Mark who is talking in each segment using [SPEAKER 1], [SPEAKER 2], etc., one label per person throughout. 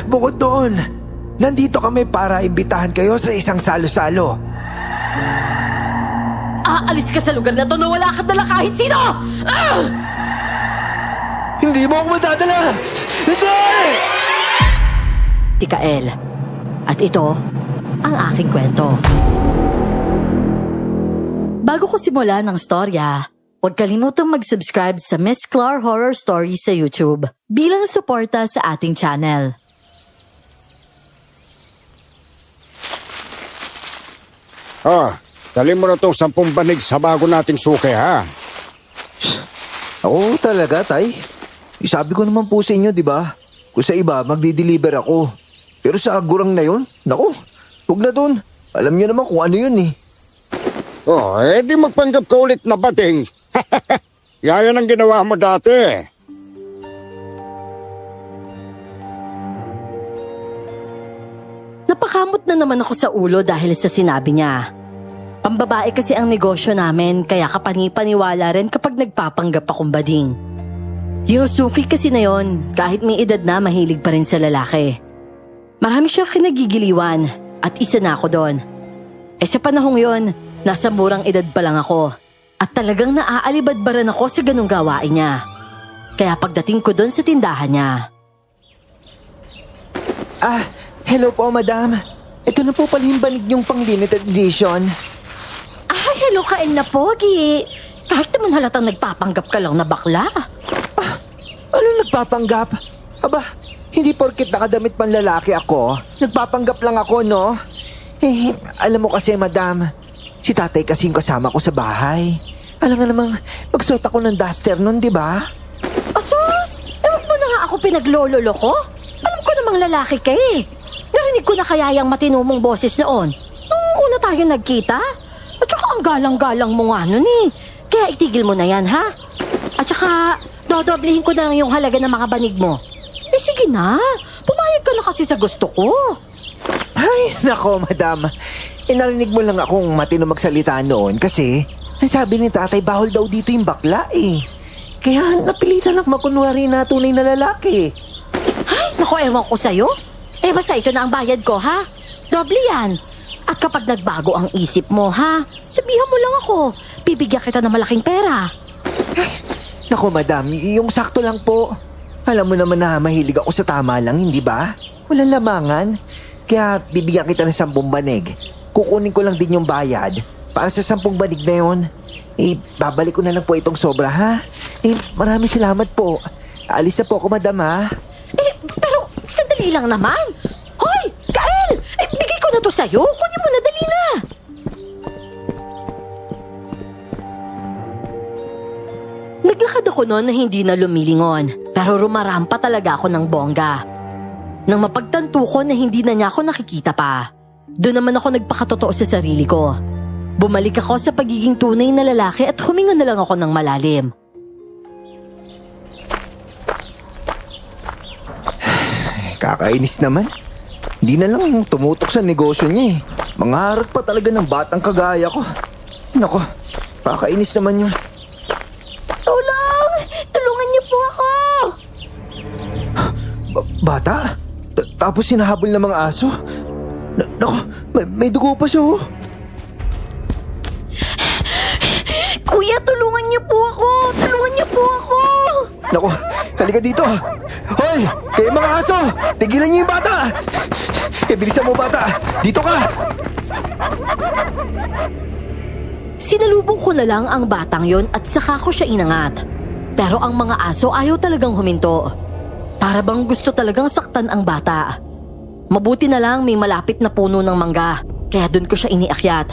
[SPEAKER 1] bukod doon, nandito kami para imbitahan kayo sa isang salo-salo.
[SPEAKER 2] Aalis ka sa lugar na to na wala ka dala kahit sino!
[SPEAKER 1] Hindi mo ako madadala! Hindi!
[SPEAKER 2] Si Kael. At ito, ang aking kwento. Bago ko simulan ng storya, huwag kalimutang mag-subscribe sa Miss Clar Horror Stories sa YouTube bilang suporta sa ating channel.
[SPEAKER 3] Dali mo na itong 10 banig sa bago nating suke, ha?
[SPEAKER 1] Oo talaga, Tay. Sabi ko naman po sa inyo, di ba? Kung sa iba, magdi-deliver ako. Pero sa gurang na yun, naku, huwag na dun. Alam niyo naman kung ano yun eh.
[SPEAKER 3] Di magpanggap ka ulit na bating. Yan ang ginawa mo dati.
[SPEAKER 2] Napakamot na naman ako sa ulo dahil sa sinabi niya. Pambabae kasi ang negosyo namin kaya kapani-paniwala rin kapag nagpapanggap akong bading. Yung suki kasi na yon, kahit may edad na mahilig pa rin sa lalaki. Marami siyang kinagigiliwan at isa na ako doon. Sa panahong yon, nasa murang edad pa lang ako at talagang naaalibadbaran ako sa ganung gawain niya. Kaya pagdating ko doon sa tindahan niya.
[SPEAKER 1] Hello po, madam. Ito na po pala yung banig niyong pang-limited edition.
[SPEAKER 2] Hello Kael na pogi. Kahit naman halatang nagpapanggap ka lang na bakla.
[SPEAKER 1] Ano nagpapanggap? Aba, hindi porket nakadamit pang lalaki ako. Nagpapanggap lang ako, no? Alam mo kasi, madam, si tatay kasing kasama ko sa bahay. Alam nga namang magsuot ako ng duster nun, di ba?
[SPEAKER 2] Asus! Ewan mo na nga ako pinaglololo ko. Alam ko namang lalaki ka eh. Narinig ko na kaya yung matinumong boses noon. Nung una tayo nagkita. At saka ang galang-galang mo nga nun eh. Kaya itigil mo na yan, ha? At saka, dodoblihin ko na lang yung halaga ng mga banig mo. Sige na. Pumayag ka na kasi sa gusto ko.
[SPEAKER 1] Ay, nako, madam. Narinig mo lang akong matino magsalita noon kasi ang sabi ni tatay bawal daw dito yung bakla eh. Kaya napilitan lang makunwari na tunay na lalaki.
[SPEAKER 2] Ay, naku, ewan ko sa'yo. Basta ito na ang bayad ko, ha? Doble yan. At kapag nagbago ang isip mo, ha? Sabihan mo lang ako. Bibigyan kita ng malaking pera.
[SPEAKER 1] Naku, madam, yung sakto lang po. Alam mo naman na mahilig ako sa tama lang, hindi ba? Walang lamangan. Kaya bibigyan kita ng 10 banig. Kukunin ko lang din yung bayad. Para sa 10 banig na yun. Babalik ko na lang po itong sobra, ha? Maraming salamat po. Alis na po ako, madam, ha?
[SPEAKER 2] Pero sandali lang naman. Hoy, Kael! Bigay ko na to sa'yo. Kunin mo na, dali na. Naglakad ako noon na hindi na lumilingon. Pero rumarampa talaga ako ng bongga. Nang mapagtanto ko na hindi na niya ako nakikita pa, doon naman ako nagpakatotoo sa sarili ko. Bumalik ako sa pagiging tunay na lalaki at huminga na lang ako ng malalim.
[SPEAKER 1] Kakainis naman. Hindi na lang tumutok sa negosyo niya eh. Mangarap pa talaga ng batang kagaya ko. Nako, kakainis naman yun.
[SPEAKER 2] Tulong! Tulungan niyo po ako!
[SPEAKER 1] Bata? Tapos sinahabol ng mga aso? Nako, may dugo pa siya oh.
[SPEAKER 2] Kuya, tulungan niyo po ako! Tulungan niyo po ako!
[SPEAKER 1] Nako, halika dito. Hoy, kayo mga aso! Tigilan niyo yung bata! Bilisan mo bata! Dito ka!
[SPEAKER 2] Sinalubong ko na lang ang batang yon at saka ko siya inangat. Pero ang mga aso ayaw talagang huminto. Para bang gusto talagang saktan ang bata. Mabuti na lang may malapit na puno ng mangga, kaya dun ko siya iniakyat.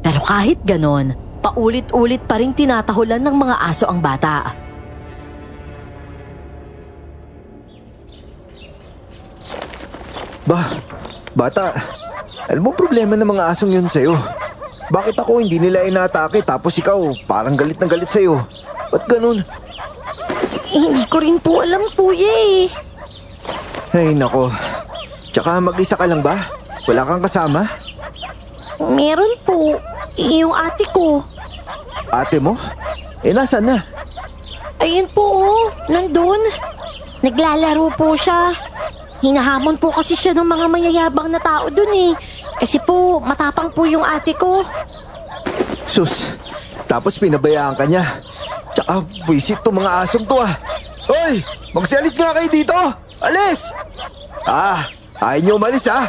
[SPEAKER 2] Pero kahit ganon, paulit-ulit pa rin tinatahulan ng mga aso ang bata.
[SPEAKER 1] Bata, alam mo problema ng mga asong yun sa'yo. Bakit ako hindi nila inaatake tapos ikaw parang galit na galit sa'yo? Ba't ganun?
[SPEAKER 2] Hindi ko rin po alam, kuya eh.
[SPEAKER 1] Ay nako, tsaka mag-isa ka lang ba? Wala kang kasama?
[SPEAKER 2] Meron po, yung ate ko.
[SPEAKER 1] Ate mo? Nasaan na?
[SPEAKER 2] Ayun po, nandun. Naglalaro po siya. hinahamon po kasi siya ng mga mayayabang na tao dun eh. Kasi po, matapang po yung ate ko.
[SPEAKER 1] Sus, tapos pinabayaan ka niya. Tsaka buisit to mga asong to ah. Hoy, magsialis nga kayo dito. Alis! Ayaw niyo umalis ah.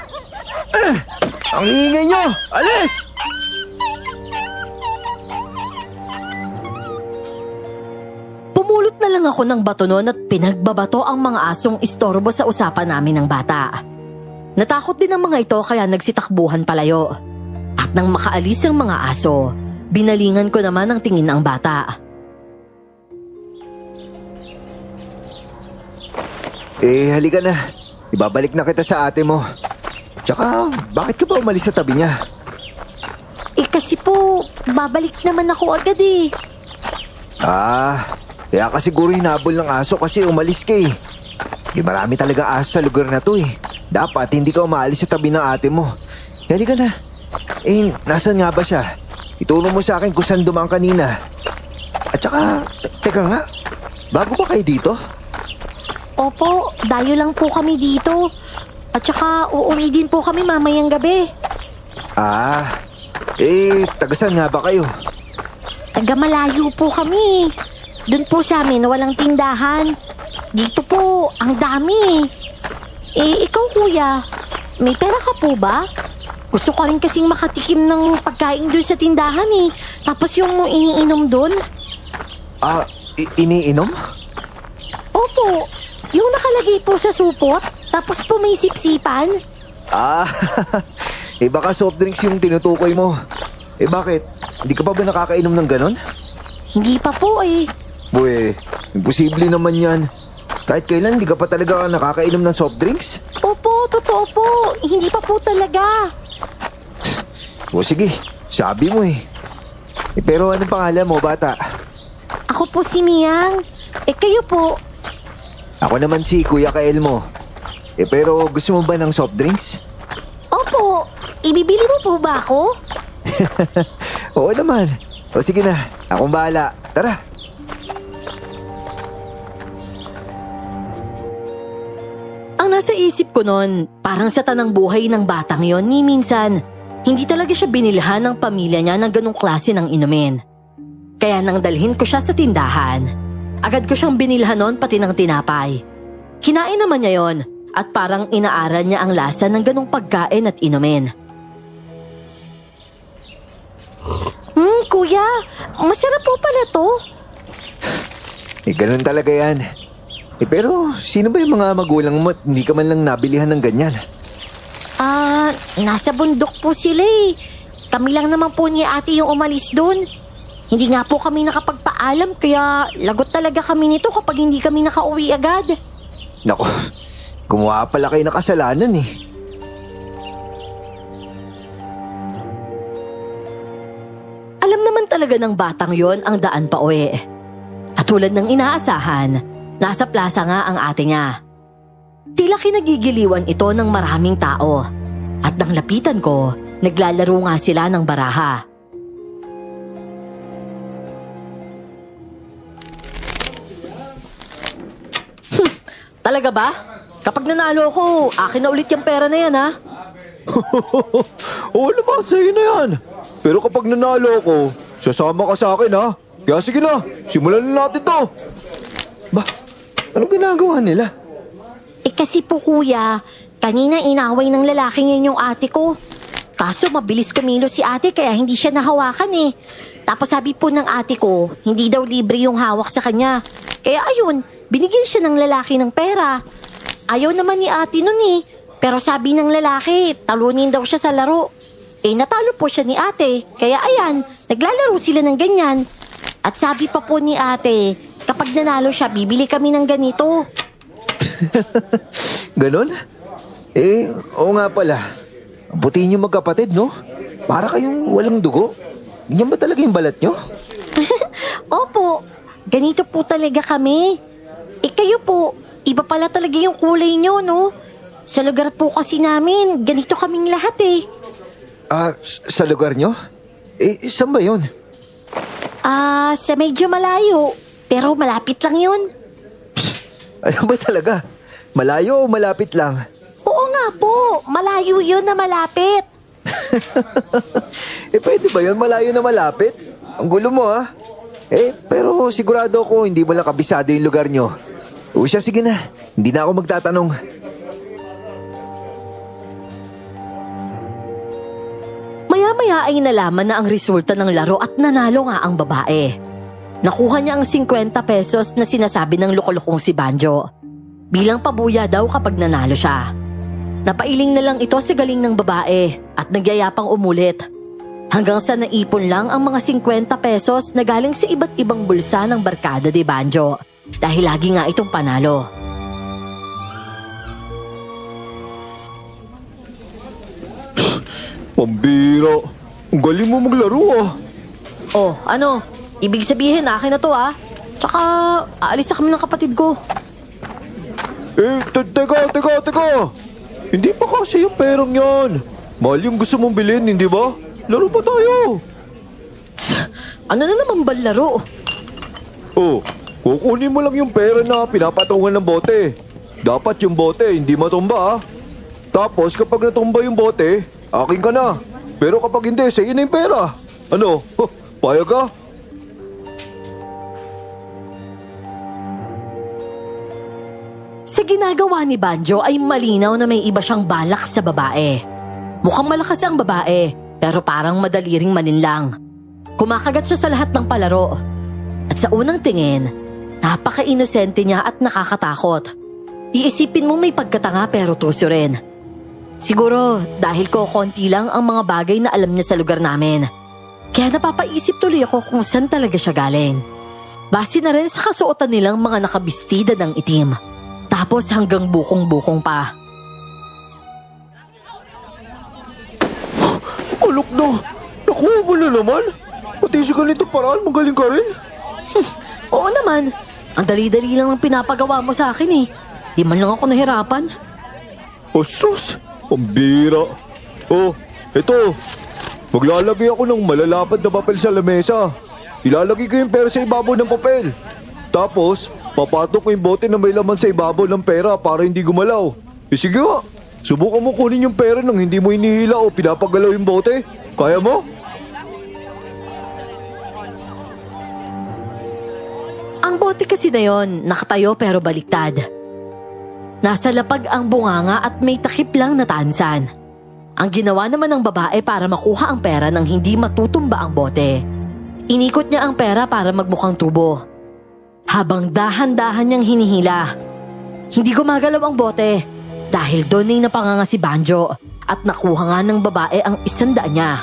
[SPEAKER 1] Ang ingay niyo. Alis!
[SPEAKER 2] Pumulot na lang ako ng bato noon at pinagbabato ang mga asong istorbo sa usapan namin ng bata. Natakot din ang mga ito kaya nagsitakbuhan palayo. At nang makaalis ang mga aso, binalingan ko naman ang tingin ng bata.
[SPEAKER 1] Halika na. Ibabalik na kita sa ate mo. Tsaka, bakit ka ba umalis sa tabi niya?
[SPEAKER 2] Kasi po, babalik naman ako agad eh.
[SPEAKER 1] Kaya ka siguro hinabol ng aso kasi umalis ka eh. Marami talaga aso sa lugar na to eh. Dapat hindi ka umaalis sa tabi ng ate mo. Halika na. Nasaan nga ba siya? Ituro mo sa akin kung saan dumaan kanina. At saka, teka nga, bago ba kayo dito?
[SPEAKER 2] Opo, dayo lang po kami dito. At saka, uuwi din po kami mamayang gabi.
[SPEAKER 1] Tagasan nga ba kayo?
[SPEAKER 2] Taga malayo po kami. Doon po sa amin walang tindahan. Dito po, ang dami. Ikaw kuya, may pera ka po ba? Gusto ko rin kasing makatikim ng pagkain doon sa tindahan eh. Tapos yung iniinom doon.
[SPEAKER 1] Iniinom?
[SPEAKER 2] Opo, yung nakalagay po sa supot. Tapos po may sipsipan.
[SPEAKER 1] Baka soft drinks yung tinutukoy mo. Bakit? Hindi ka pa ba nakakainom ng ganon?
[SPEAKER 2] Hindi pa po eh.
[SPEAKER 1] Buwe, imposible naman yan. Kahit kailan, hindi ka pa talaga nakakainom ng soft drinks?
[SPEAKER 2] Opo, totoo po. Hindi pa po talaga.
[SPEAKER 1] Sige, sabi mo eh. Pero anong pangalan mo, bata?
[SPEAKER 2] Ako po si Miyang. Kayo po?
[SPEAKER 1] Ako naman si Kuya Kael mo. Pero gusto mo ba ng soft drinks?
[SPEAKER 2] Opo, ibibili mo po ba ako?
[SPEAKER 1] Oo naman. Sige na, akong bahala. Tara.
[SPEAKER 2] Ang nasa isip ko noon, parang sa tanang buhay ng batang yon ni minsan, hindi talaga siya binilhan ng pamilya niya ng ganong klase ng inumin. Kaya nang dalhin ko siya sa tindahan, agad ko siyang binilhan noon pati ng tinapay. Kinain naman niya yon at parang inaaral niya ang lasa ng ganong pagkain at inumin. Kuya, masarap po pala to.
[SPEAKER 1] Ganun talaga yan. Pero sino ba yung mga magulang mo at hindi ka man lang nabilihan ng ganyan?
[SPEAKER 2] Nasa bundok po sila eh. Kami lang naman po ni ate yung umalis doon. Hindi nga po kami nakapagpaalam kaya lagot talaga kami nito kapag hindi kami nakauwi agad.
[SPEAKER 1] Nako, gumawa pala kayo ng kasalanan eh.
[SPEAKER 2] Alam naman talaga ng batang yon ang daan pa uwi. At tulad ng inaasahan, nasa plaza nga ang ate niya. Tila kinagigiliwan ito ng maraming tao. At nang lapitan ko, naglalaro nga sila ng baraha. Talaga ba? Kapag nanalo ko, akin na ulit yung pera na yan ha?
[SPEAKER 1] Oo naman, sa'yo na yan. Pero kapag nanalo ako, sasama ka sa akin ha. Kaya sige na, simulan na natin to. Ba, anong ginagawa nila?
[SPEAKER 2] Kasi po kuya, kanina inaway ng lalaki ngayon yung ate ko. Kaso mabilis kumilo si ate kaya hindi siya nahawakan eh. Tapos sabi po ng ate ko, hindi daw libre yung hawak sa kanya. Kaya ayun, binigyan siya ng lalaki ng pera. Ayaw naman ni ate nun eh. Pero sabi ng lalaki, talunin daw siya sa laro. Natalo po siya ni ate. Kaya ayan, naglalaro sila ng ganyan. At sabi pa po ni ate, kapag nanalo siya, bibili kami ng ganito.
[SPEAKER 1] Ganon? Oo nga pala. Buti niyo magkapatid, no? Para kayong walang dugo. Ganyan ba talaga yung balat nyo?
[SPEAKER 2] Opo, ganito po talaga kami. Kayo po, iba pala talaga yung kulay nyo, no? Sa lugar po kasi namin, ganito kaming lahat eh.
[SPEAKER 1] Sa lugar nyo? Saan ba yun?
[SPEAKER 2] Sa medyo malayo. Pero malapit lang yun.
[SPEAKER 1] Ano ba talaga? Malayo o malapit lang?
[SPEAKER 4] Oo nga po, malayo yun na malapit.
[SPEAKER 1] Pwede ba yun? Malayo na malapit? Ang gulo mo ah. Pero sigurado ako hindi mo lang kabisado yung lugar nyo. O siya, sige na. Hindi na ako magtatanong.
[SPEAKER 2] Maya-maya ay nalaman na ang resulta ng laro at nanalo nga ang babae. Nakuha niya ang 50 pesos na sinasabi ng lokolokong si Banjo. Bilang pabuya daw kapag nanalo siya. Napailing na lang ito sa galing ng babae at nagyayapang umulit. Hanggang sa naipon lang ang mga 50 pesos na galing sa iba't ibang bulsa ng barkada ni Banjo. Dahil lagi nga itong panalo.
[SPEAKER 1] Pambira. Ang galing mo maglaro ah.
[SPEAKER 2] Oh, ano? Ibig sabihin akin na to ah. Tsaka aalis na kami ng kapatid ko.
[SPEAKER 1] Teka. Hindi pa kasi yung perang yan. Mahal yung gusto mong bilhin, hindi ba? Laro pa tayo.
[SPEAKER 2] Ano na naman ba laro?
[SPEAKER 1] Oh, kukunin mo lang yung pera na pinapatungan ng bote. Dapat yung bote hindi matumba ah. Tapos kapag natumba yung bote, akin ka na. Pero kapag hindi, sa'yo na yung pera. Ano? Payag ka?
[SPEAKER 2] Sa ginagawa ni Banjo ay malinaw na may iba siyang balak sa babae. Mukhang malakas ang babae, pero parang madali ring maninlang. Kumakagat siya sa lahat ng palaro. At sa unang tingin, napaka-inosente niya at nakakatakot. Iisipin mo may pagkatanga pero tuso rin. Siguro dahil konti lang ang mga bagay na alam niya sa lugar namin. Kaya napapaisip tuloy ako kung saan talaga siya galing. Base na rin sa kasuotan nilang mga nakabistida ng itim. Tapos hanggang bukong-bukong pa.
[SPEAKER 1] Alok na! Nakuha mo na naman! Pati sa ganitong paraan, magaling ka rin?
[SPEAKER 2] Oo naman. Ang dali-dali lang ang pinapagawa mo sa akin eh. Di man lang ako nahirapan.
[SPEAKER 1] Oh, sus! Ang bira! Oh, ito! Maglalagay ako ng malalapad na papel sa lamesa. Ilalagay ko yung pera sa ibabaw ng papel. Tapos, papatok ko yung bote na may laman sa ibabaw ng pera para hindi gumalaw. Sige nga, subukan mo kunin yung pera nang hindi mo hinihila o pinapagalaw yung bote. Kaya mo?
[SPEAKER 2] Ang bote kasi na yon, nakatayo pero baliktad. Nasa lapag ang bunganga at may takip lang na tansan. Ang ginawa naman ng babae para makuha ang pera nang hindi matutumba ang bote. Inikot niya ang pera para magmukhang tubo. Habang dahan-dahan niyang hinihila. Hindi gumagalaw ang bote dahil doon ay napanganga si Banjo at nakuha nga ng babae ang 100 niya.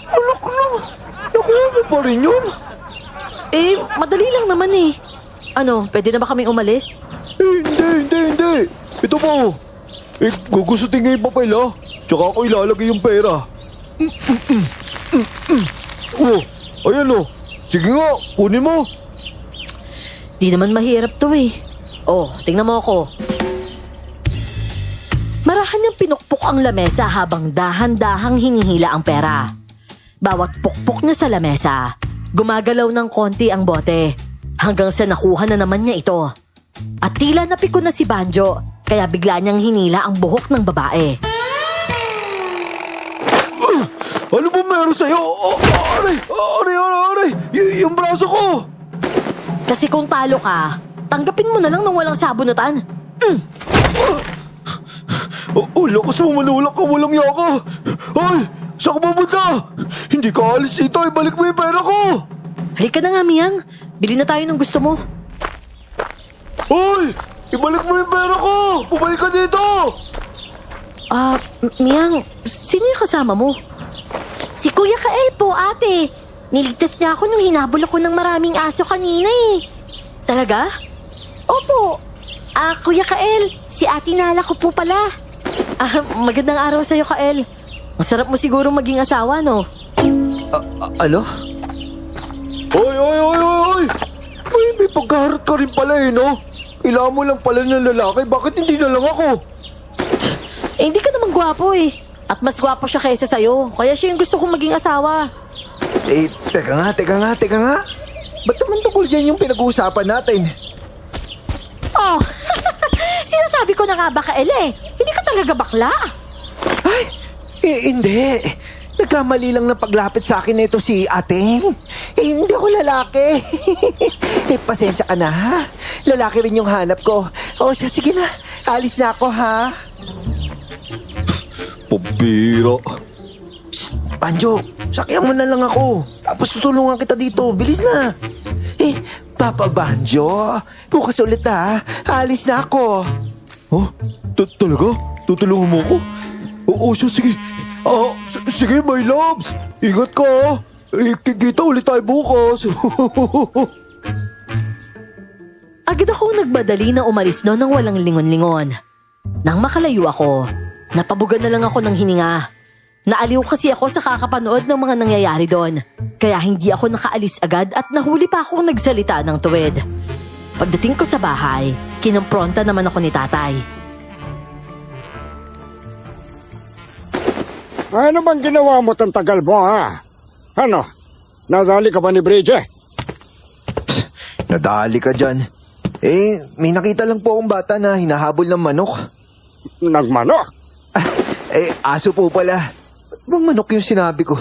[SPEAKER 1] Alok na! Nakuha mo pa rin yun?
[SPEAKER 2] Madali lang naman eh. Ano, pwede na ba kaming umalis?
[SPEAKER 1] Hindi. Ito po. Gugustutin nga yung papel ha. Tsaka ako ilalagay yung pera. Oh, ayan o. Sige nga, kunin mo.
[SPEAKER 2] Di naman mahirap to eh. Oh, tingnan mo ako. Marahan niyang pinukpok ang lamesa habang dahan-dahang hinihila ang pera. Bawat pukpok niya sa lamesa, gumagalaw ng konti ang bote hanggang sa nakuha na naman niya ito. At tila napiko na si Banjo kaya bigla niyang hinila ang buhok ng babae.
[SPEAKER 1] Ano ba meron sa'yo? Aray! Yung braso ko!
[SPEAKER 2] Kasi kung talo ka, tanggapin mo na lang ng walang sabunutan.
[SPEAKER 1] Lakas mo manulak ka, walang yaka! Ay! Saan ka pumunta? Hindi ka alis dito, ibalik mo yung pera ko!
[SPEAKER 2] Halika na nga, Miyang. Bili na tayo ng gusto mo.
[SPEAKER 1] Ay! Ibalik mo yung pera ko! Bumalik ka dito!
[SPEAKER 2] Miyang, sino yung kasama mo?
[SPEAKER 4] Si Kuya Kael po, ate. Niligtas niya ako nung hinabol ako ng maraming aso kanina eh.
[SPEAKER 2] Talaga?
[SPEAKER 4] Opo. Kuya Kael, si Ate Nala ko po pala.
[SPEAKER 2] Magandang araw sa'yo, Kael. Masarap mo siguro maging asawa, no?
[SPEAKER 1] Ano? Oy! May pagkaharap ka rin pala eh, no? Kailangan mo lang pala ng lalaki, bakit hindi na lang ako?
[SPEAKER 2] Hindi ka naman gwapo eh. At mas gwapo siya kaysa sa'yo. Kaya siya yung gusto kong maging asawa.
[SPEAKER 1] Teka nga. Ba't naman tungkol dyan yung pinag-uusapan natin?
[SPEAKER 2] Oh, sinasabi ko na nga ba, Kael eh. Hindi ka talaga bakla.
[SPEAKER 1] Ay, hindi. Nagkamali lang ng paglapit sa akin na ito si ate. Hindi ako lalaki. Pasensya ka na ha. Lalaki rin yung hanap ko. O siya, sige na. Alis na ako ha.
[SPEAKER 5] Pabira.
[SPEAKER 1] Banjo, sakyan mo na lang ako. Tapos tutulungan kita dito. Bilis na. Papa Banjo, bukas ulit ha. Alis na ako.
[SPEAKER 5] Oh, talaga? Tutulungan mo ako? Oo siya, sige. Sige, my loves. Ingat ka ha. Kita ulit tayo bukas.
[SPEAKER 2] Agad akong nagmadali na umalis noon ng walang lingon-lingon. Nang makalayo ako, napabugan na lang ako ng hininga. Naaliw kasi ako sa kakapanood ng mga nangyayari doon. Kaya hindi ako nakaalis agad at nahuli pa akong nagsalita ng tuwid. Pagdating ko sa bahay, kinumpronta naman ako ni tatay.
[SPEAKER 3] Ano bang ginawa mo tang tagal mo, ha? Ano? Nadali ka ba ni Bridget?
[SPEAKER 1] Nadali ka dyan. May nakita lang po akong bata na hinahabol ng manok.
[SPEAKER 3] Nagmanok?
[SPEAKER 1] Aso po pala. Bang manok yung sinabi ko.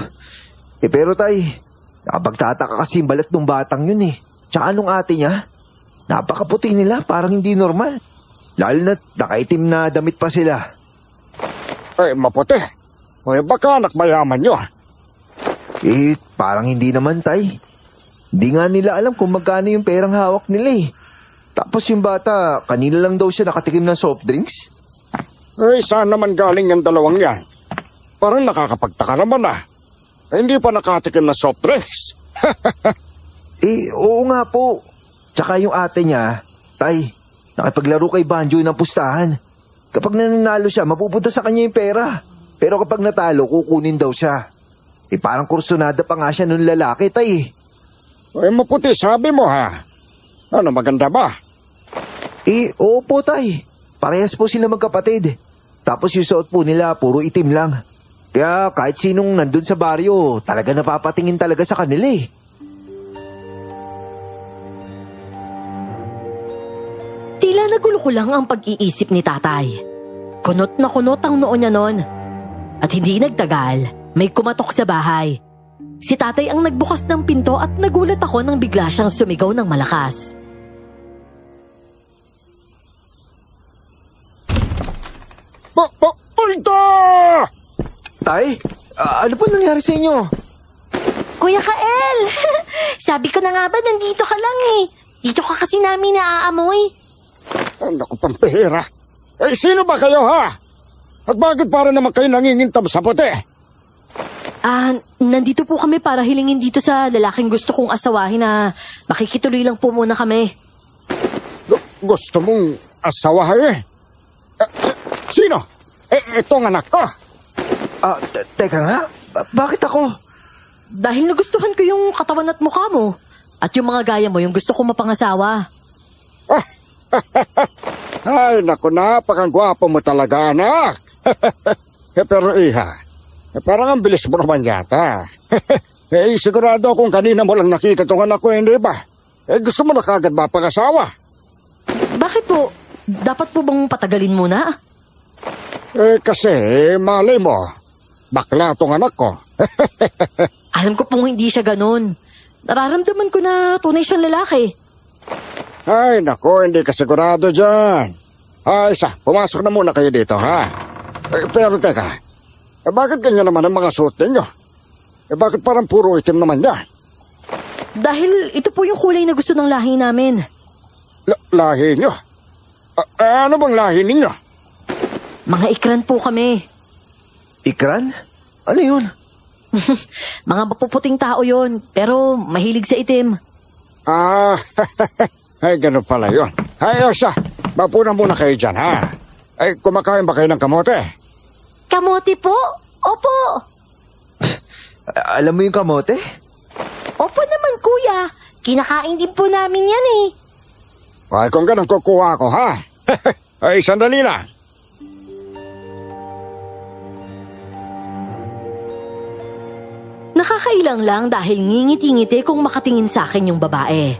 [SPEAKER 1] Pero tay, nakapagtataka kasi yung balat ng batang yun eh. Tsaka anong ate niya? Napakaputi nila, parang hindi normal. Lalo na't nakaitim na damit pa sila.
[SPEAKER 3] Maputi. Baka anak mayaman yun.
[SPEAKER 1] Parang hindi naman tay. Hindi nga nila alam kung magkano yung perang hawak nila eh. Tapos yung bata, kanina lang daw siya nakatikim ng soft drinks.
[SPEAKER 3] Saan naman galing yung dalawang yan? Parang nakakapagtaka naman ah. Hindi pa nakatikim na soft drinks.
[SPEAKER 1] Oo nga po. Tsaka yung ate niya, tay, nakipaglaro kay Banjo ng pustahan. Kapag nananalo siya, mapupunta sa kanya yung pera. Pero kapag natalo, kukunin daw siya. Parang kursunada pa nga siya nung lalaki, tay.
[SPEAKER 3] Maputi, sabi mo ha. Ano, maganda ba?
[SPEAKER 1] Oo po, tay. Parehas po sila magkapatid. Tapos yung suot po nila, puro itim lang. Kaya kahit sinong nandun sa baryo, talaga napapatingin talaga sa kanila eh.
[SPEAKER 2] Tila nagulo ko lang ang pag-iisip ni tatay. Kunot na kunot ang noo niya noon. At hindi nagtagal, may kumatok sa bahay. Si tatay ang nagbukas ng pinto at nagulat ako nang bigla siyang sumigaw ng malakas.
[SPEAKER 3] Pulta!
[SPEAKER 1] Tay, ano po nangyari sa inyo?
[SPEAKER 4] Kuya Kael, sabi ko na nga ba nandito ka lang eh. Dito ka kasi namin naaamoy.
[SPEAKER 3] Naku, pampihira. Sino ba kayo ha? At bakit para naman kayo nangingintab sa puti?
[SPEAKER 2] Nandito po kami para hilingin dito sa lalaking gusto kong asawahin na makikituloy lang po muna kami.
[SPEAKER 3] Gusto mong asawahin? Sino? Itong anak ko.
[SPEAKER 1] Teka nga, bakit ako?
[SPEAKER 2] Dahil nagustuhan ko yung katawan at mukha mo. At yung mga gaya mo yung gusto kong mapangasawa.
[SPEAKER 3] Ay, naku, napakagwapo mo talaga, anak. Pero iha, parang ang bilis mo naman yata. Sigurado kung kanina mo lang nakita itong anak ko, hindi ba? Gusto mo na kagad ba pang-asawa?
[SPEAKER 2] Bakit po? Dapat po bang patagalin muna?
[SPEAKER 3] Kasi, malay mo, bakla itong anak ko.
[SPEAKER 2] Alam ko pong hindi siya ganun. Nararamdaman ko na tunay siyang lalaki.
[SPEAKER 3] Ay, naku, hindi ka sigurado dyan. Pumasok na muna kayo dito, ha? Pero teka, bakit ganyan naman ang mga suot ninyo? Bakit parang puro itim naman yan?
[SPEAKER 2] Dahil ito po yung kulay na gusto ng lahi namin.
[SPEAKER 3] Lahi nyo? Ano bang lahi ninyo?
[SPEAKER 2] Mga ikran po kami.
[SPEAKER 1] Ikran? Ano yun?
[SPEAKER 2] Mga mapuputing tao yon, pero mahilig sa itim.
[SPEAKER 3] Ay, ganun pala yun. Siya, mapuna muna kayo dyan, ha? Kumakain ba kayo ng kamote?
[SPEAKER 4] Kamote po? Opo.
[SPEAKER 1] Alam mo yung kamote?
[SPEAKER 4] Opo naman, kuya. Kinakain din po namin yan eh.
[SPEAKER 3] Ay, kung ganun kukuha ako, ha? Sandali lang.
[SPEAKER 2] Nakakailang lang dahil ngingiti-ngiti kung makatingin sa akin yung babae.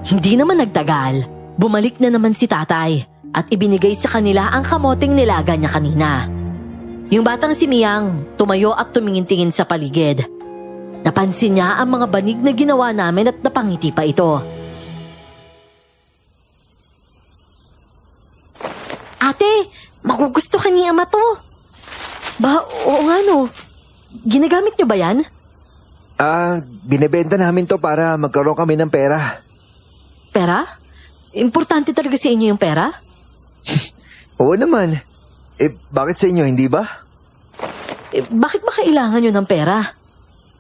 [SPEAKER 2] Hindi naman nagtagal, bumalik na naman si tatay at ibinigay sa kanila ang kamoteng nilaga niya kanina. Yung batang si Miyang tumayo at tumingin-tingin sa paligid. Napansin niya ang mga banig na ginawa namin at napangiti pa ito.
[SPEAKER 4] Ate, magugustuhan ni Ama to.
[SPEAKER 2] Ba, oo nga no. Ginagamit niyo ba yan?
[SPEAKER 1] Binebenta namin to para magkaroon kami ng pera.
[SPEAKER 2] Pera? Importante talaga sa inyo yung pera?
[SPEAKER 1] Oo naman. Bakit sa inyo, hindi ba?
[SPEAKER 2] Bakit ba kailangan nyo ng pera?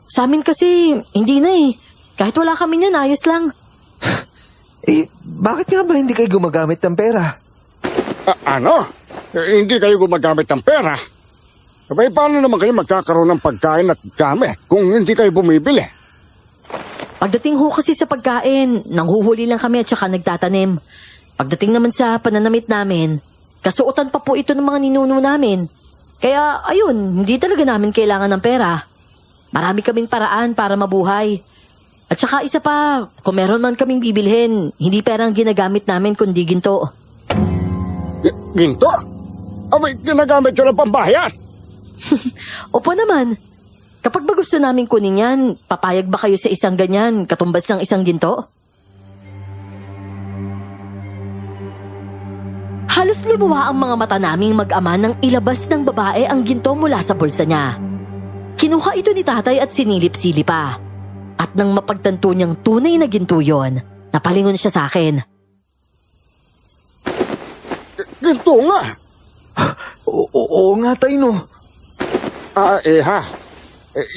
[SPEAKER 2] Sa amin kasi, hindi na eh. Kahit wala kami niyan, ayos lang.
[SPEAKER 1] Bakit nga ba hindi kayo gumagamit ng pera?
[SPEAKER 3] Ano? Hindi kayo gumagamit ng pera? Abay, paano naman kayo magkakaroon ng pagkain at gamit kung hindi kayo bumibili?
[SPEAKER 2] Pagdating ho kasi sa pagkain, nanghuhuli lang kami at saka nagtatanim. Pagdating naman sa pananamit namin, kasuotan pa po ito ng mga ninuno namin. Kaya ayun, hindi talaga namin kailangan ng pera. Marami kaming paraan para mabuhay. At saka isa pa, kung meron man kaming bibilhin, hindi perang ginagamit namin kundi ginto.
[SPEAKER 3] Ginto? Abay, ginagamit yun ang pambayad.
[SPEAKER 2] Opo naman. Kapag ba gusto namin kunin yan, papayag ba kayo sa isang ganyan, katumbas ng isang ginto? Halos lumuwa ang mga mata naming mag-ama nang ilabas ng babae ang ginto mula sa bulsa niya. Kinuha ito ni tatay at sinilip-silip pa. At nang mapagtanto niyang tunay na ginto yon, napalingon siya sa akin.
[SPEAKER 3] Ginto nga.
[SPEAKER 1] Oo nga tayo no.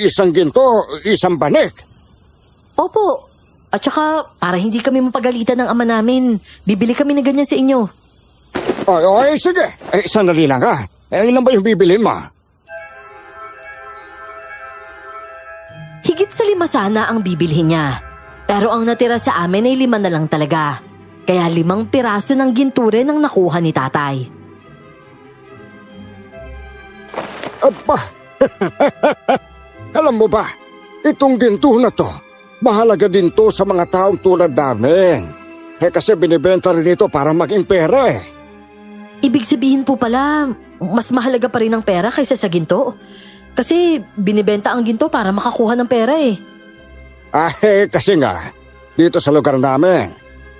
[SPEAKER 3] Isang ginto, isang banig.
[SPEAKER 2] Opo. At saka, para hindi kami mapagalitan ng ama namin, bibili kami na ganyan sa inyo.
[SPEAKER 3] Ay, sige. Sandali lang ha. Ilan ba yung bibilin mo?
[SPEAKER 2] Higit sa 5 sana ang bibilhin niya. Pero ang natira sa amin ay 5 na lang talaga. Kaya 5 piraso ng ginto rin ang nakuha ni tatay.
[SPEAKER 3] Aba! Alam mo ba, itong ginto na to, mahalaga din to sa mga taong tulad namin. Kasi binibenta rin ito para maging pera eh.
[SPEAKER 2] Ibig sabihin po pala, mas mahalaga pa rin ang pera kaysa sa ginto. Kasi binibenta ang ginto para makakuha ng pera eh.
[SPEAKER 3] Kasi nga, dito sa lugar namin,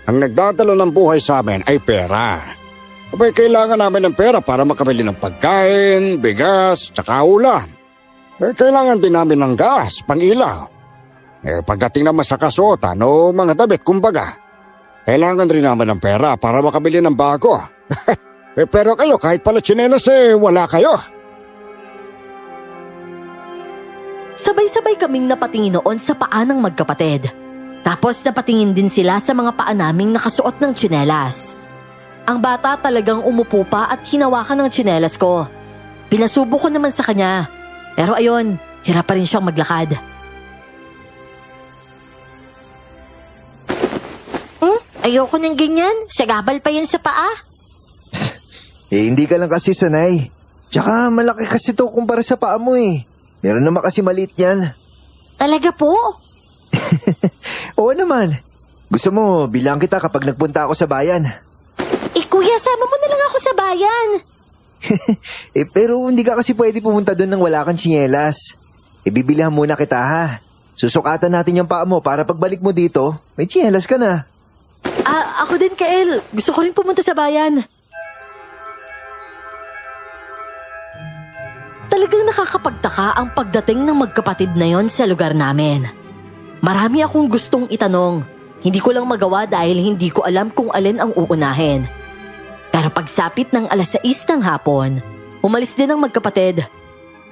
[SPEAKER 3] ang nagdadala ng buhay sa amin ay pera. Abay, kailangan namin ng pera para makabili ng pagkain, bigas, tsaka ulam. Kailangan din namin ng gas, pang-ilaw. Pagdating naman sa kasuotan o mga damit, kumbaga, kailangan rin namin ng pera para makabili ng bago. Pero kayo, kahit pala tsinelas wala kayo.
[SPEAKER 2] Sabay-sabay kaming napatingin noon sa paa ng magkapatid. Tapos napatingin din sila sa mga paa naming nakasuot ng tsinelas. Ang bata talagang umupo pa at hinawakan ng tsinelas ko. Pinasubo ko naman sa kanya. Pero ayun, hirap pa rin siyang maglakad.
[SPEAKER 4] Ayoko ng ganyan. Sagabal pa yan sa paa.
[SPEAKER 1] Hindi ka lang kasi sanay. Tsaka malaki kasi to kumpara sa paa mo eh. Meron naman kasi maliit yan.
[SPEAKER 4] Talaga po?
[SPEAKER 1] Oo naman. Gusto mo, bilang kita kapag nagpunta ako sa bayan.
[SPEAKER 4] Kuya, sama mo na lang ako sa bayan.
[SPEAKER 1] Pero hindi ka kasi pwede pumunta doon nang wala kang tsinelas. Bibilihan muna kita ha. Susukatan natin yung paa mo para pagbalik mo dito, may tsinelas ka na.
[SPEAKER 2] Ako din, Kael. Gusto ko rin pumunta sa bayan. Talagang nakakapagtaka ang pagdating ng magkapatid na yon sa lugar namin. Marami akong gustong itanong. Hindi ko lang magawa dahil hindi ko alam kung alin ang uunahin. Pero pagsapit ng 6:00 ng hapon, umalis din ang magkapatid.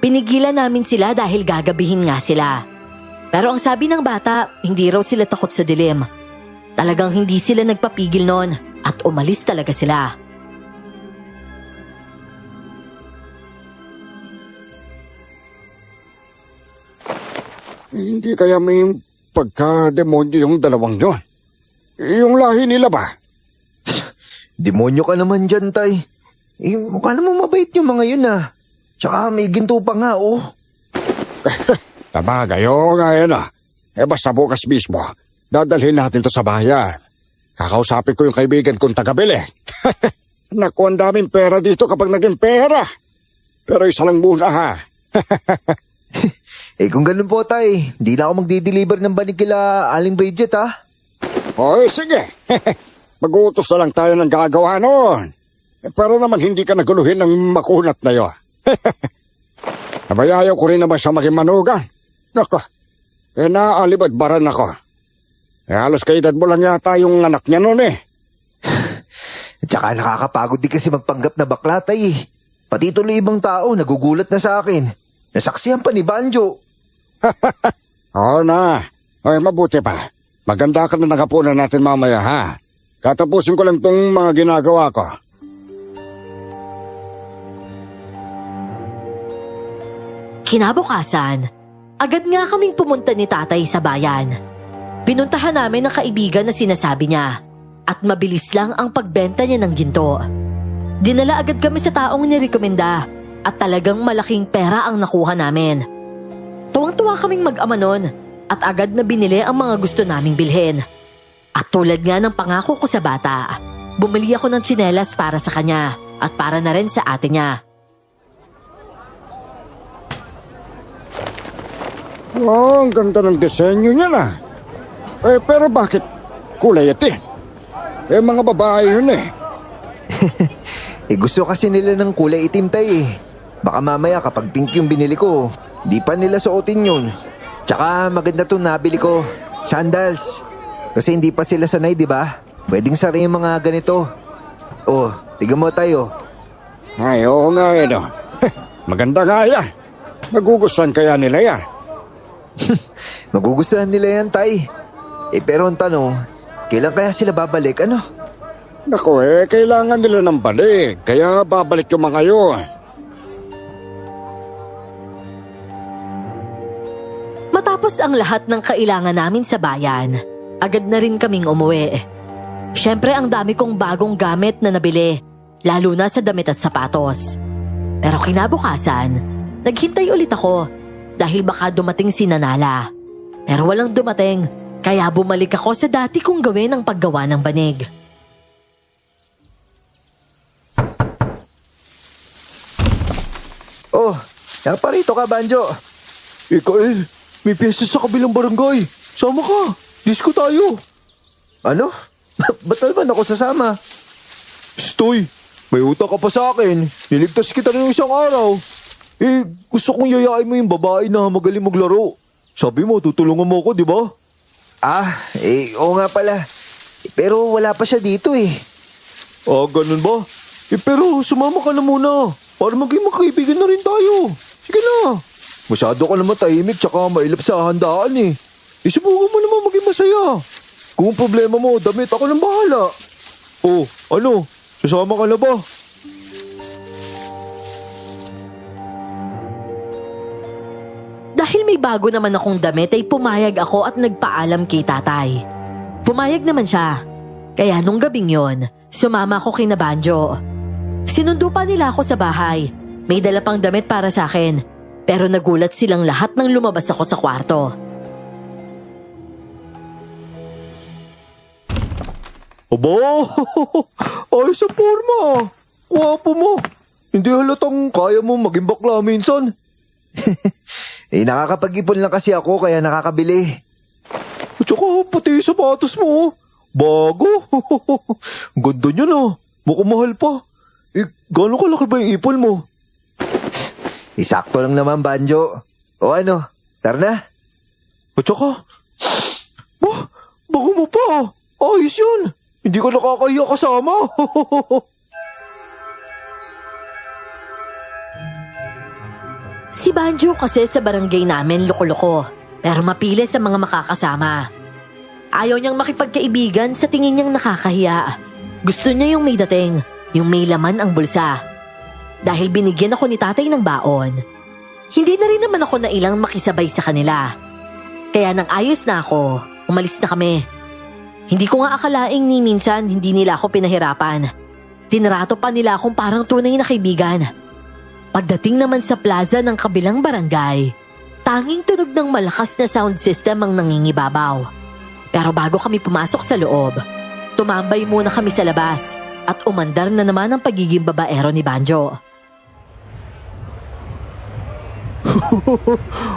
[SPEAKER 2] Pinigilan namin sila dahil gagabihin nga sila. Pero ang sabi ng bata, hindi raw sila takot sa dilim. Talagang hindi sila nagpapigil noon at umalis talaga sila.
[SPEAKER 3] Hindi kaya may pagka-demonyo yung dalawang yun? Yung lahi nila ba?
[SPEAKER 1] Demonyo ka naman dyan, tay. Mukha namang mabait yung mga yun ah. Tsaka may ginto pa nga oh.
[SPEAKER 3] Tabagay, oo nga yan ah. Basta bukas mismo, dadalhin natin to sa bayan. Kakausapin ko yung kaibigan kong tagabili. Naku, ang daming pera dito kapag naging pera. Pero isa lang muna ha.
[SPEAKER 1] Kung ganun po tay, hindi na ako magdi-deliver ng banig kila Aling Bridget ha.
[SPEAKER 3] Oy, sige. Mag-uutos na lang tayo ng gagawa noon. Pero naman hindi ka naguluhin ng makunat na yun. Nabayayaw ko rin naman siya maging manugang. Naku, naalibadbaran ako. Halos kaedad mo lang yata yung anak niya noon eh.
[SPEAKER 1] Tsaka nakakapagod din kasi magpanggap na bakla tay. Pati tuloy ibang tao nagugulat na sa akin. Nasaksihan pa ni Banjo.
[SPEAKER 3] Oo na. Ay, mabuti pa. Maganda ka na nakapunan natin mamaya ha. Katapusin ko lang tong mga ginagawa ko.
[SPEAKER 2] Kinabukasan, agad nga kaming pumunta ni tatay sa bayan. Pinuntahan namin ang kaibigan na sinasabi niya at mabilis lang ang pagbenta niya ng ginto. Dinala agad kami sa taong nirekomenda at talagang malaking pera ang nakuha namin. Tuwang-tuwa kaming mag-ama nun at agad na binili ang mga gusto naming bilhin. At tulad nga ng pangako ko sa bata, bumili ako ng tsinelas para sa kanya at para na rin sa ate niya.
[SPEAKER 3] Wow, ang ganda ng disenyo niya na. Pero bakit kulay itim? Mga babae yun eh.
[SPEAKER 1] Gusto kasi nila ng kulay itim tay eh. Baka mamaya kapag pink yung binili ko, di pa nila suotin yun. Tsaka maganda to nabili ko, sandals. Kasi hindi pa sila sanay, di ba? Pwedeng sari yung mga ganito. Oh, tignan mo tayo.
[SPEAKER 3] Ay, oo nga no. Maganda nga yan. Magugustuhan kaya nila yan.
[SPEAKER 1] Magugustuhan nila yan, tay. Pero ang tanong, kailan kaya sila babalik, ano?
[SPEAKER 3] Naku kailangan nila ng balik. Kaya babalik yung mga yun.
[SPEAKER 2] Matapos ang lahat ng kailangan namin sa bayan, agad na rin kaming umuwi. Siyempre ang dami kong bagong gamit na nabili, lalo na sa damit at sapatos. Pero kinabukasan, naghintay ulit ako dahil baka dumating si Nanala. Pero walang dumating, kaya bumalik ako sa dati kong gawin ang paggawa ng banig.
[SPEAKER 1] Oh, naparito ka, Banjo.
[SPEAKER 5] Kael, may piyesta sa kabilang barangay. Sama ka. Disco tayo.
[SPEAKER 1] Ano? Ba't naman ako sasama?
[SPEAKER 5] Stoy, may utang ka pa sa akin. Niligtas kita ng isang araw. Gusto kong yayain mo yung babae na magaling maglaro. Sabi mo, tutulungan mo ako, di ba?
[SPEAKER 1] Oo nga pala. Pero wala pa siya dito eh.
[SPEAKER 5] Ganun ba? Pero sumama ka na muna. Para maging magkaibigan na rin tayo. Sige na. Masyado ka naman tahimik tsaka mailap sa handaan eh. Subukan mo naman maging masaya. Kung problema mo, damit ako lang bahala. Oh, ano? Sasama ka na ba?
[SPEAKER 2] Dahil may bago naman akong damit ay pumayag ako at nagpaalam kay tatay. Pumayag naman siya. Kaya nung gabing yon, sumama ako kina Banjo. Sinundo pa nila ako sa bahay. May dala pang damit para sa akin. Pero nagulat silang lahat nang lumabas ako sa kwarto.
[SPEAKER 5] Aba, ayos ang forma. Wapo mo. Hindi halatang kaya mo maging bakla minsan.
[SPEAKER 1] Nakakapag-ipon lang kasi ako kaya nakakabili.
[SPEAKER 5] At saka pati yung sapatos mo. Bago. Ganda niya na. Mukhang mahal pa. Gano'ng kalaki ba yung ipon mo?
[SPEAKER 1] Sakto lang naman, Banjo. O ano, tara na.
[SPEAKER 5] At saka, bago mo pa. Ayos yun. Hindi ka nakakahiya kasama.
[SPEAKER 2] Si Banjo kasi sa barangay namin loko-loko, pero mapili sa mga makakasama. Ayaw niyang makipagkaibigan sa tingin niyang nakakahiya. Gusto niya yung may dating, yung may laman ang bulsa. Dahil binigyan ako ni tatay ng baon, hindi na rin naman ako nailang makisabay sa kanila. Kaya nang ayos na ako, umalis na kami. Hindi ko nga akalaing ni minsan hindi nila ako pinahirapan. Tinrato pa nila akong parang tunay na kaibigan. Pagdating naman sa plaza ng kabilang barangay, Tanging tunog ng malakas na sound system ang nangingibabaw. Pero bago kami pumasok sa loob, tumambay muna kami sa labas at umandar na naman ang pagiging babaero ni Banjo.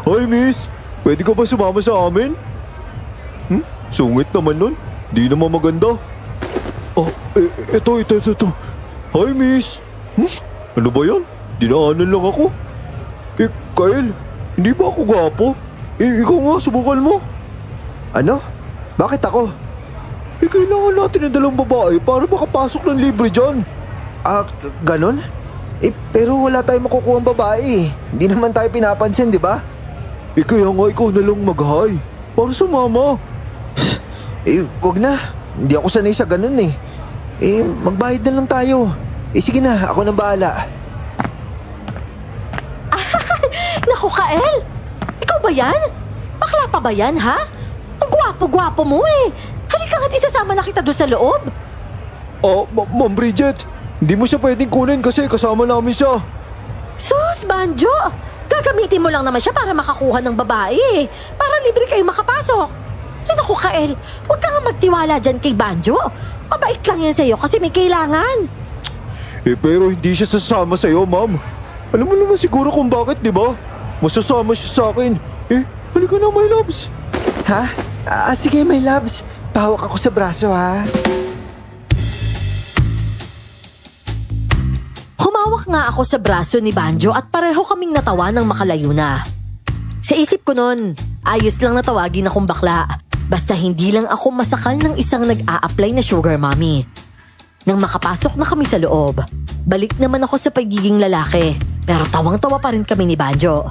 [SPEAKER 5] Hi, miss. Pwede ka ba sumama sa amin? Sungit naman nun. Di naman maganda. Oh, ito. Hi, miss. Ano ba yan? Dinaanan lang ako. Kyle, hindi ba ako gwapo? Ikaw nga, subukan mo.
[SPEAKER 1] Ano? Bakit ako?
[SPEAKER 5] Kailangan natin ng dalang babae para makapasok ng libre dyan.
[SPEAKER 1] Ganon? Pero wala tayong makukuhang babae. Hindi naman tayo pinapansin, di ba?
[SPEAKER 5] Kaya nga ikaw na lang mag-hi para sumama.
[SPEAKER 1] Wag na. Hindi ako sanay sa ganun eh. Magbayad na lang tayo. Sige na, ako nang bahala.
[SPEAKER 2] Naku, Kael! Ikaw ba yan? Bakla pa ba yan, ha? Ang gwapo-gwapo mo eh. Halika nga't isasama na kita doon sa loob.
[SPEAKER 5] Ma'am Bridget, hindi mo siya pwedeng kunin kasi kasama namin siya.
[SPEAKER 2] Sus, Banjo! Gagamitin mo lang naman siya para makakuha ng babae eh. Para libre kayo makapasok. Ay naku, Kael, huwag ka nga magtiwala dyan kay Banjo. Mabait lang yan sa'yo kasi may kailangan.
[SPEAKER 5] Pero hindi siya sasama sa'yo, ma'am. Alam mo naman siguro kung bakit, di ba? Masasama siya sa akin. Halika na, my loves.
[SPEAKER 1] Ha? Sige, my loves. Pahawak ako sa braso, ha?
[SPEAKER 2] Humawak nga ako sa braso ni Banjo at pareho kaming natawa ng makalayo na. Sa isip ko nun, ayos lang na tawagin akong bakla. Basta hindi lang ako masakal ng isang nag-a-apply na sugar mommy. Nang makapasok na kami sa loob, balik naman ako sa pagiging lalaki. Pero tawang-tawa pa rin kami ni Banjo.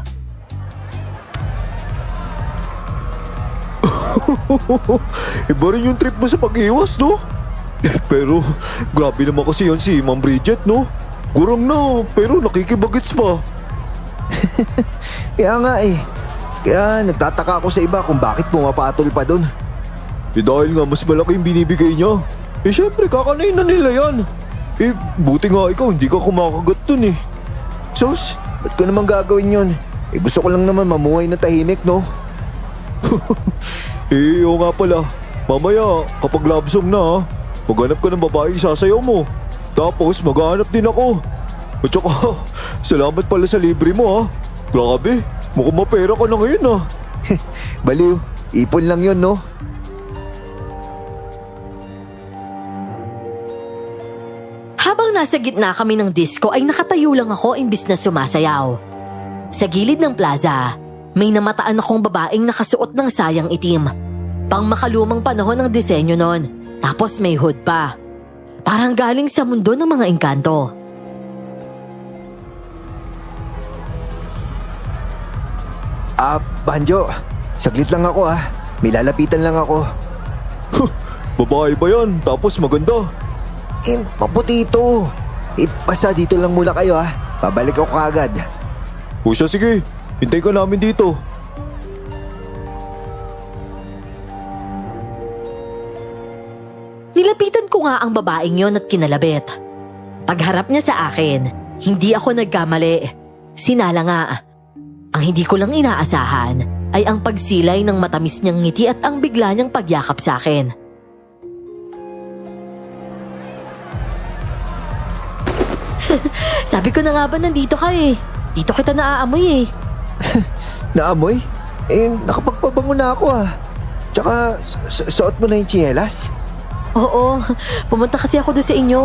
[SPEAKER 5] Iba rin yung trip mo sa pag-iwas, no? Pero grabe naman kasi yan si Ma'am Bridget, no? Gurang na, pero nakikibagets pa.
[SPEAKER 1] Kaya nga eh. Kaya nagtataka ako sa iba kung bakit pumapatol pa dun.
[SPEAKER 5] Dahil nga mas malaki yung binibigay niya. Syempre kakanain na nila yan. Buti nga ikaw, hindi ka kumakagat dun eh.
[SPEAKER 1] Sus, ba't ko naman gagawin yun? Gusto ko lang naman mamuhay na tahimik, no?
[SPEAKER 5] Oo nga pala. Mamaya, kapag love song na, maghanap ka ng babae sasayaw mo. Tapos maghanap din ako. At saka, salamat pala sa libre mo ha. Grabe, mukhang mapera ka na ngayon ha.
[SPEAKER 1] Baliw, ipon lang yun, no?
[SPEAKER 2] Habang nasa gitna kami ng disco ay nakatayo lang ako imbis na sumasayaw. Sa gilid ng plaza, may namataan akong babaeng nakasuot ng sayang itim. Pang makalumang panahon ng disenyo nun, tapos may hood pa. Parang galing sa mundo ng mga engkanto.
[SPEAKER 1] Banjo, saglit lang ako ha. May lalapitan lang ako.
[SPEAKER 5] Babae ba yan? Tapos maganda.
[SPEAKER 1] Mabuti ito. Basta dito lang muna kayo ha. Babalik ako kaagad.
[SPEAKER 5] O siya, sige. Hintay ka namin dito.
[SPEAKER 2] Nilapitan ko nga ang babaeng yon at kinalabit. Pagharap niya sa akin, hindi ako nagkamali. Sinala nga. Ang hindi ko lang inaasahan ay ang pagsilay ng matamis niyang ngiti at ang bigla niyang pagyakap sa akin. Sabi ko na nga ba nandito ka eh. Dito kita naaamoy eh.
[SPEAKER 1] Naamoy? Nakapagpabango na ako ah. Tsaka, suot mo na yung tsinelas?
[SPEAKER 2] Oo, pumunta kasi ako doon sa inyo.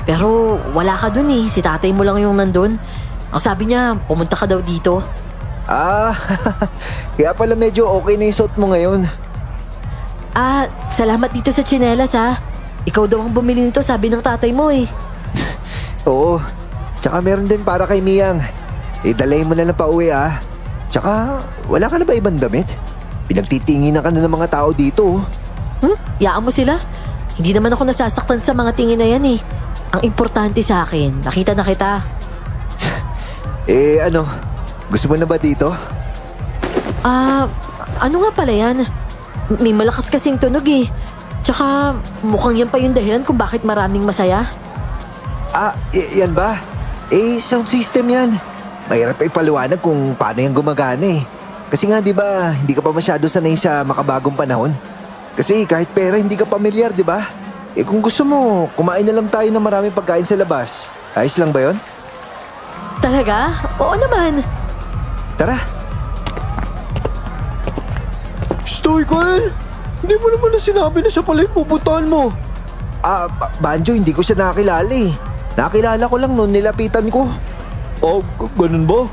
[SPEAKER 2] Pero wala ka doon eh. Si tatay mo lang yung nandun. Ang sabi niya, pumunta ka daw dito.
[SPEAKER 1] Kaya pala medyo okay na yung suot mo ngayon.
[SPEAKER 2] Salamat dito sa tsinelas ha. Ikaw daw ang bumili nito, sabi ng tatay mo eh.
[SPEAKER 1] Oo, tsaka meron din para kay Miyang. Dalay mo na lang pa uwi ah. Tsaka, wala ka na ba ibang damit? Pinagtitinginan ka na ng mga tao dito.
[SPEAKER 2] Yaan mo sila. Hindi naman ako nasasaktan sa mga tingin na yan eh. Ang importante sa akin, nakita na kita.
[SPEAKER 1] Gusto mo na ba dito?
[SPEAKER 2] Ano nga pala yan? May malakas kasing tunog eh. Tsaka mukhang yan pa yung dahilan kung bakit maraming masaya.
[SPEAKER 1] Yan ba? Sound system yan. Mahirap ipaliwanag kung paano yan gumagana eh. Kasi nga, di ba, hindi ka pa masyado sanay sa makabagong panahon. Kasi kahit pera, hindi ka pamilyar, di ba? Eh kung gusto mo, kumain na lang tayo ng maraming pagkain sa labas. Ayos lang ba yon?
[SPEAKER 2] Talaga? Oo naman.
[SPEAKER 1] Tara.
[SPEAKER 5] Stoy, Kyle! Hindi mo naman na sinabi na siya pala yung pupuntahan mo.
[SPEAKER 1] Banjo, hindi ko siya nakakilala eh. Nakilala ko lang noon, nilapitan ko.
[SPEAKER 5] Ganun ba?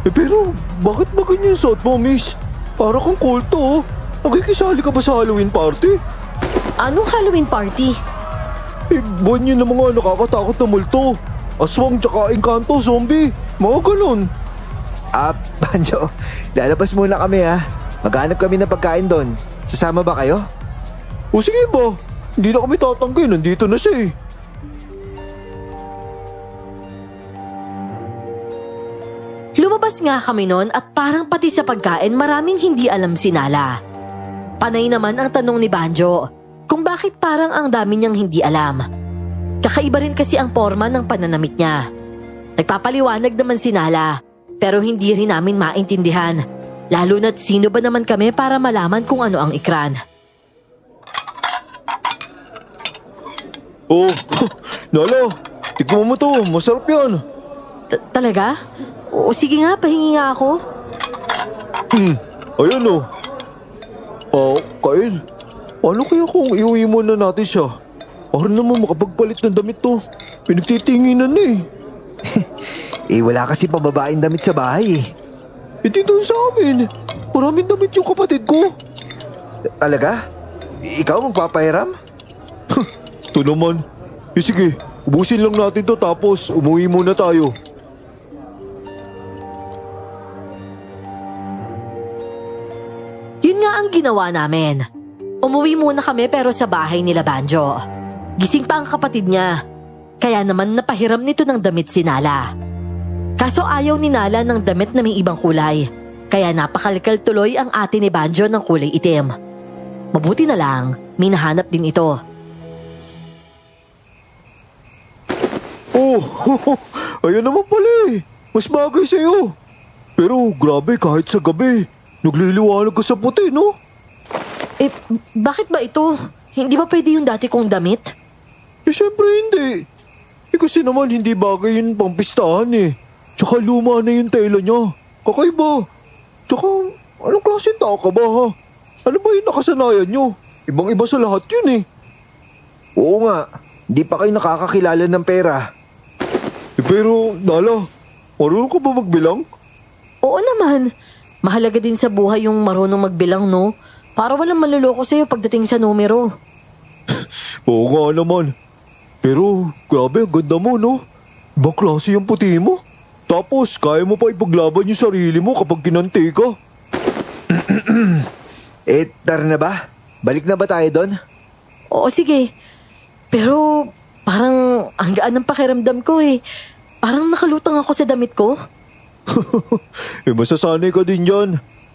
[SPEAKER 5] Eh pero, bakit ba ganyan suot mo, miss? Para kang kulto, oh. Nakikisali ka ba sa Halloween party?
[SPEAKER 2] Anong Halloween party?
[SPEAKER 5] Eh, buwan yun ng mga nakakatakot na multo. Aswang tsaka engkanto, zombie. Mga ganun.
[SPEAKER 1] Banjo, lalabas muna kami ha. Maghanap kami ng pagkain doon. Sasama ba kayo?
[SPEAKER 5] O sige ba? Hindi na kami tatanggi, nandito na siya eh.
[SPEAKER 2] Lumabas nga kami noon at parang pati sa pagkain maraming hindi alam si Nala. Panay naman ang tanong ni Banjo kung bakit parang ang dami niyang hindi alam. Kakaiba rin kasi ang forma ng pananamit niya. Nagpapaliwanag naman si Nala pero hindi rin namin maintindihan. Lalo na't sino ba naman kami para malaman kung ano ang ikran.
[SPEAKER 5] Oh, Nala, tikman mo to, masarap yan.
[SPEAKER 2] Talaga? O sige nga, pahingi nga ako.
[SPEAKER 5] Ayan oh. Kyle, paano kaya kung iuwi mo na natin siya? Para naman makapagpalit ng damit to. Pinagtitinginan na eh.
[SPEAKER 1] Wala kasi pababaeng damit sa bahay eh.
[SPEAKER 5] Dito sa amin, maraming damit yung kapatid ko.
[SPEAKER 1] Talaga? Ikaw magpapahiram?
[SPEAKER 5] Ito naman. Sige, ubusin lang natin to tapos umuwi muna tayo.
[SPEAKER 2] Yun nga ang ginawa namin. Umuwi muna kami pero sa bahay nila Banjo. Gising pa ang kapatid niya. Kaya naman napahiram nito ng damit si Nala. Kaso ayaw ni Nala ng damit na may ibang kulay. Kaya napakalikal tuloy ang ate ni Banjo ng kulay itim. Mabuti na lang, may nahanap din ito.
[SPEAKER 5] Oh, ayun naman pala eh. Mas bagay sa'yo. Pero grabe kahit sa gabi, nagliliwanag ka sa puti, no?
[SPEAKER 2] Bakit ba ito? Hindi ba pwede yung dati kong damit?
[SPEAKER 5] Siyempre hindi. Kasi naman hindi bagay yun pang pistahan eh. Tsaka luma na yung tela niya. Kakaiba. Tsaka, anong klaseng tao ka ba ha? Ano ba yung nakasanayan nyo? Ibang-iba sa lahat yun eh.
[SPEAKER 1] Oo nga, hindi pa kayo nakakakilala ng pera.
[SPEAKER 5] Pero, Nala, marunong ka ba magbilang?
[SPEAKER 2] Oo naman. Mahalaga din sa buhay yung marunong magbilang, no? Para walang maluloko sa'yo pagdating sa numero.
[SPEAKER 5] Oo nga naman. Pero, grabe, ang ganda mo, no? Ibang klase yung puti mo. Tapos, kaya mo pa ipaglaban yung sarili mo kapag kinanti ka.
[SPEAKER 1] Tara na ba? Balik na ba tayo doon?
[SPEAKER 2] Oo, sige. Pero, parang ang gaan ng pakiramdam ko eh. Parang nakalutang ako sa damit ko.
[SPEAKER 5] Masasanay ka din yan.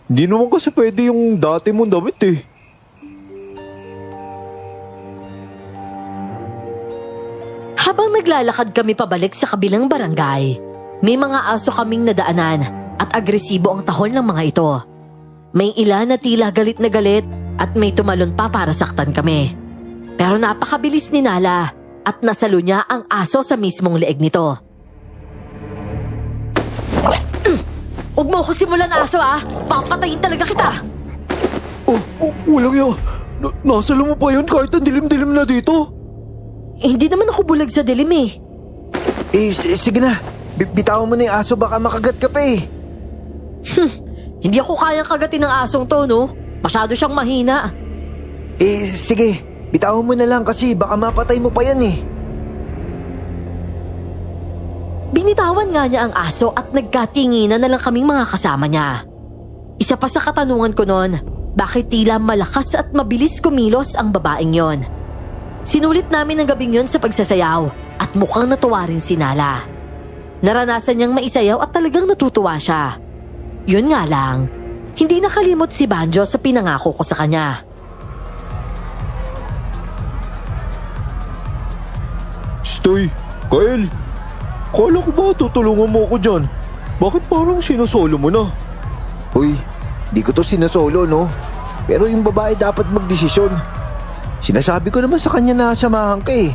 [SPEAKER 5] Hindi naman kasi pwede yung dati mong damit eh.
[SPEAKER 2] Habang naglalakad kami pabalik sa kabilang barangay, may mga aso kaming nadaanan at agresibo ang tahol ng mga ito. May ilan na tila galit na galit at may tumalon pa para saktan kami. Pero napakabilis ni Nala at nasalo niya ang aso sa mismong leeg nito. Huwag mo ko simulan, aso ah! Papatayin talaga kita!
[SPEAKER 5] Walang yan. Nasalo mo pa yun kahit ang dilim-dilim na dito.
[SPEAKER 2] Hindi naman ako bulag sa dilim eh.
[SPEAKER 1] Sige na. Bitawan mo na yung aso, baka makagat ka pa eh.
[SPEAKER 2] Hindi ako kayang kagatin ng asong to, no? Masyado siyang mahina.
[SPEAKER 1] Sige. Bitawan mo na lang kasi baka mapatay mo pa yan eh.
[SPEAKER 2] Binitawan nga niya ang aso at nagkatinginan na lang kaming mga kasama niya. Isa pa sa katanungan ko noon, bakit tila malakas at mabilis kumilos ang babaeng yon? Sinulit namin ang gabing yon sa pagsasayaw at mukhang natuwa rin si Nala. Naranasan niyang maisayaw at talagang natutuwa siya. Yun nga lang, hindi nakalimot si Banjo sa pinangako ko sa kanya.
[SPEAKER 5] Stoy, Kyle, kala ko ba tutulungan mo ako dyan? Bakit parang sinusolo mo na?
[SPEAKER 1] Uy, Di ko to sinasolo, no? Pero yung babae dapat magdesisyon. Sinasabi ko naman sa kanya na samahan ka eh.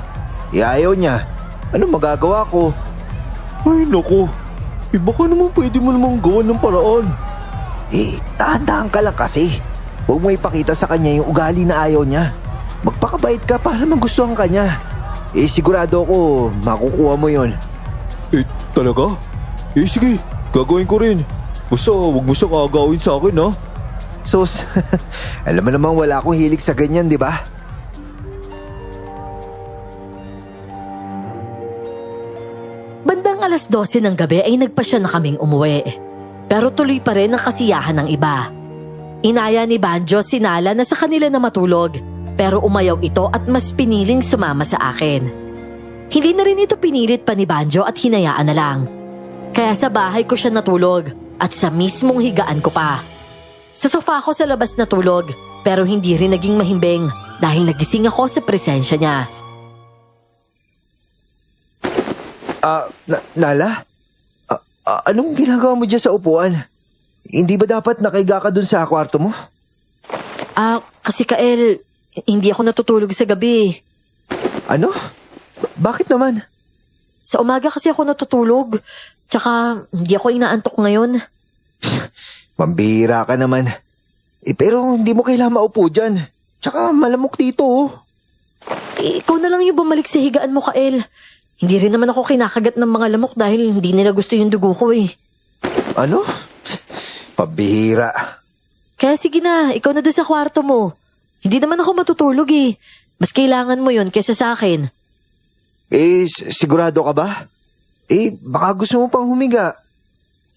[SPEAKER 1] Ayaw niya. Ano magagawa ko?
[SPEAKER 5] Ay, naku. Baka naman pwede mo namang gawan ng paraan.
[SPEAKER 1] Dahan-dahan ka lang kasi. Huwag mo ipakita sa kanya yung ugali na ayaw niya. Magpakabait ka para magustuhan ka niya. Sigurado ako makukuha mo yon.
[SPEAKER 5] Talaga? Sige, gagawin ko rin. Basta huwag mo siyang agawin sa akin, ha?
[SPEAKER 1] Sus, alam mo namang wala akong hilig sa ganyan, di ba?
[SPEAKER 2] Bandang 12:00 ng gabi ay nagpasya na kaming umuwi. Pero tuloy pa rin ang kasiyahan ng iba. Inaya ni Banjo si Nala na sa kanila na matulog, pero umayaw ito at mas piniling sumama sa akin. Hindi na rin ito pinilit pa ni Banjo at hinayaan na lang. Kaya sa bahay ko siya natulog at sa mismong higaan ko pa. Sa sofa ako sa labas natulog, pero hindi rin naging mahimbing dahil nagising ako sa presensya niya.
[SPEAKER 1] Nala? Anong ginagawa mo dyan sa upuan? Hindi ba dapat nakahiga ka dun sa kwarto mo?
[SPEAKER 2] Kasi Kael, hindi ako natutulog sa gabi.
[SPEAKER 1] Ano? Bakit naman?
[SPEAKER 2] Sa umaga kasi ako natutulog, tsaka hindi ako inaantok ngayon.
[SPEAKER 1] Pambihira ka naman. Pero hindi mo kailangan maupo dyan. Tsaka malamok dito, oh.
[SPEAKER 2] Ikaw na lang yung bumalik sa higaan mo, Kael. Hindi rin naman ako kinakagat ng mga lamok dahil hindi nila gusto yung dugo ko eh.
[SPEAKER 1] Ano? Pabihira.
[SPEAKER 2] Kaya sige na, ikaw na doon sa kwarto mo. Hindi naman ako matutulog eh. Mas kailangan mo yun kesa sa akin.
[SPEAKER 1] Sigurado ka ba? Baka gusto mo pang humiga.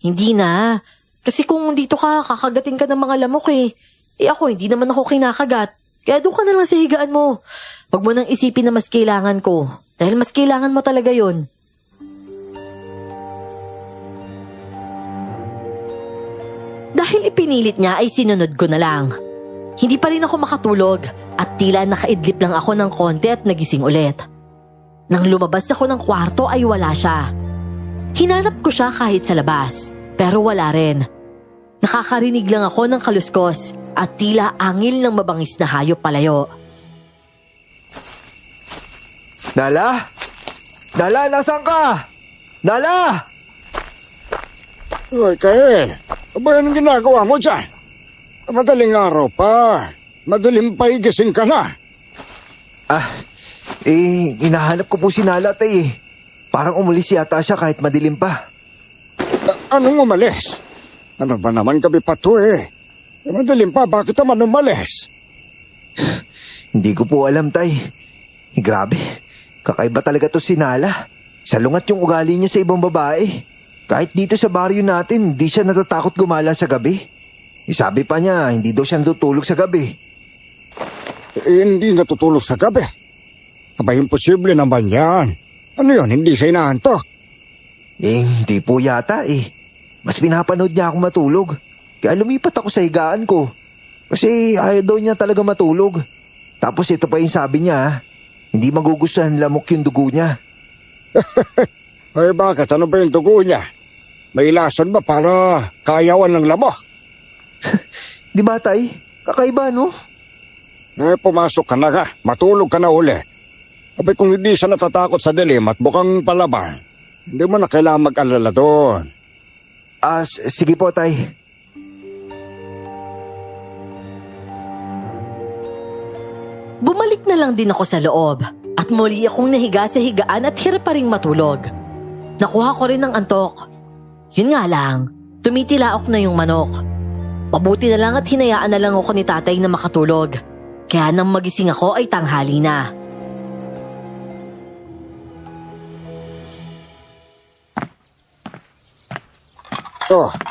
[SPEAKER 2] Hindi na. Kasi kung dito ka, kakagatin ka ng mga lamok eh. Ako, hindi naman ako kinakagat. Kaya doon ka na lang sa higaan mo. Huwag mo nang isipin na mas kailangan ko. Dahil mas kailangan mo talaga yun. Dahil ipinilit niya ay sinunod ko na lang. Hindi pa rin ako makatulog at tila nakaidlip lang ako ng konti at nagising ulit. Nang lumabas ako ng kwarto ay wala siya. Hinanap ko siya kahit sa labas, pero wala rin. Nakakarinig lang ako ng kaluskos at tila angil ng mabangis na hayop palayo.
[SPEAKER 1] Nala? Nala, nasaan ka? Nala!
[SPEAKER 3] Uy, Kael, ano yung ginagawa mo dyan? Madaling araw pa. Madaling pa igising ka na.
[SPEAKER 1] Hinahanap ko po si Nala, tay. Parang umalis yata siya kahit madilim pa.
[SPEAKER 3] Anong umalis? Ano ba naman gabi pa to eh? Madilim pa, bakit naman umalis?
[SPEAKER 1] Hindi ko po alam, tay. Grabe, kakaiba talaga to si Nala. Salungat yung ugali niya sa ibang babae. Kahit dito sa baryo natin, hindi siya natatakot gumala sa gabi. Sabi pa niya, hindi daw siya natutulog sa gabi.
[SPEAKER 3] Hindi natutulog sa gabi? Aba, imposible naman yan. Ano yun, hindi siya inaantok?
[SPEAKER 1] Hindi po yata eh. Mas pinapanood niya ako matulog. Kaya lumipat ako sa higaan ko. Kasi ayaw daw niya talaga matulog. Tapos ito pa yung sabi niya, hindi magugustuhan lamok yung dugo niya.
[SPEAKER 3] Ay bakit? Ano ba yung dugo niya? May lason ba para kayawan ng lamok?
[SPEAKER 1] Di ba, tay? Kakaiba, no?
[SPEAKER 3] Pumasok ka na ka. Matulog ka na uli. Abay kung hindi siya natatakot sa dilim at bukang palaban, hindi mo na kailangan mag-alala doon.
[SPEAKER 1] Sige po, tay.
[SPEAKER 2] Bumalik na lang din ako sa loob at muli akong nahiga sa higaan at hirap pa ring matulog. Nakuha ko rin ng antok. Yun nga lang, tumitilaok na yung manok. Mabuti na lang at hinayaan na lang ako ni tatay na makatulog. Kaya nang magising ako ay tanghali na.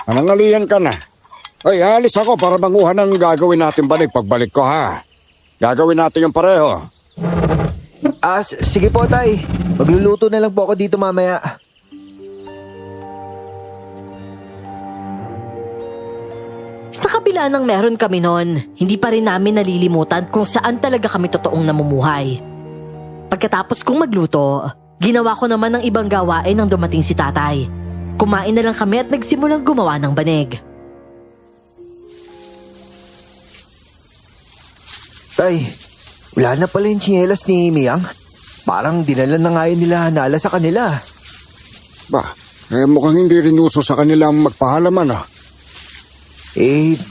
[SPEAKER 3] Nanangalian ka na. Ay, alis ako para manguha ng gagawin natin balik pagbalik ko ha. Gagawin natin yung pareho.
[SPEAKER 1] Sige po, tay. Magluluto na lang po ako dito mamaya.
[SPEAKER 2] Sa kabila ng meron kami noon, hindi pa rin namin nalilimutan kung saan talaga kami totoong namumuhay. Pagkatapos kong magluto, ginawa ko naman ng ibang gawain nang dumating si tatay. Kumain na lang kami at nagsimulang gumawa ng banig.
[SPEAKER 1] Tay, wala na pala yung tsinelas ni Miyang. Parang dinala na nga yun nila Nala sa kanila.
[SPEAKER 3] Ba, mukhang hindi rin uso sa kanilang magpahalaman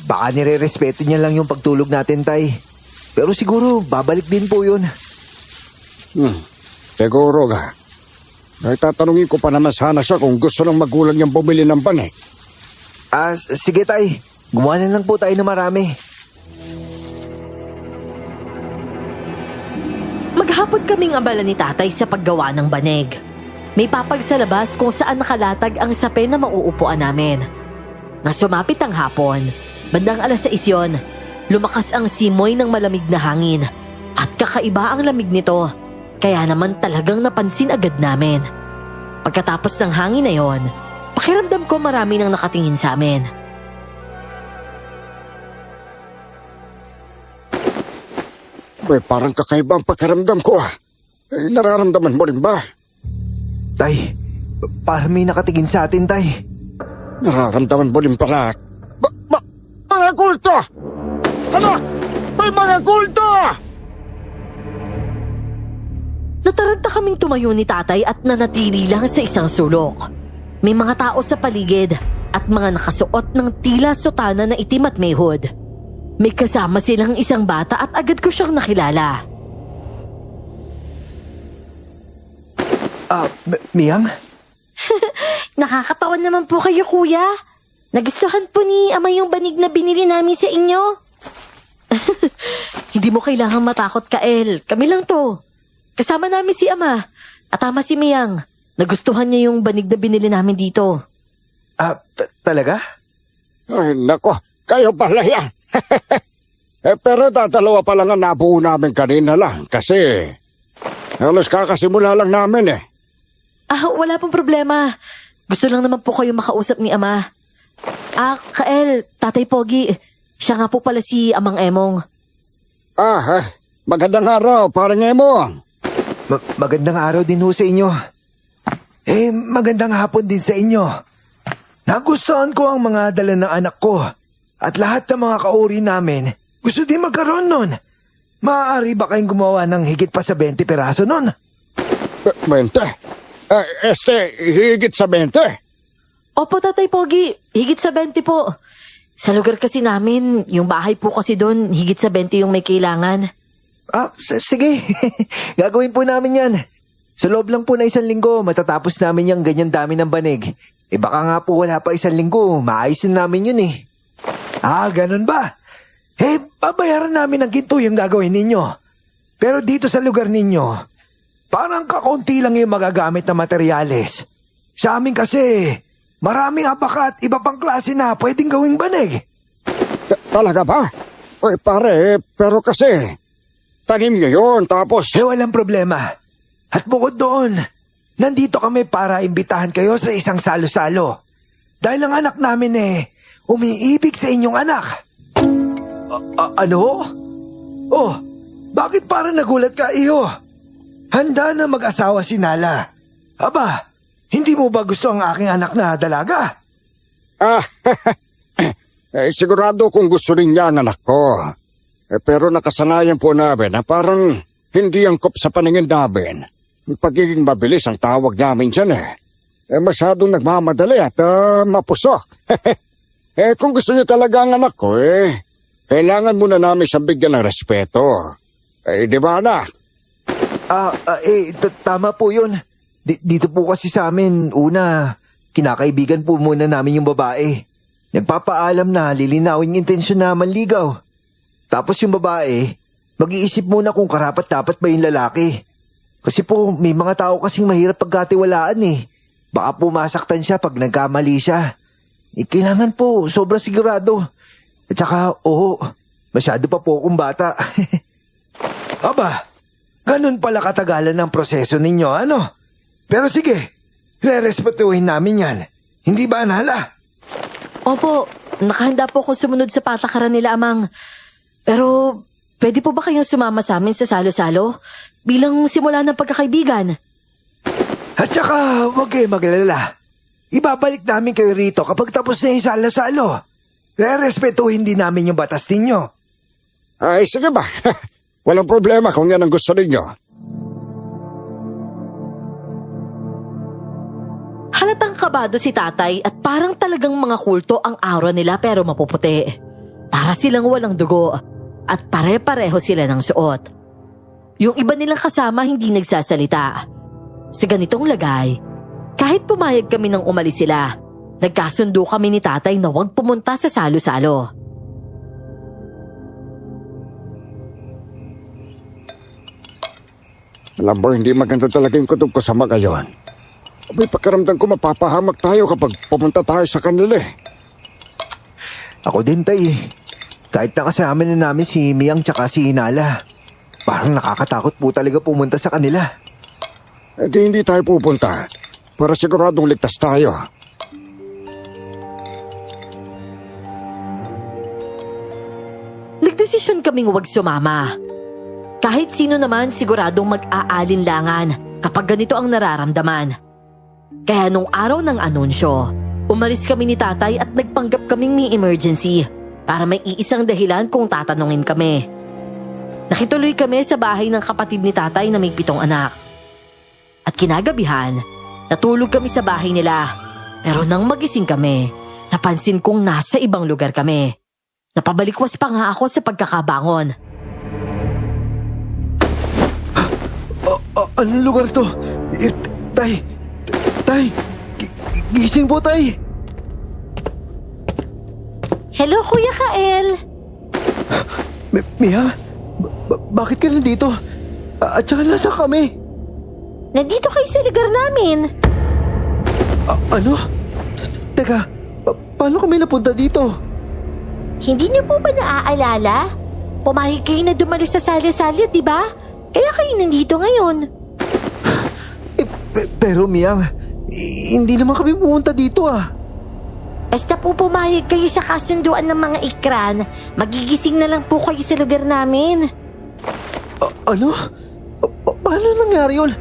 [SPEAKER 1] Baka nire-respeto niya lang yung pagtulog natin, Tay. Pero siguro, babalik din po yun.
[SPEAKER 3] Siguro ga. Tatanungin ko pa naman sana siya kung gusto ng magulang niyang bumili ng banig.
[SPEAKER 1] Sige, Tay. Gumawa na lang po tayo na marami.
[SPEAKER 2] Maghapon kaming abala ni tatay sa paggawa ng banig. May papag sa labas kung saan nakalatag ang sape na mauupuan namin. Nang sumapit ang hapon, bandang 6:00 yon, lumakas ang simoy ng malamig na hangin at kakaiba ang lamig nito, kaya naman talagang napansin agad namin. Pagkatapos ng hangin na yon, pakiramdam ko marami nang nakatingin sa amin.
[SPEAKER 3] Parang kakaiba ang pakiramdam ko nararamdaman mo rin ba?
[SPEAKER 1] Tay, parang may nakatingin sa atin, Tay.
[SPEAKER 3] Nararamdaman mo rin pala. Mga kulto! Anak! May mga kulto!
[SPEAKER 2] Nataranta kaming tumayo ni tatay at nanatili lang sa isang sulok. May mga tao sa paligid at mga nakasuot ng tila sutana na itim at may hood. May kasama silang isang bata at agad ko siyang nakilala.
[SPEAKER 1] Miyang?
[SPEAKER 4] Nakakatawa naman po kayo, kuya. Nagustuhan po ni Ama yung banig na binili namin sa inyo.
[SPEAKER 2] Hindi mo kailangang matakot, Kael. Kami lang to. Kasama namin si Ama. At tama si Miyang. Nagustuhan niya yung banig na binili namin dito.
[SPEAKER 1] Talaga?
[SPEAKER 3] Ay, nako. Kayo pala yan. Pero dalawa pa lang ang nabuo namin kanina lang. Kasi halos kakasimula lang namin
[SPEAKER 2] Wala pong problema. Gusto lang naman po kayo makausap ni Ama. Kael, Tatay Pogi. Siya nga po pala si Amang Emong.
[SPEAKER 3] Magandang araw, parang Emong.
[SPEAKER 1] Magandang araw din ho sa inyo. Magandang hapon din sa inyo. Nagustuhan ko ang mga dala ng anak ko. At lahat ng mga kauri namin gusto din magkaroon nun. Maaari ba kayong gumawa ng higit pa sa 20 peraso nun?
[SPEAKER 3] 20? Higit sa 20?
[SPEAKER 2] Opo, Tatay Pogi. Higit sa 20 po. Sa lugar kasi namin, yung bahay po kasi doon, higit sa 20 yung may kailangan.
[SPEAKER 1] Sige. Gagawin po namin yan. Sa loob lang po na 1 linggo, matatapos namin yung ganyan dami ng banig. Baka nga po wala pa 1 linggo, maayos na namin yun ganun ba? Babayaran namin ng ginto yung gagawin ninyo. Pero dito sa lugar ninyo, parang kakaunti lang yung magagamit na materyales. Sa amin kasi, maraming apaka at iba pang klase na pwedeng gawing banig.
[SPEAKER 3] Talaga ba? Pare, pero kasi, tanim nyo yun, tapos...
[SPEAKER 1] walang problema. At bukod doon, nandito kami para imbitahan kayo sa isang salo-salo. Dahil ang anak namin umiibig sa inyong anak. Ano? Bakit parang nagulat ka, Iyo? Handa na mag-asawa si Nala. Aba, hindi mo ba gusto ang aking anak na dalaga?
[SPEAKER 3] Sigurado kung gusto rin niya ang anak ko. Pero nakasanayan po namin na parang hindi angkop sa paningin namin. Pagiging mabilis ang tawag namin dyan masyadong nagmamadali at mapusok. Kung gusto niyo talaga ang anak ko kailangan muna namin siyang bigyan ng respeto. Di ba anak?
[SPEAKER 1] Tama po yun. Dito po kasi sa amin, kinakaibigan po muna namin yung babae. Nagpapaalam na lilinawin yung intensyon na manligaw. Tapos yung babae, mag-iisip muna kung karapat-dapat ba yung lalaki. Kasi po, may mga tao kasing mahirap pagkatiwalaan Baka po masaktan siya pag nagkamali siya. Kailangan po, sobrang sigurado. At saka, masyado pa po akong bata. Aba, ganun pala katagalan ng proseso ninyo, ano? Pero sige, re-respetuhin namin yan. Hindi ba, Nala?
[SPEAKER 2] Opo, nakahanda po akong sumunod sa patakaran nila, Amang. Pero, pwede po ba kayong sumama sa amin sa salo-salo? Bilang simula ng pagkakaibigan.
[SPEAKER 1] At saka, huwag kayo maglala. Ibabalik namin kayo rito kapag tapos na yung salo-salo. Re-respetuhin din namin yung batas ninyo.
[SPEAKER 3] Ay, sige ba? Walang problema kung yan ang gusto ninyo.
[SPEAKER 2] Halatang kabado si tatay at parang talagang mga kulto ang aura nila pero mapuputi. Para silang walang dugo at pare-pareho sila ng suot. Yung iba nilang kasama hindi nagsasalita. Sa ganitong lagay, kahit pumayag kami nang umalis sila, nagkasundo kami ni tatay na huwag pumunta sa salo-salo.
[SPEAKER 3] Alam mo, hindi maganda talaga yung kutob ko sa mga yon. May pakiramdam ko mapapahamak tayo kapag pumunta tayo sa kanila eh.
[SPEAKER 1] Ako din, tay. Kahit nakasama na namin si Miyang tsaka si Nala, parang nakakatakot po talaga pumunta sa kanila.
[SPEAKER 3] Eh di hindi tayo pupunta para siguradong ligtas tayo.
[SPEAKER 2] Nagdesisyon kaming huwag sumama. Kahit sino naman siguradong mag-aalinlangan kapag ganito ang nararamdaman. Kaya nung araw ng anunsyo, umalis kami ni tatay at nagpanggap kaming may emergency para may iisang dahilan kung tatanungin kami. Nakituloy kami sa bahay ng kapatid ni tatay na may 7 anak. At kinagabihan, natulog kami sa bahay nila. Pero nang magising kami, napansin kong nasa ibang lugar kami. Napabalikwas pa nga ako sa pagkakabangon.
[SPEAKER 1] Anong lugar to? Tay, gising po, tay.
[SPEAKER 4] Hello, Kuya Kael.
[SPEAKER 1] Mia, bakit ka nandito? At saka nasa kami?
[SPEAKER 4] Nandito kayo sa lugar namin.
[SPEAKER 1] Ano? Teka, paano kami napunta dito?
[SPEAKER 4] Hindi niyo po ba naaalala? Pumayag kayo na dumalo sa sali-sali, di ba? Kaya kayo nandito ngayon.
[SPEAKER 1] Pero Miyang, hindi naman kami pumunta dito ah.
[SPEAKER 4] Basta po pumayag kayo sa kasunduan ng mga ikran, magigising na lang po kayo sa lugar namin.
[SPEAKER 1] Ano? Paano nangyari yun?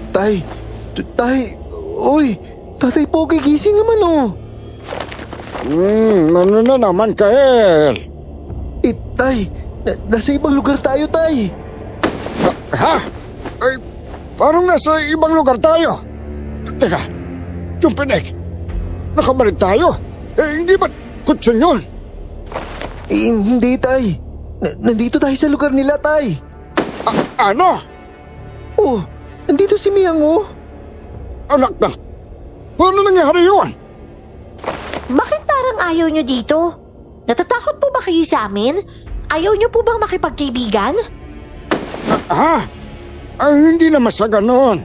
[SPEAKER 1] Tay, uy, tatay po gigising naman oh.
[SPEAKER 3] Ano na naman, Kael?
[SPEAKER 1] Tay, nasa ibang lugar tayo, tay.
[SPEAKER 3] Ha? Ay, parang nasa ibang lugar tayo. Teka, yung pinek, nakabalik tayo. Hindi ba kutsyon yun?
[SPEAKER 1] Hindi, tay. Nandito tayo sa lugar nila, tay.
[SPEAKER 3] Ano?
[SPEAKER 1] Oh, nandito si Miyang oh.
[SPEAKER 3] Anak na, paano nangyari yun?
[SPEAKER 4] Bakit parang ayaw nyo dito? Natatakot po ba kayo sa amin? Ayaw nyo po bang makipagkaibigan?
[SPEAKER 3] Ha? Ay, hindi naman sa ganon.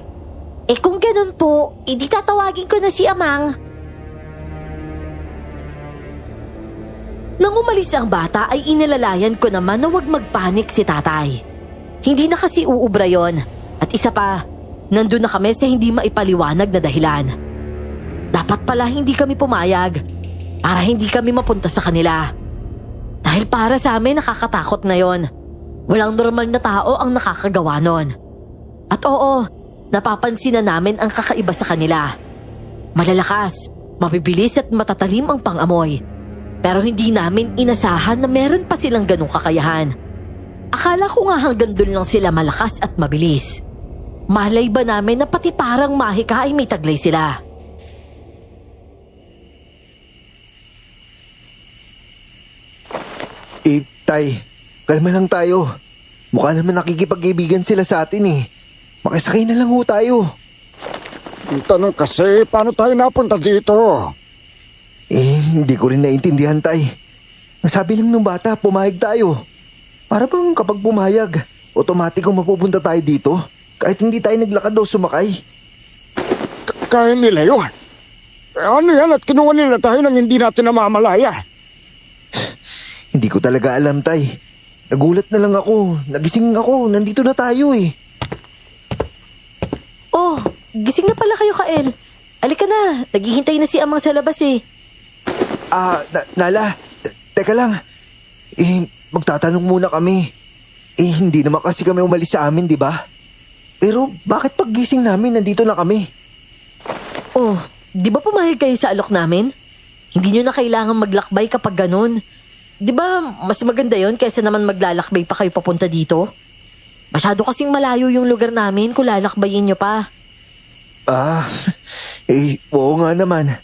[SPEAKER 4] Eh kung ganun po, edi tatawagin ko na si Amang.
[SPEAKER 2] Nang umalis ang bata ay inilalayan ko naman na huwag magpanik si tatay. Hindi na kasi uubra yon. At isa pa, nandun na kami sa hindi maipaliwanag na dahilan. Dapat pala hindi kami pumayag para hindi kami mapunta sa kanila. Dahil para sa amin nakakatakot na yon. Walang normal na tao ang nakakagawa nun. At oo, napapansin na namin ang kakaiba sa kanila. Malalakas, mabibilis at matatalim ang pangamoy. Pero hindi namin inasahan na meron pa silang ganong kakayahan. Akala ko nga hanggang doon lang sila malakas at mabilis. Malay ba namin na pati parang mahika ay may taglay sila.
[SPEAKER 1] Tay, kalma lang tayo. Mukha naman nakikipag-ibigan sila sa atin eh. Makisakay na lang ho tayo.
[SPEAKER 3] Ang tanong kasi, paano tayo napunta dito?
[SPEAKER 1] Hindi ko rin naintindihan, tay. Nasabi lang ng bata, pumayag tayo. Para bang kapag pumayag, otomatikong mapupunta tayo dito? Kahit hindi tayo naglakad o sumakay.
[SPEAKER 3] Kaya nila yun. Ano yan at kinuha nila tayo nang hindi natin namamalaya?
[SPEAKER 1] Hindi ko talaga alam, tay. Nagulat na lang ako. Nagising ako. Nandito na tayo eh.
[SPEAKER 2] Oh, gising na pala kayo, Kael. Alika na, naghihintay na si Amang sa labas eh.
[SPEAKER 1] Nala, teka lang. Magtatanong muna kami. Hindi naman kasi kami umalis sa amin, di ba? Pero bakit paggising namin nandito na kami?
[SPEAKER 2] Oh, di ba pumayag kayo sa alok namin? Hindi nyo na kailangan maglakbay kapag ganun. di ba mas maganda yon kaysa naman maglalakbay pa kayo papunta dito? Masyado kasing malayo yung lugar namin kung lalakbayin nyo pa.
[SPEAKER 1] Oo nga naman.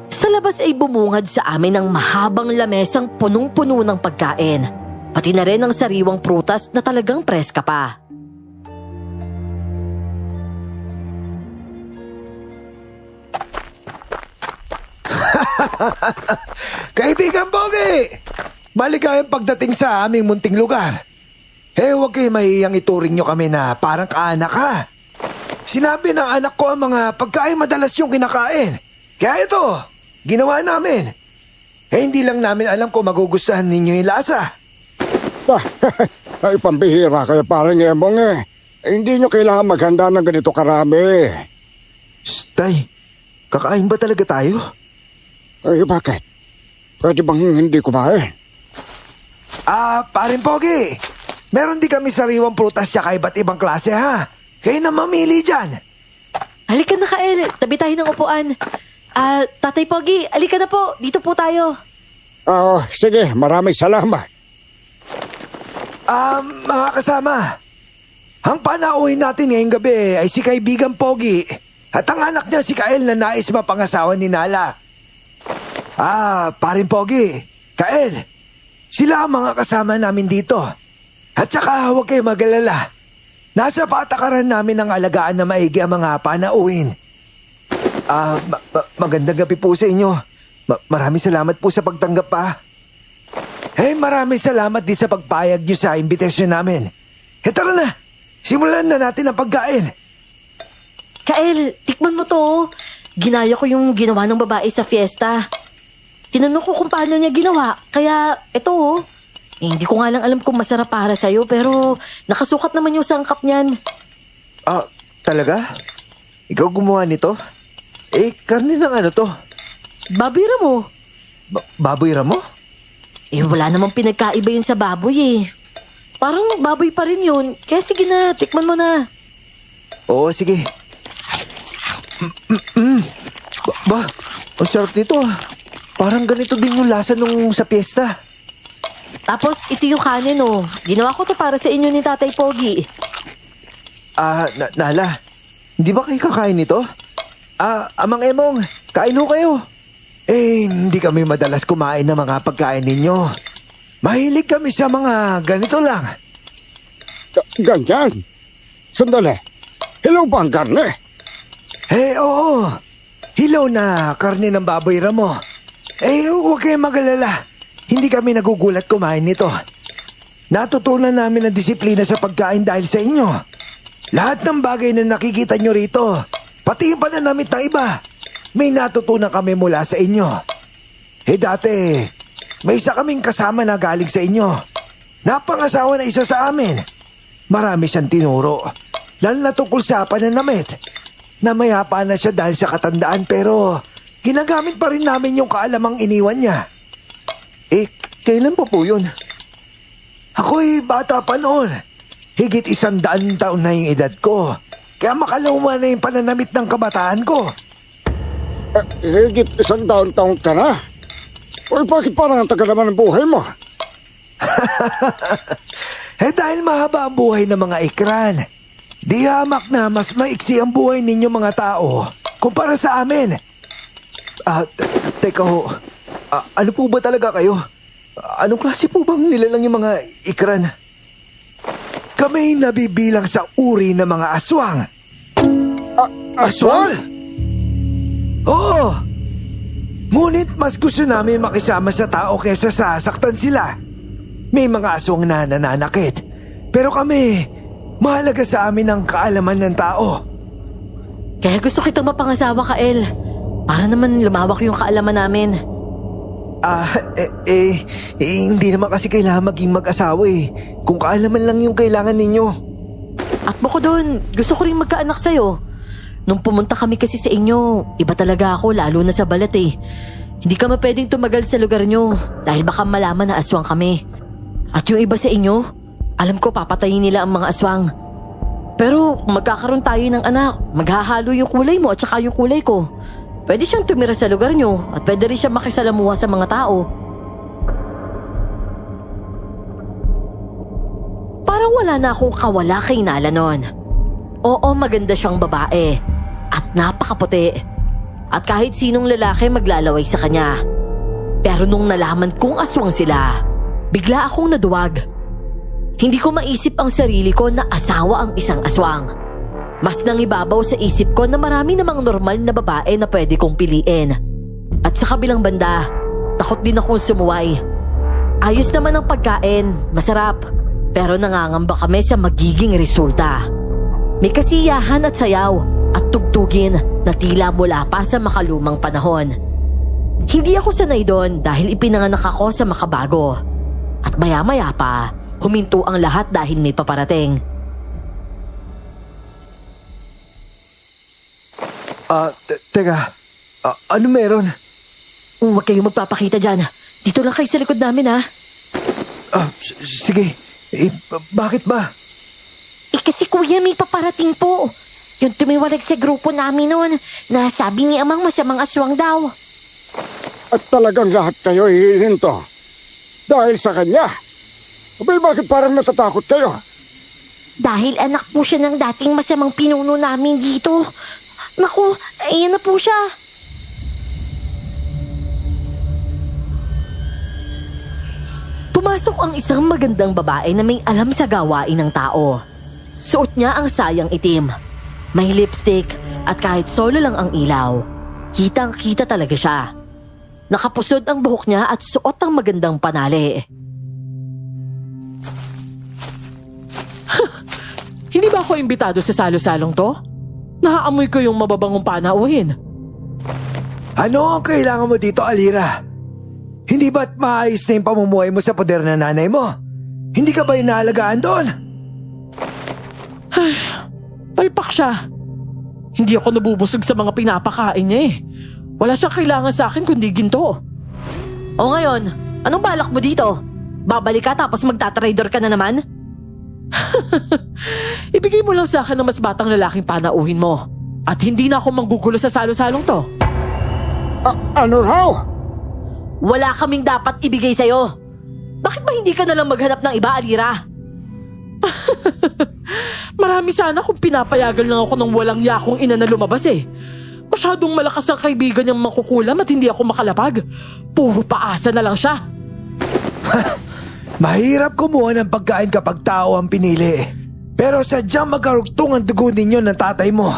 [SPEAKER 2] Sa labas ay bumungad sa amin ang mahabang lamesang punong-puno ng pagkain. Pati na rin ang sariwang prutas na talagang preska pa.
[SPEAKER 6] Kaibigan Pogi! Maligayang pagdating sa aming munting lugar. Huwag kayo mahiyang ituring nyo kami na parang kaanak ha. Sinabi ng anak ko ang mga pagkain madalas yung kinakain. Kaya ito, ginawa namin. Hindi lang namin alam kung magugustuhan ninyo yung lasa.
[SPEAKER 3] Ay, pambihira kayo parang Emong eh. Hindi nyo kailangan maghanda ng ganito karami.
[SPEAKER 1] Tay, kakain ba talaga tayo?
[SPEAKER 3] Ay, bakit? Pwede bang hindi kumain?
[SPEAKER 6] Parin Pogi. Meron din kami sariwang prutas tsaka iba't ibang klase ha. Kayo na mamili dyan.
[SPEAKER 2] Halika na, Kael. Tabi tayo ng upuan. Tatay Pogi, halika na po. Dito po tayo.
[SPEAKER 3] Sige, maraming salamat.
[SPEAKER 6] Mga kasama, ang panauhin natin ngayong gabi ay si Kaibigan Pogi at ang anak niya si Kael na nais mapangasawa ni Nala. Parin Pogi, Kael, sila ang mga kasama namin dito. At saka huwag kayo mag-alala. Nasa patakaran namin ang alagaan na maigi ang mga panauhin.
[SPEAKER 1] Magandang gabi po sa inyo. Maraming salamat po sa pagtanggap pa.
[SPEAKER 6] Maraming salamat din sa pagpayag niyo sa imbitasyon namin. Tara na, simulan na natin ang pagkain.
[SPEAKER 2] Kael, tikman mo to. Ginaya ko yung ginawa ng babae sa fiesta. Tinanong ko kung paano niya ginawa, kaya ito hindi ko nga lang alam kung masarap para sa'yo, pero nakasukat naman yung sangkap niyan.
[SPEAKER 1] Talaga? Ikaw gumawa nito? Karne ng ano to?
[SPEAKER 2] Baboy ramo.
[SPEAKER 1] Baboy ramo?
[SPEAKER 2] Wala namang pinagkaiba yun sa baboy Parang baboy pa rin yun, kaya sige na, tikman mo na.
[SPEAKER 1] Oo, sige. Ang sarap nito Parang ganito din yung lasa nung sa piyesta.
[SPEAKER 2] Tapos ito yung kanin Ginawa ko to para sa inyo ni Tatay Pogi.
[SPEAKER 1] Nala, hindi ba kayo kakain nito? Amang Emong, kain ho kayo.
[SPEAKER 6] Hindi kami madalas kumain ng mga pagkain ninyo. Mahilig kami sa mga ganito lang.
[SPEAKER 3] Ganyan? Sandali, hilaw ba ang karne?
[SPEAKER 6] Oo. Hilaw na karne ng baboy ramo. Huwag kayong mag-alala. Hindi kami nagugulat kumain nito. Natutunan namin ang disiplina sa pagkain dahil sa inyo. Lahat ng bagay na nakikita nyo rito, pati yung pananamit ng iba, may natutunan kami mula sa inyo. Dati, may isa kaming kasama na galing sa inyo. Napangasawa na isa sa amin. Marami siyang tinuro, lalo na tungkol sa pananamit. Namayapa na siya dahil sa katandaan pero ginagamit pa rin namin yung kaalamang iniwan niya.
[SPEAKER 1] Kailan pa po yun?
[SPEAKER 6] Ako'y bata pa noon. Higit 100 taon na yung edad ko. Kaya makaluma na yung pananamit ng kabataan ko.
[SPEAKER 3] Higit 100 taon ka na? Bakit parang ang tagal naman ang buhay mo?
[SPEAKER 6] Dahil mahaba ang buhay ng mga ikran. Di hamak na mas maiksi ang buhay ninyo mga tao kumpara sa amin.
[SPEAKER 1] Teka ho. Ano po ba talaga kayo? Anong klase po bang nilalang yung mga ikran?
[SPEAKER 6] Kami nabibilang sa uri ng mga aswang.
[SPEAKER 3] Aswang?
[SPEAKER 6] Oo. Ngunit mas gusto namin makisama sa tao kaysa sasaktan sila. May mga aswang na nananakit. Pero kami, mahalaga sa amin ang kaalaman ng tao.
[SPEAKER 2] Kaya gusto kitang mapangasawa, Kael. Para naman lumawak yung kaalaman namin.
[SPEAKER 1] Hindi naman kasi kailangan maging mag-asawa Kung kaalaman lang yung kailangan ninyo.
[SPEAKER 2] At bukod doon, gusto ko rin magkaanak sa'yo. Nung pumunta kami kasi sa inyo, iba talaga ako lalo na sa balat Hindi ka pwedeng tumagal sa lugar nyo dahil baka malaman na aswang kami. At yung iba sa inyo, alam ko papatayin nila ang mga aswang. Pero kung magkakaroon tayo ng anak, maghahalo yung kulay mo at saka yung kulay ko. Pwede siyang tumira sa lugar nyo at pwede rin siya makisalamuha sa mga tao. Parang wala na akong kawala kay Nala noon. Oo, maganda siyang babae at napakaputi. At kahit sinong lalaki maglalaway sa kanya. Pero nung nalaman kong aswang sila, bigla akong naduwag. Hindi ko maisip ang sarili ko na asawa ang isang aswang. Mas nangibabaw sa isip ko na marami namang normal na babae na pwede kong piliin. At sa kabilang banda, takot din akong sumuway. Ayos naman ang pagkain, masarap. Pero nangangamba kami sa magiging resulta. May kasiyahan at sayaw at tugtugin na tila mula pa sa makalumang panahon. Hindi ako sanay doon dahil ipinanganak ako sa makabago. At maya-maya pa, huminto ang lahat dahil may paparating.
[SPEAKER 6] Teka, ano meron?
[SPEAKER 2] Huwag kayong magpapakita dyan. Dito lang kayo sa likod namin, ha?
[SPEAKER 6] Sige, bakit ba?
[SPEAKER 4] Kasi kuya, may paparating po. Yung tumiwalag sa grupo namin noon na sabi ni amang masamang aswang daw.
[SPEAKER 3] At talagang lahat kayo hihinto. Dahil sa kanya. Abay, bakit parang natatakot kayo?
[SPEAKER 4] Dahil anak po siya ng dating masamang pinuno namin dito. Naku, ayan na po siya.
[SPEAKER 2] Pumasok ang isang magandang babae na may alam sa gawain ng tao. Suot niya ang sayang itim. May lipstick at kahit solo lang ang ilaw, kitang-kita talaga siya. Nakapusod ang buhok niya at suot ang magandang panali.
[SPEAKER 7] Hindi ba ako imbitado sa salo-salong to? Naaamoy ko yung mababangong panauhin.
[SPEAKER 6] Ano ang kailangan mo dito, Alira? Hindi ba't maayos na yung pamumuhay mo sa poder na nanay mo? Hindi ka ba inaalagaan doon?
[SPEAKER 7] Palpak siya. Hindi ako nabubusog sa mga pinapakain niya eh. Wala siyang kailangan sa akin kundi ginto.
[SPEAKER 2] O ngayon, anong balak mo dito? Babalik ka tapos magtatrader ka na naman?
[SPEAKER 7] Ibigay mo lang sa akin ng mas batang lalaking panauhin mo. At hindi na ako manggugulo sa salo-salong to.
[SPEAKER 3] Ano raw?
[SPEAKER 2] Wala kaming dapat ibigay sa'yo. Bakit ba hindi ka nalang maghanap ng iba, Alira?
[SPEAKER 7] Marami sana kung pinapayagan lang ako ng walang yakong ina na lumabas eh. Masyadong malakas ang kaibigan niyang makukulam at hindi ako makalapag. Puro paasa na lang siya.
[SPEAKER 6] Mahirap kumuha ng pagkain kapag tao ang pinili. Pero sadyang magkarugtong ang dugo ninyo ng tatay mo.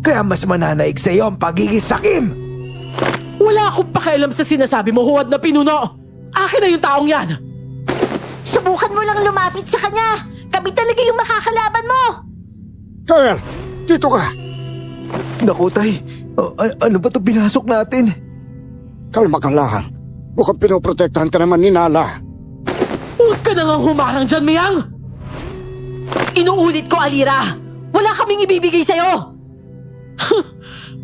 [SPEAKER 6] Kaya mas mananaig sa iyo ang pagiging sakim.
[SPEAKER 7] Wala akong pakialam sa sinasabi mo, huwad na pinuno. Akin na yung taong yan.
[SPEAKER 4] Subukan mo lang lumapit sa kanya. Kami talaga yung makakalaban mo.
[SPEAKER 3] Kyle, dito ka.
[SPEAKER 1] Naku, Tay. Ano ba ito pinasok natin?
[SPEAKER 3] Kalma ka lang. Mukhang pinoprotektahan ka naman ni Nala.
[SPEAKER 7] Huwag ka na nga humarang dyan, Miyang!
[SPEAKER 2] Inuulit ko, Alira! Wala kaming ibibigay sa'yo!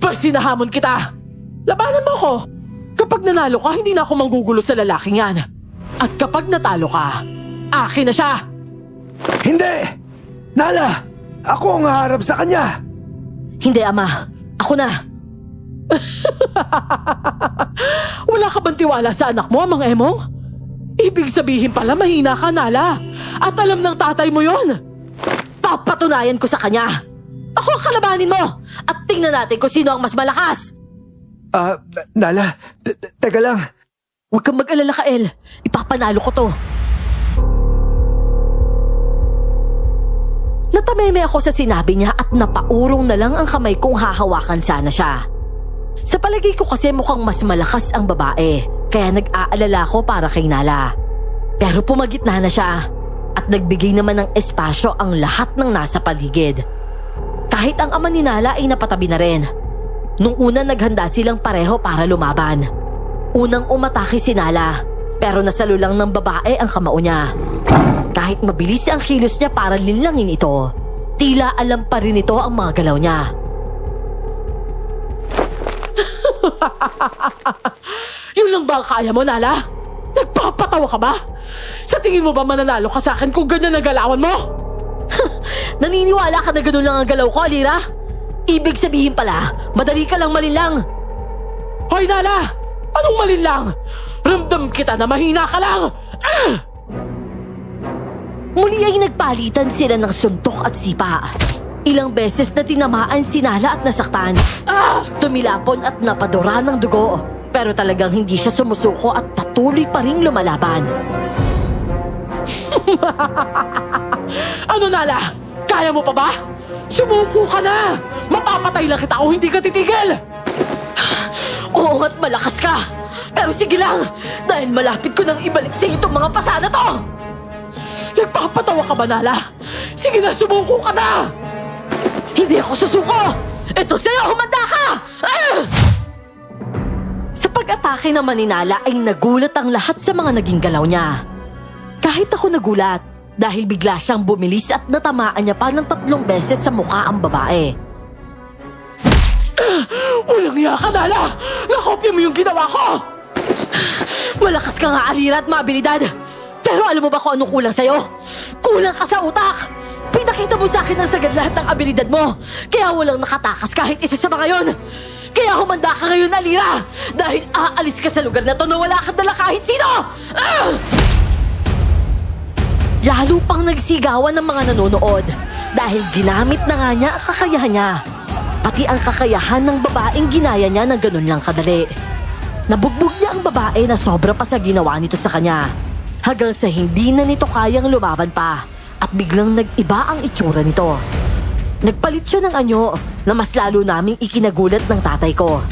[SPEAKER 7] Pag sinahamon kita, labanan mo ako. Kapag nanalo ka, hindi na ako manggugulo sa lalaking yan. At kapag natalo ka, akin na siya!
[SPEAKER 6] Hindi! Nala! Ako ang haharap sa kanya!
[SPEAKER 2] Hindi, Ama. Ako na.
[SPEAKER 7] Wala ka bang tiwala sa anak mo, Mang Emong? Ibig sabihin pala mahina ka, Nala. At alam ng tatay mo yon.
[SPEAKER 2] Papatunayan ko sa kanya. Ako ang kalabanin mo. At tingnan natin kung sino ang mas malakas.
[SPEAKER 6] Nala, teka lang.
[SPEAKER 2] Huwag kang mag-alala, Kael. Ipapanalo ko to. Natameme ako sa sinabi niya at napaurong na lang ang kamay kong hahawakan sana siya. Sa palagay ko kasi mukhang mas malakas ang babae, kaya nag-aalala ko para kay Nala. Pero pumagitna na siya at nagbigay naman ng espasyo ang lahat ng nasa paligid. Kahit ang ama ni Nala ay napatabi na rin. Nung una naghanda silang pareho para lumaban. Unang umatake si Nala, pero nasalo lang ng babae ang kamao niya. Kahit mabilis ang kilos niya para linlangin ito, tila alam pa rin ito ang mga galaw niya.
[SPEAKER 7] Yun lang ba ang kaya mo, Nala? Nagpapatawa ka ba? Sa tingin mo ba mananalo ka sa akin kung ganyan ang galawan mo?
[SPEAKER 2] Naniniwala ka na ganun lang ang galaw ko, Alira? Ibig sabihin pala, madali ka lang malinlang.
[SPEAKER 7] Hoy Nala! Anong mali lang? Ramdam kita na mahina ka lang!
[SPEAKER 2] Muli ay nagpalitan sila ng suntok at sipa. Ilang beses na tinamaan si Nala at nasaktan. Tumilapon at napadura ng dugo. Pero talagang hindi siya sumusuko at patuloy pa ring lumalaban.
[SPEAKER 7] Ano Nala? Kaya mo pa ba? Sumuko ka na! Mapapatay lang kita kung hindi ka titigil!
[SPEAKER 2] Oo at malakas ka. Pero sige lang, dahil malapit ko nang ibalik sa itong mga pasa na to.
[SPEAKER 7] Nagpapatawa ka ba Nala? Sige na, sumuko ka na!
[SPEAKER 2] Hindi ako susuko! Ito sa'yo, humanda ka! Sa pag-atake naman ni Nala ay nagulat ang lahat sa mga naging galaw niya. Kahit ako nagulat dahil bigla siyang bumilis at natamaan niya pa ng 3 beses sa mukha ang babae.
[SPEAKER 7] Walang iya ka Nala! Nakopya mo yung ginawa ko!
[SPEAKER 2] Malakas ka nga, Alira, at mabilidad. Pero alam mo ba kung anong kulang sa'yo? Kulang ka sa utak! Pinakita mo sa akin ang sagad lahat ng abilidad mo. Kaya walang nakatakas kahit isa sa mga yon. Kaya humanda ka ngayon, Alira! Dahil aalis ka sa lugar na to na wala kang dala kahit sino! Lalo pang nagsigawan ng mga nanonood dahil ginamit na nga niya ang kakayahan niya. Pati ang kakayahan ng babaeng ginaya niya ng ganun lang kadali. Nabugbog niya ang babae na sobra pa sa ginawa nito sa kanya. Hanggang sa hindi na nito kayang lumaban pa at biglang nag-iba ang itsura nito. Nagpalit siya ng anyo na mas lalo naming ikinagulat ng tatay ko.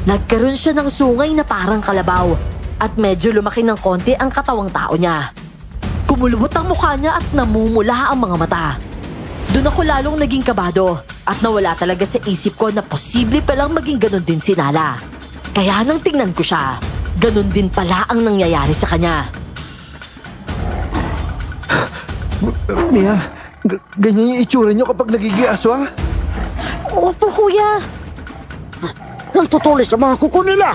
[SPEAKER 2] Nagkaroon siya ng sungay na parang kalabaw at medyo lumaki ng konti ang katawang tao niya. Kumulubot ang mukha niya at namumula ang mga mata. Doon ako lalong naging kabado at nawala talaga sa isip ko na posible palang maging ganun din si Nala. Kaya nang tingnan ko siya, ganun din pala ang nangyayari sa kanya.
[SPEAKER 5] Mia, ganyan yung itsura niyo kapag nagiging aswang?
[SPEAKER 2] Opo, kuya.
[SPEAKER 3] Nagtutulis sa mga kuko nila.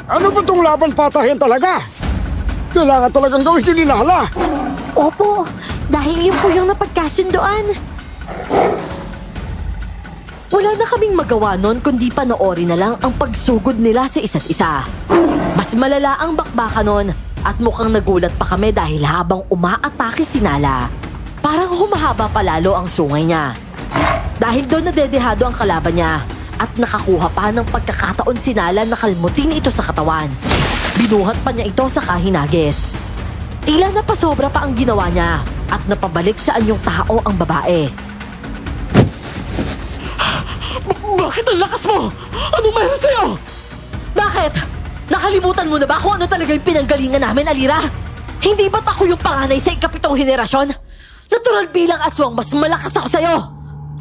[SPEAKER 3] Ano ba itong laban patahin talaga? Kailangan talagang gawin yun ni Nala.
[SPEAKER 4] Opo, dahil yun po yung napagkasunduan.
[SPEAKER 2] Wala na kaming magawa nun kundi panoorin na lang ang pagsugod nila sa isa't isa. Mas malala ang bakbakan nun at mukhang nagulat pa kami dahil habang umaatake si Nala, parang humahaba palalo ang sungay niya. Dahil doon nadedehado ang kalaban niya at nakakuha pa ng pagkakataon si Nala na kalmutin ito sa katawan. Binuhat pa niya ito sa kahinagis. Tila napasobra pa ang ginawa niya at napabalik sa anyong tao ang babae.
[SPEAKER 7] Bakit ang lakas mo? Anong mayroon sa'yo?
[SPEAKER 2] Bakit? Nakalimutan mo na ba kung ano talaga yung pinanggalingan namin, Alira? Hindi ba't ako yung panganay sa 7th henerasyon? Natural bilang aswang, mas malakas ako sa'yo.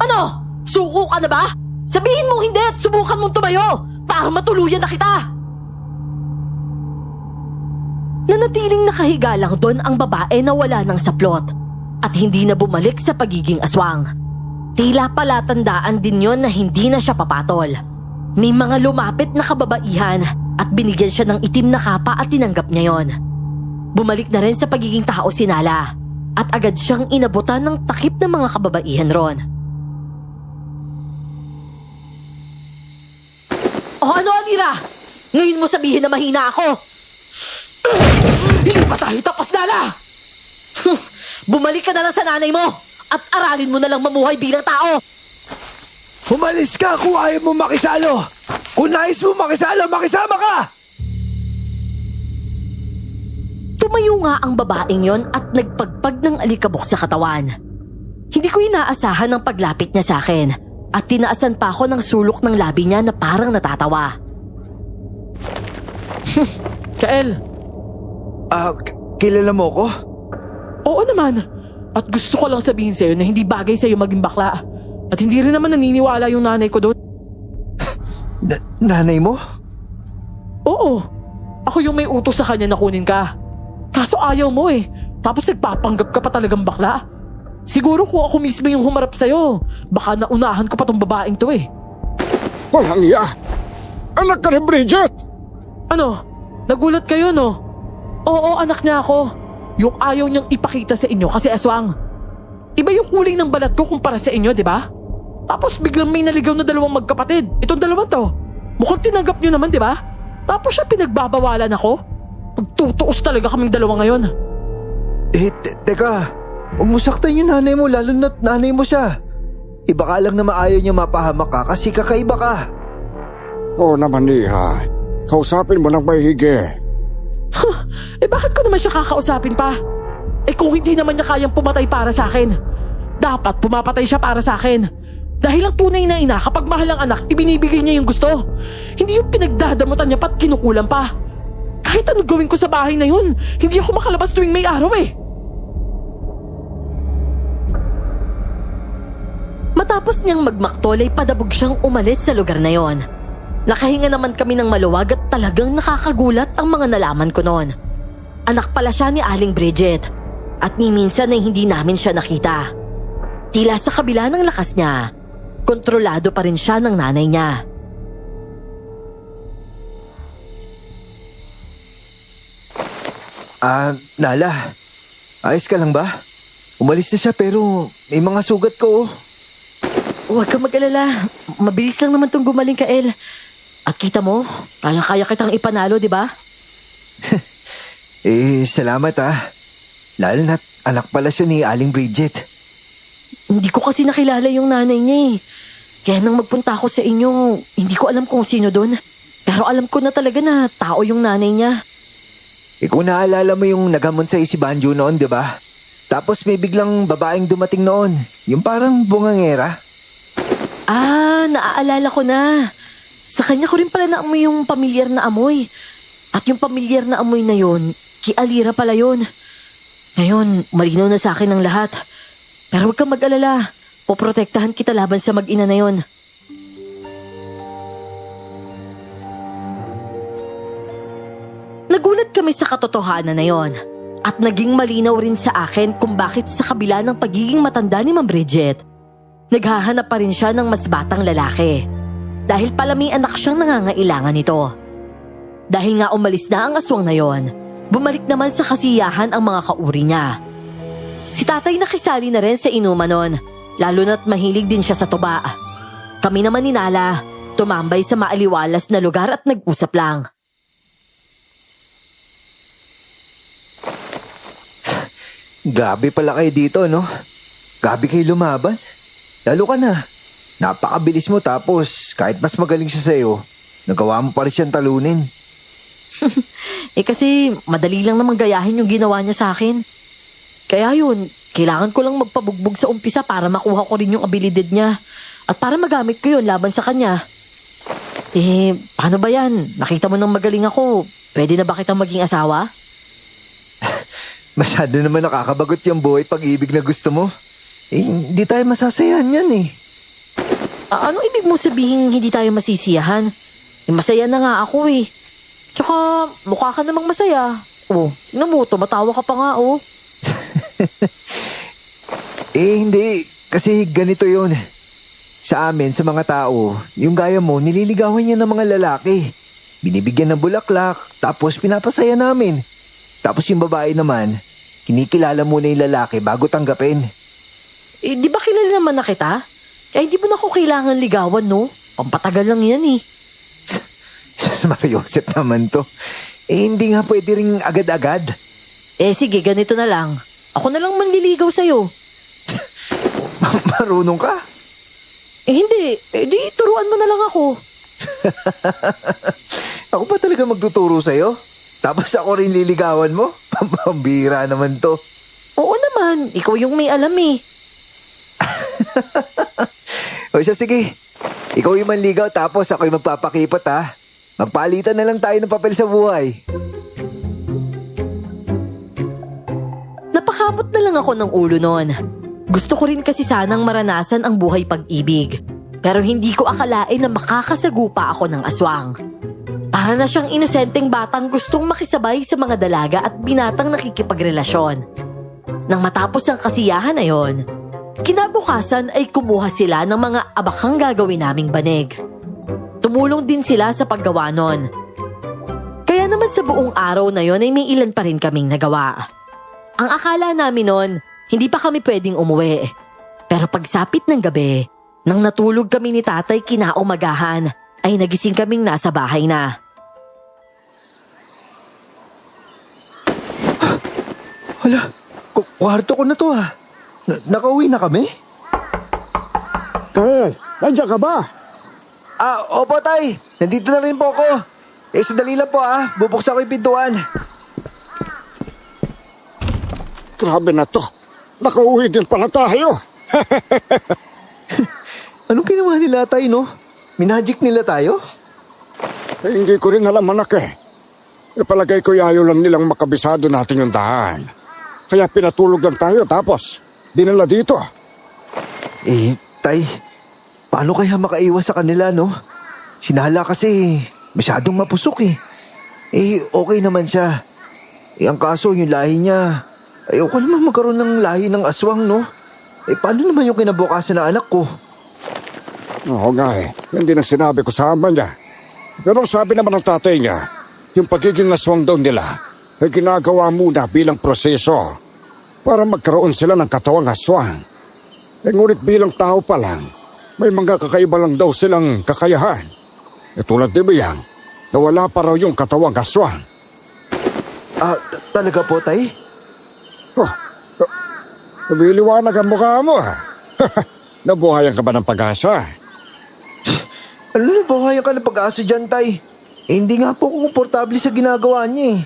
[SPEAKER 2] Ano? Suko ka na ba? Sabihin mong hindi at subukan mong tumayo para matuluyan na kita. Nanatiling nakahiga lang doon ang babae na wala ng saplot at hindi na bumalik sa pagiging aswang. Tila palatandaan din yon na hindi na siya papatol. May mga lumapit na kababaihan at binigyan siya ng itim na kapa at tinanggap niya yon. Bumalik na rin sa pagiging tao si Nala at agad siyang inabutan ng takip ng mga kababaihan ron. O ano, Alira? Ngayon mo sabihin na mahina ako?
[SPEAKER 7] Hindi pa tayo tapos, Nala!
[SPEAKER 2] Bumalik ka na lang sa nanay mo at aralin mo na lang mamuhay bilang tao.
[SPEAKER 6] Umalis ka kung ayaw mo makisalo. Kung nais mo makisalo, makisama ka!
[SPEAKER 2] Tumayo nga ang babaeng yon at nagpagpag ng alikabok sa katawan. Hindi ko inaasahan ang paglapit niya sa akin at tinaasan pa ako ng sulok ng labi niya na parang natatawa.
[SPEAKER 7] Kael,
[SPEAKER 5] Kilala mo ko?
[SPEAKER 7] oo naman. At gusto ko lang sabihin sa'yo na hindi bagay sa'yo maging bakla. At hindi rin naman naniniwala yung nanay ko doon.
[SPEAKER 5] Nanay mo?
[SPEAKER 7] Oo. Ako yung may utos sa kanya na kunin ka. Kaso ayaw mo eh. Tapos nagpapanggap ka pa talagang bakla. Siguro kung ako mismo yung humarap sa'yo, baka naunahan ko pa tong babaeng to eh.
[SPEAKER 3] Walang iya. Anak ka ni Bridget.
[SPEAKER 7] Ano? Nagulat kayo no? Oo, anak niya ako. Yung ayaw niyang ipakita sa inyo kasi aswang. Iba yung kulay ng balat ko kumpara sa inyo, di ba? Tapos biglang may naligaw na 2 magkapatid. Itong 2 to. Mukhang tinanggap niyo naman, di ba? Tapos siya pinagbabawalan ako? Magtutuos talaga kaming dalawa ngayon.
[SPEAKER 1] Teka. Huwag mo saktan yung nanay mo, lalo na't nanay mo siya. Iba ka lang na maayaw niya mapahamak ka kasi kakaiba ka.
[SPEAKER 3] Oo naman, Iha. Kausapin mo ng mahigi.
[SPEAKER 7] Bakit ko naman siya kakausapin pa? Kung hindi naman niya kayang pumatay para sa akin, dapat pumapatay siya para sa akin. Dahil ang tunay na ina, kapag mahal ang anak, ibinibigay niya yung gusto. Hindi yung pinagdadamutan niya pat kinukulang pa. Kahit ano gawin ko sa bahay na yun, hindi ako makalabas tuwing may araw eh.
[SPEAKER 2] Matapos niyang magmaktol ay padabog siyang umalis sa lugar na yon. Nakahinga naman kami ng maluwag at talagang nakakagulat ang mga nalaman ko noon. Anak pala siya ni Aling Bridget at ni minsan ay hindi namin siya nakita. Tila sa kabila ng lakas niya, kontrolado pa rin siya ng nanay niya.
[SPEAKER 1] Nala, ayos ka lang ba? Umalis na siya pero may mga sugat ko.
[SPEAKER 2] Huwag kang mag-alala. Mabilis lang naman tong gumaling ka, El. At kita mo, kaya-kaya kitang ipanalo, di ba?
[SPEAKER 1] Salamat Lalo na't anak pala siya ni Aling Bridget.
[SPEAKER 2] Hindi ko kasi nakilala yung nanay niya eh. Kaya nang magpunta ako sa inyo, hindi ko alam kung sino doon. Pero alam ko na talaga na tao yung nanay niya.
[SPEAKER 1] Kung naalala mo yung nagamon sa si Banjo noon, di ba? Tapos may biglang babaeng dumating noon. Yung parang bungangera.
[SPEAKER 2] Naaalala ko na. Sa kanya ko rin pala naamoy yung pamilyar na amoy. At yung pamilyar na amoy na yon, Alira pala yon. Ngayon, malinaw na sa akin ang lahat. Pero huwag kang mag-alala. Poprotektahan kita laban sa mag-ina na yon. Nagulat kami sa katotohanan na yon. At naging malinaw rin sa akin kung bakit sa kabila ng pagiging matanda ni Ma'am Bridget, naghahanap pa rin siya ng mas batang lalaki. Dahil pala may anak siyang nangangailangan nito. Dahil nga umalis na ang aswang na yon, bumalik naman sa kasiyahan ang mga kauri niya. Si tatay nakisali na rin sa inuman nun, lalo na't mahilig din siya sa tuba. Kami naman ni Nala, tumambay sa maaliwalas na lugar at nag-usap lang.
[SPEAKER 1] Grabe pala kayo dito, no? Grabe kayo lumaban. Lalo ka na. Napakabilis mo tapos kahit mas magaling siya sa'yo, nagawa mo pa rin siyang talunin.
[SPEAKER 2] Kasi madali lang naman gayahin yung ginawa niya sa akin. Kaya yun, kailangan ko lang magpabugbog sa umpisa para makuha ko rin yung abilidad niya. At para magamit ko yun laban sa kanya. Paano ba yan? Nakita mo nang magaling ako. Pwede na ba kitang maging asawa?
[SPEAKER 1] Masyado naman nakakabagot yung buhay pag-ibig na gusto mo. Hindi tayo masasayahan yan eh.
[SPEAKER 2] Anong ibig mo sabihin hindi tayo masisiyahan? Masaya na nga ako eh. Tsaka mukha ka namang masaya. Tingnan mo, tumatawa ka pa nga
[SPEAKER 1] Hindi. Kasi ganito yun. Sa amin, sa mga tao, yung gaya mo, nililigawan niya ng mga lalaki. Binibigyan ng bulaklak, tapos pinapasaya namin. Tapos yung babae naman, kinikilala muna yung lalaki bago tanggapin.
[SPEAKER 2] Di ba kilala naman na kita? Kaya hindi mo na ako kailangan ligawan, no? Pampatagal lang yan eh.
[SPEAKER 1] Sus Mariosep naman to. Hindi nga pwede ring agad-agad.
[SPEAKER 2] Sige, ganito na lang. Ako na lang manliligaw sa'yo.
[SPEAKER 1] Marunong ka?
[SPEAKER 2] Hindi. Di turuan mo na lang ako.
[SPEAKER 1] Ako pa talaga magtuturo sa'yo? Tapos ako rin liligawan mo? Pambira naman to.
[SPEAKER 2] Oo naman. Ikaw yung may alam eh.
[SPEAKER 1] O siya, sige. Ikaw yung manligaw tapos ako yung magpapakipot ha. Magpalitan na lang tayo ng papel sa buhay.
[SPEAKER 2] Napakamot na lang ako ng ulo noon. Gusto ko rin kasi sanang maranasan ang buhay pag-ibig. Pero hindi ko akalain na makakasagupa ako ng aswang. Para na siyang inosenteng batang gustong makisabay sa mga dalaga at binatang nakikipagrelasyon. Nang matapos ang kasiyahan na yon, kinabukasan ay kumuha sila ng mga abakang gagawin naming banig. Tumulong din sila sa paggawa nun. Kaya naman sa buong araw na yon ay may ilan pa rin kaming nagawa. Ang akala namin nun, hindi pa kami pwedeng umuwi. Pero pagsapit ng gabi, nang natulog kami ni tatay kinaumagahan, ay nagising kaming nasa bahay na.
[SPEAKER 5] Hala, kwarto ko na to ha. Nakauwi na kami?
[SPEAKER 3] Kyle, nandiyan ka ba?
[SPEAKER 1] Opo tay, nandito na rin po ako. Sandali lang po bubuksan ko yung pintuan.
[SPEAKER 3] Grabe na to. Nakauwi din pala tayo.
[SPEAKER 5] Anong ginawa nila tay, no? Minagic nila tayo?
[SPEAKER 3] Hindi ko rin alam, anak eh. Palagay ko ayaw lang nilang makabisado natin yung daan. Kaya pinatulog lang tayo tapos dinala dito.
[SPEAKER 1] Tay, paano kaya makaiwas sa kanila, no? Sinala kasi masyadong mapusok eh. Okay naman siya. Ang kaso yung lahi niya, ayoko naman magkaroon ng lahi ng aswang, no? Paano naman yung kinabukasan ng anak ko?
[SPEAKER 3] Oo nga eh. Yan din ang sinabi ko sa ama niya. Pero sabi naman ng tatay niya, yung pagiging aswang daw nila ay ginagawa muna bilang proseso para magkaroon sila ng katawang aswang. Ngunit bilang tao pa lang, may mga kakaiba lang daw silang kakayahan. Tulad ni Biyang, na wala pa raw yung katawang aswang.
[SPEAKER 1] Talaga po, tay?
[SPEAKER 3] Nabiliwanag ang mukha mo ha. Nabuhayan ka ba ng pag-asa?
[SPEAKER 1] Ano na buhayan ka ng pag-asa dyan, tay? Hindi nga po ako komportable sa ginagawa niya eh.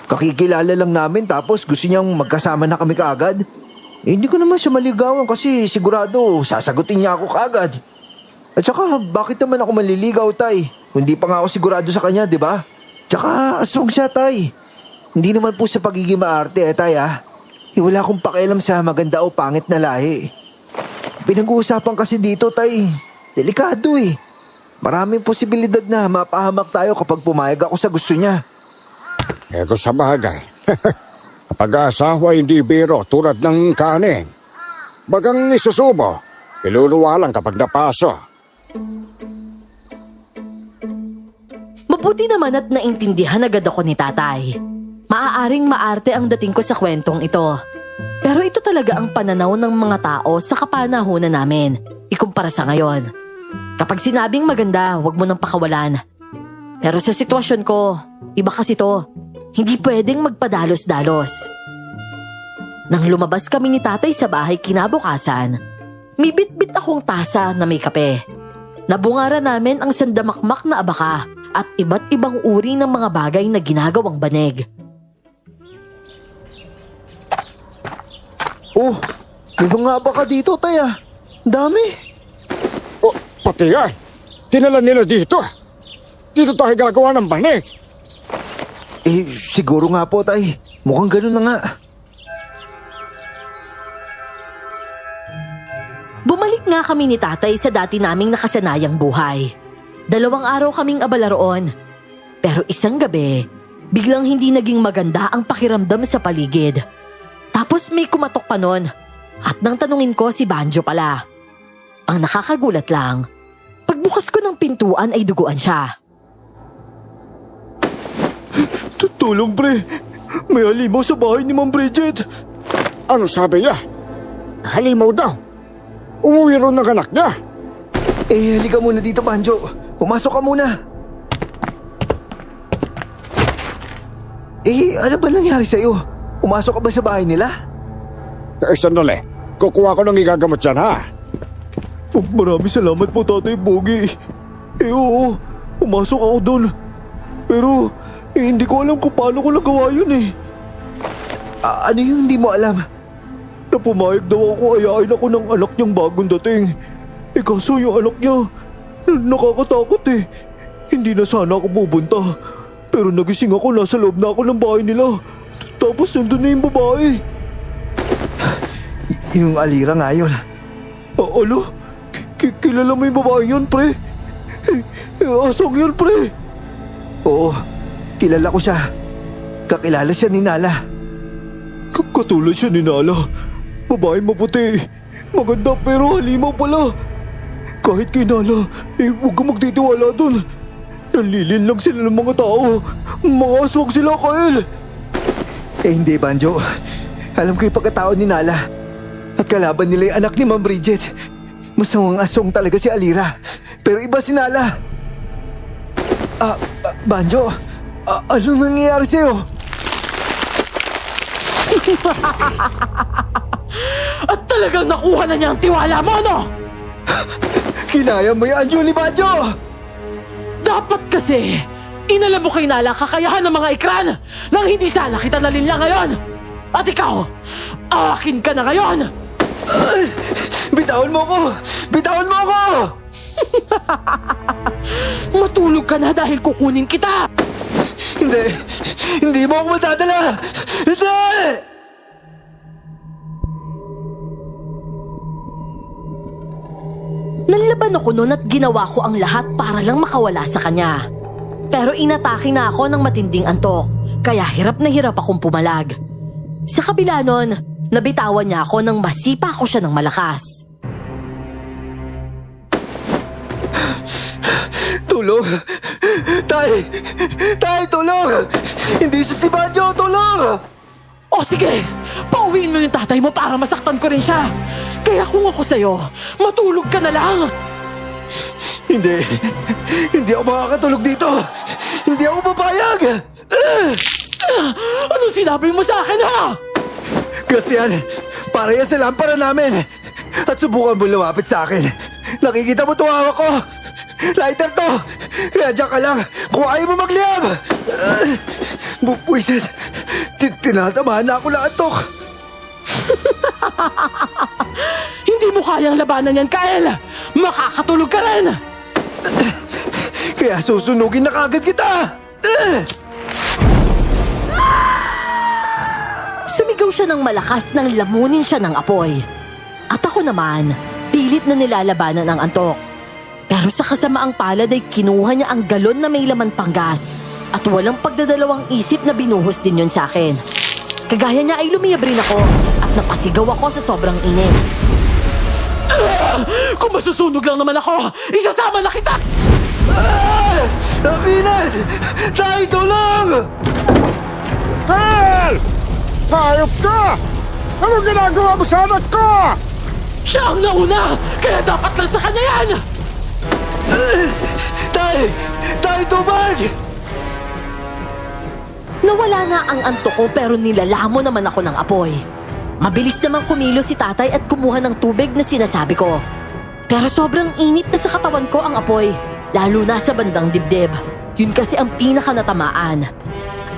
[SPEAKER 1] Kakikilala lang namin tapos gusto niyang magkasama na kami kaagad. Hindi ko naman siya maligawan kasi sigurado sasagutin niya ako kaagad. At saka bakit naman ako maliligaw, tay? Hindi pa nga ako sigurado sa kanya, di ba? Tsaka aswang siya, tay. Hindi naman po sa pagiging maarte tay wala akong pakialam sa maganda o pangit na lahi. Pinag-uusapan kasi dito, tay. Delikado eh. Maraming posibilidad na mapahamak tayo kapag pumayag ako sa gusto niya.
[SPEAKER 3] Kung sa bagay, pag-aasawa hindi biro tulad ng kanin. Bagang isusubo, iluluwa lang kapag napaso.
[SPEAKER 2] Mabuti naman at naintindihan agad ako ni tatay. Maaaring maarte ang dating ko sa kwentong ito. Pero ito talaga ang pananaw ng mga tao sa kapanahunan namin, ikumpara sa ngayon. Kapag sinabing maganda, wag mo nang pakawalan. Pero sa sitwasyon ko, iba kasi to. Hindi pwedeng magpadalos-dalos. Nang lumabas kami ni tatay sa bahay kinabukasan, may bitbit akong tasa na may kape. Nabungaran namin ang sandamakmak na abaka at iba't ibang uri ng mga bagay na ginagawang banig.
[SPEAKER 5] May mga abaka dito, tay Dami.
[SPEAKER 3] Pati yan, dinala nila dito. Dito tayo gagawa ng banig.
[SPEAKER 1] Siguro nga po, tay. Mukhang ganun na nga.
[SPEAKER 2] Bumalik nga kami ni tatay sa dati naming nakasanayang buhay. 2 araw kaming abala roon. Pero isang gabi, biglang hindi naging maganda ang pakiramdam sa paligid. Tapos may kumatok pa nun. At nang tanungin ko si Banjo pala. Ang nakakagulat lang, pagbukas ko ng pintuan ay duguan siya.
[SPEAKER 5] Tulong, pre. May halimaw sa bahay ni Ma'am Bridget.
[SPEAKER 3] Ano sabi niya? Halimaw daw. Umuwi ron ng anak niya.
[SPEAKER 1] Halika muna dito, Banjo. Pumasok ka muna. Ano ba nangyari sa'yo? Pumasok ka ba sa bahay nila?
[SPEAKER 3] Sandali, kukuha ko ng igagamot yan ha.
[SPEAKER 5] Maraming salamat po, Tatay Bogie. Oo, pumasok ako doon. Pero hindi ko alam kung paano ko nagawa yun eh.
[SPEAKER 1] Ano yung hindi mo alam?
[SPEAKER 5] Na pumayag daw ako ayain ako ng anak niyang bagong dating. Kaso yung anak niya, nakakatakot eh. Hindi na sana ako pupunta. Pero nagising ako, nasa loob na ako ng bahay nila. Tapos nandun na yung babae.
[SPEAKER 1] Yung Alira nga yun.
[SPEAKER 5] Alo? Kilala mo yung babae yun, pre? Asang yun, pre?
[SPEAKER 1] Oo, kilala ko siya. Kakilala siya ni Nala.
[SPEAKER 5] Katulad siya ni Nala. Babae maputi. Maganda pero halimaw pala. Kahit kay Nala, huwag ka magtitiwala dun. Nalilin lang sila ng mga tao. Mga aswang sila, Kyle.
[SPEAKER 1] Hindi, Banjo. Alam ko yung pagkatao ni Nala. At kalaban nila yung anak ni Ma'am Bridget. Masamang aswang talaga si Alira. Pero iba si Nala. Banjo, ano nangyayari sa'yo?
[SPEAKER 7] At talagang nakuha na niya ang tiwala mo, no?
[SPEAKER 5] Kinaya mo yan, Julie Baggio!
[SPEAKER 7] Dapat kasi, inalam mo kay Nala kakayahan ng mga ikran nang hindi sana kita nalinlang ngayon. At ikaw, akin ka na ngayon!
[SPEAKER 5] Bitawan mo ko! Bitawan mo ako!
[SPEAKER 7] Matulog ka na dahil kukunin kita!
[SPEAKER 5] Hindi! Hindi mo ako madadala! Hindi!
[SPEAKER 2] Nanlaban ako noon at ginawa ko ang lahat para lang makawala sa kanya. Pero inatake na ako ng matinding antok, kaya hirap na hirap akong pumalag. Sa kabila nun, nabitawan niya ako nang masipa ko siya ng malakas.
[SPEAKER 5] Tulong! Tay! Tay, tulong! Hindi si Baggio, tulong!
[SPEAKER 7] O sige, pauwiin mo yung tatay mo para masaktan ko rin siya. Kaya kung ako sa'yo, matulog ka na lang.
[SPEAKER 5] Hindi! Hindi ako makakatulog dito! Hindi ako papayag!
[SPEAKER 7] Anong sinabi mo sa akin, ha?
[SPEAKER 5] Kasi yan, para yan sa lampara namin. At subukan mo lumapit sa akin. Nakikita mo itong hawak ko. Lighter to! Kaya dyan ka lang kung ayaw mo magliyab! Bupwisit! Tinatamaan na ako ng antok!
[SPEAKER 7] Hindi mo kayang labanan yan, Kael! Makakatulog ka rin!
[SPEAKER 5] Kaya susunugin na kagad kita!
[SPEAKER 2] Sumigaw siya ng malakas nang lamunin siya ng apoy. At ako naman, pilit na nilalabanan ang antok. Pero sa kasamaang palad ay kinuha niya ang galon na may laman pang gas at walang pagdadalawang isip na binuhos din yun sa akin. Kagaya niya ay lumiyab rin ako at napasigaw ako sa sobrang init.
[SPEAKER 7] Kung masusunog lang naman ako, isasama na kita!
[SPEAKER 5] Nakinas! Tay, tulong!
[SPEAKER 3] Tel! Hayop ka! Anong ginagawa mo sa anak ko?
[SPEAKER 7] Siya ang nauna! Kaya dapat lang sa kanya yan!
[SPEAKER 5] Tay! Tay, tubag!
[SPEAKER 2] Nawala na ang antok ko pero nilalamo naman ako ng apoy. Mabilis namang kumilos si tatay at kumuha ng tubig na sinasabi ko. Pero sobrang init na sa katawan ko ang apoy, lalo na sa bandang dibdib. Yun kasi ang pinaka natamaan.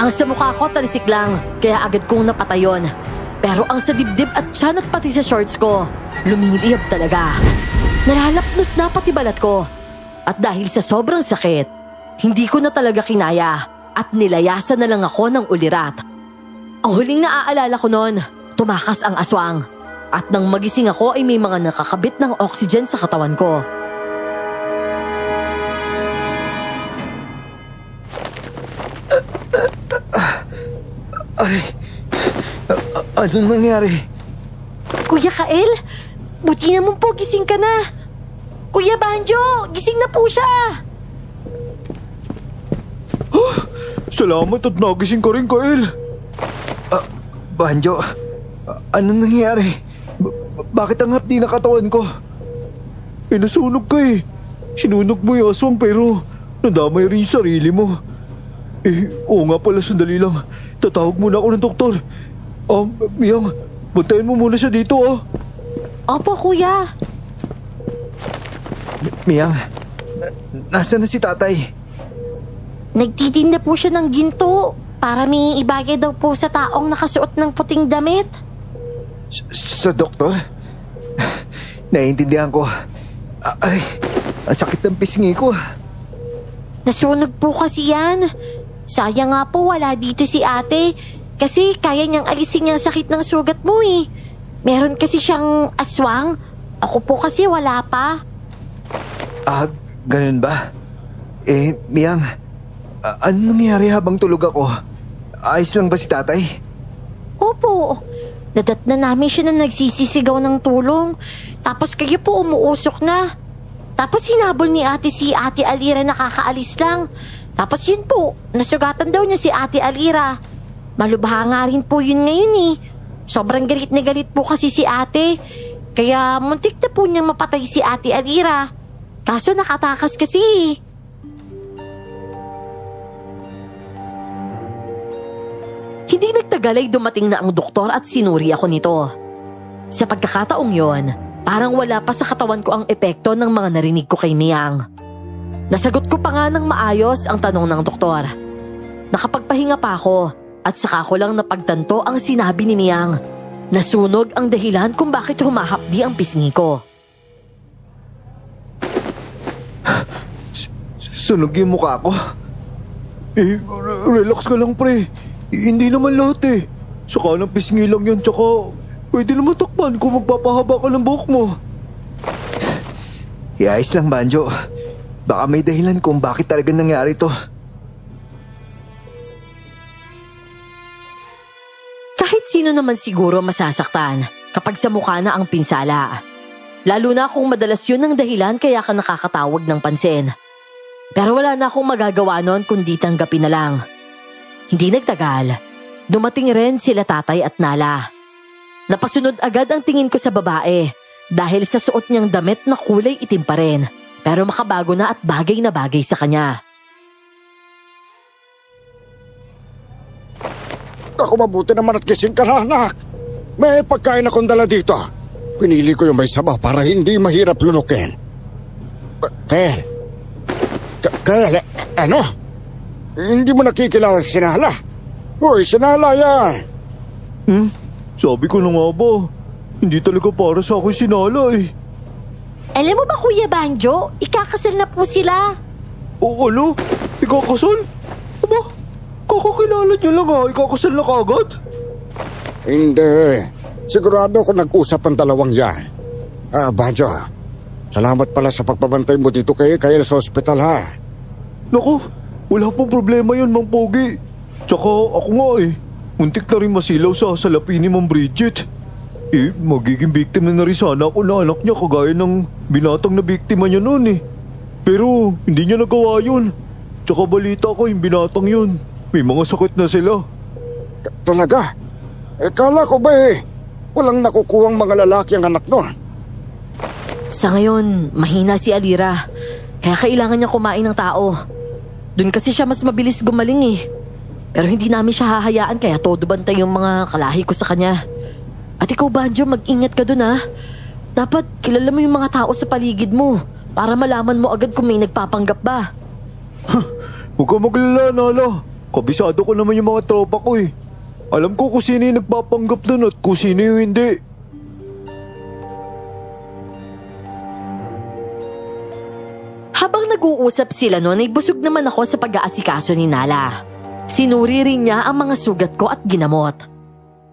[SPEAKER 2] Ang sa mukha ko talisik lang, kaya agad kong napatayon. Pero ang sa dibdib at tiyan at pati sa shorts ko, lumiliyab talaga. Nalalapnos na pati balat ko. At dahil sa sobrang sakit, hindi ko na talaga kinaya at nilayasan na lang ako ng ulirat. Ang huling naaalala ko noon, tumakas ang aswang. At nang magising ako ay may mga nakakabit ng oxygen sa katawan ko.
[SPEAKER 5] Anong nangyari?
[SPEAKER 4] Kuya Kael, buti naman po gising ka na. Kuya Banjo, gising na po siya.
[SPEAKER 5] Salamat at nagising ka rin, Kael. Banjo, anong nangyari? Bakit ang hapdi na katawan ko? Nasunog ka eh. Sinunog mo yung aswang pero nadamay rin yung sarili mo. Oo nga pala, sandali lang. Tatawag muna ako ng doktor. Miyang, bantayan mo muna siya dito, ah.
[SPEAKER 4] Opo, kuya.
[SPEAKER 5] Miyang, nasaan na si tatay?
[SPEAKER 4] Nagtitinda po siya ng ginto para may ibagay daw po sa taong nakasuot ng puting damit.
[SPEAKER 5] Sa doktor? Naiintindihan ko. Ay, ang sakit ng pisngi ko.
[SPEAKER 4] Nasunog po kasi yan. Sayang nga po wala dito si ate kasi kaya niyang alisin yung sakit ng sugat mo eh. Meron kasi siyang aswang. Ako po kasi wala pa.
[SPEAKER 5] Ganun ba? Miyang, ano nangyari habang tulog ako? Ayos lang ba si tatay?
[SPEAKER 4] Opo. Nadatna namin siya na nagsisisigaw ng tulong. Tapos kayo po umuusok na. Tapos hinabol ni ate si Ate Alira na kakaalis lang. Tapos yun po, nasugatan daw niya si Ate Alira. Malubha nga rin po yun ngayon eh. Sobrang galit na galit po kasi si ate. Kaya muntik na po niyang mapatay si Ate Alira. Kaso nakatakas kasi.
[SPEAKER 2] Hindi nagtagal ay dumating na ang doktor at sinuri ako nito. Sa pagkakataong yon, parang wala pa sa katawan ko ang epekto ng mga narinig ko kay Miang. Nasagot ko pa nga ng maayos ang tanong ng doktor. Nakapagpahinga pa ako at saka ko lang napagtanto ang sinabi ni Miang. Nasunog ang dahilan kung bakit humahapdi ang pisngi ko.
[SPEAKER 5] Sunog yung mukha ko. Relax ka lang, pre. Hindi naman lahat eh. Saka ng pisngi lang yan, tsaka pwede naman takpan kung magpapahaba ka ng buhok mo.
[SPEAKER 1] Iayos lang, Banjo. Baka may dahilan kung bakit talaga nangyari to.
[SPEAKER 2] Kahit sino naman siguro masasaktan kapag sa mukha na ang pinsala. Lalo na kung madalas yun ang dahilan kaya ka nakakatawag ng pansin. Pero wala na akong magagawa nun kundi tanggapin na lang. Hindi nagtagal. Dumating rin sila tatay at Nala. Napasunod agad ang tingin ko sa babae dahil sa suot niyang damit na kulay itim pa rin. Pero makabago na at bagay na bagay sa kanya.
[SPEAKER 3] Ako mabuti naman at kising ka na, anak. May pagkain akong dala dito. Pinili ko yung may sabaw para hindi mahirap lunukin. Kel, ano? Hindi mo nakikilala si Nala? Uy, si Nala yan.
[SPEAKER 5] Sabi ko na nga ba, hindi talaga para sa akin si Nala eh.
[SPEAKER 4] Alam mo ba, Kuya Banjo, ikakasal na po sila.
[SPEAKER 5] O ano? Ikakasal? Aba, kakakilala niya lang ha, ikakasal na kaagad?
[SPEAKER 3] Hindi. Sigurado ako nag-usap ang dalawang yan. Banjo, salamat pala sa pagpabantay mo dito kay Kyle sa ospital ha.
[SPEAKER 5] Naku, wala pong problema yun, Mang Pogi. Tsaka ako nga eh, muntik na rin masilaw sa salapi ni Ma'am Bridget. Magiging biktima na rin sana ako na anak niya kagaya ng binatang na biktima niya noon eh. Pero hindi niya nagawa yun. Tsaka balita ko yung binatang yun, may mga sakit na sila.
[SPEAKER 3] Talaga? Kala ko ba walang nakukuhang mga lalaki ang anak nun?
[SPEAKER 2] Sa ngayon, mahina si Alira. Kaya kailangan niya kumain ng tao. Doon kasi siya mas mabilis gumaling eh. Pero hindi namin siya hahayaan kaya todo bantay yung mga kalahi ko sa kanya. At ikaw, Banjo, mag-ingat ka dun ha. Dapat kilala mo yung mga tao sa paligid mo para malaman mo agad kung may nagpapanggap ba.
[SPEAKER 5] Huwag ka maglala, Nala. Kabisado ko naman yung mga tropa ko eh. Alam ko kung sino yung nagpapanggap dun at kung sino yung hindi.
[SPEAKER 2] Habang nag-uusap sila noon ay busog naman ako sa pag-aasikaso ni Nala. Sinuri rin niya ang mga sugat ko at ginamot.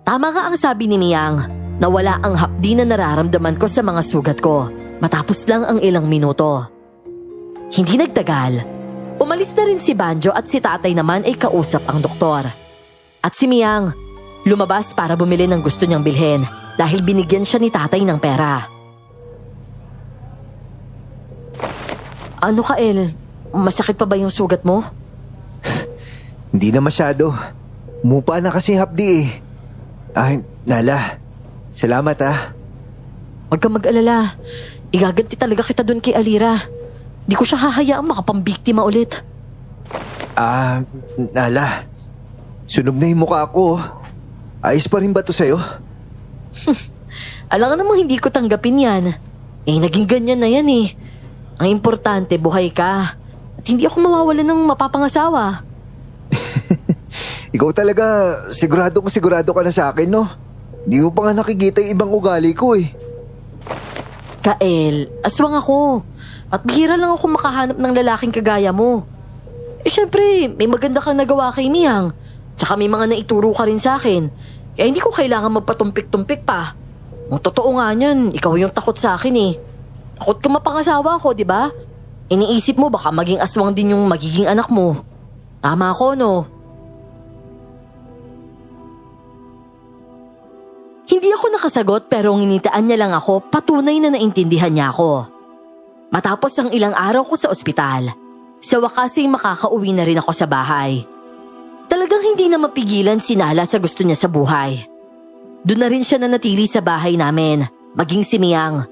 [SPEAKER 2] Tama nga ang sabi ni Miang na wala ang hapdi na nararamdaman ko sa mga sugat ko matapos lang ang ilang minuto. Hindi nagtagal. Umalis na rin si Banjo at si tatay naman ay kausap ang doktor. At si Miang, lumabas para bumili ng gusto niyang bilhin dahil binigyan siya ni tatay ng pera. Ano ka, El? Masakit pa ba yung sugat mo?
[SPEAKER 1] Hindi na masyado. Mupa na kasi hapdi eh. Ay, Nala. Salamat ah.
[SPEAKER 2] Huwag kang mag-alala. Igaganti talaga kita dun kay Alira. Di ko siya hahayaang makapambiktima ulit.
[SPEAKER 1] Nala. Sunog na yung mukha ko. Ayos pa rin ba to sa'yo?
[SPEAKER 2] Alam nga namang hindi ko tanggapin yan. Naging ganyan na yan eh. Ang importante, buhay ka. At hindi ako mawawalan ng mapapangasawa.
[SPEAKER 1] Ikaw talaga, sigurado ka na sa akin, no? Di mo pa nga nakikita yung ibang ugali ko eh.
[SPEAKER 2] Kael, aswang ako. At bihira lang ako makahanap ng lalaking kagaya mo. Syempre, may maganda kang nagawa kay Miang. Tsaka may mga naituro ka rin sa akin. Kaya hindi ko kailangan magpatumpik-tumpik pa. Ang totoo nga niyan, ikaw yung takot sa akin eh. Takot ka mapangasawa ko, di ba? Iniisip mo baka maging aswang din yung magiging anak mo. Tama ako, no? Hindi ako nakasagot pero nginitaan niya lang ako, patunay na naintindihan niya ako. Matapos ang ilang araw ko sa ospital, sa wakas ay makakauwi na rin ako sa bahay. Talagang hindi na mapigilan si Nala sa gusto niya sa buhay. Doon na rin siya nanatili sa bahay namin, maging si Miang.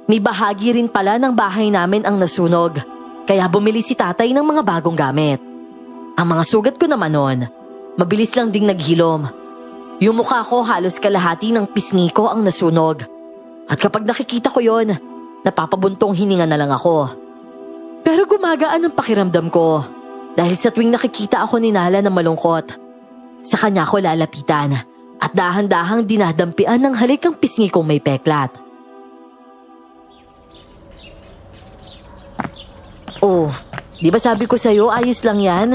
[SPEAKER 2] May bahagi rin pala ng bahay namin ang nasunog, kaya bumili si tatay ng mga bagong gamit. Ang mga sugat ko naman noon, mabilis lang ding naghilom Yung mukha ko halos kalahati ng pisngi ko ang nasunog. At kapag nakikita ko yon, napapabuntong hininga na lang ako. Pero gumagaan ang pakiramdam ko dahil sa tuwing nakikita ako ni Nala na malungkot, sa kanya ko lalapitan at dahan-dahang dinadampian ng halik ang pisngi kong may peklat. Oh, di ba sabi ko sa'yo ayos lang yan?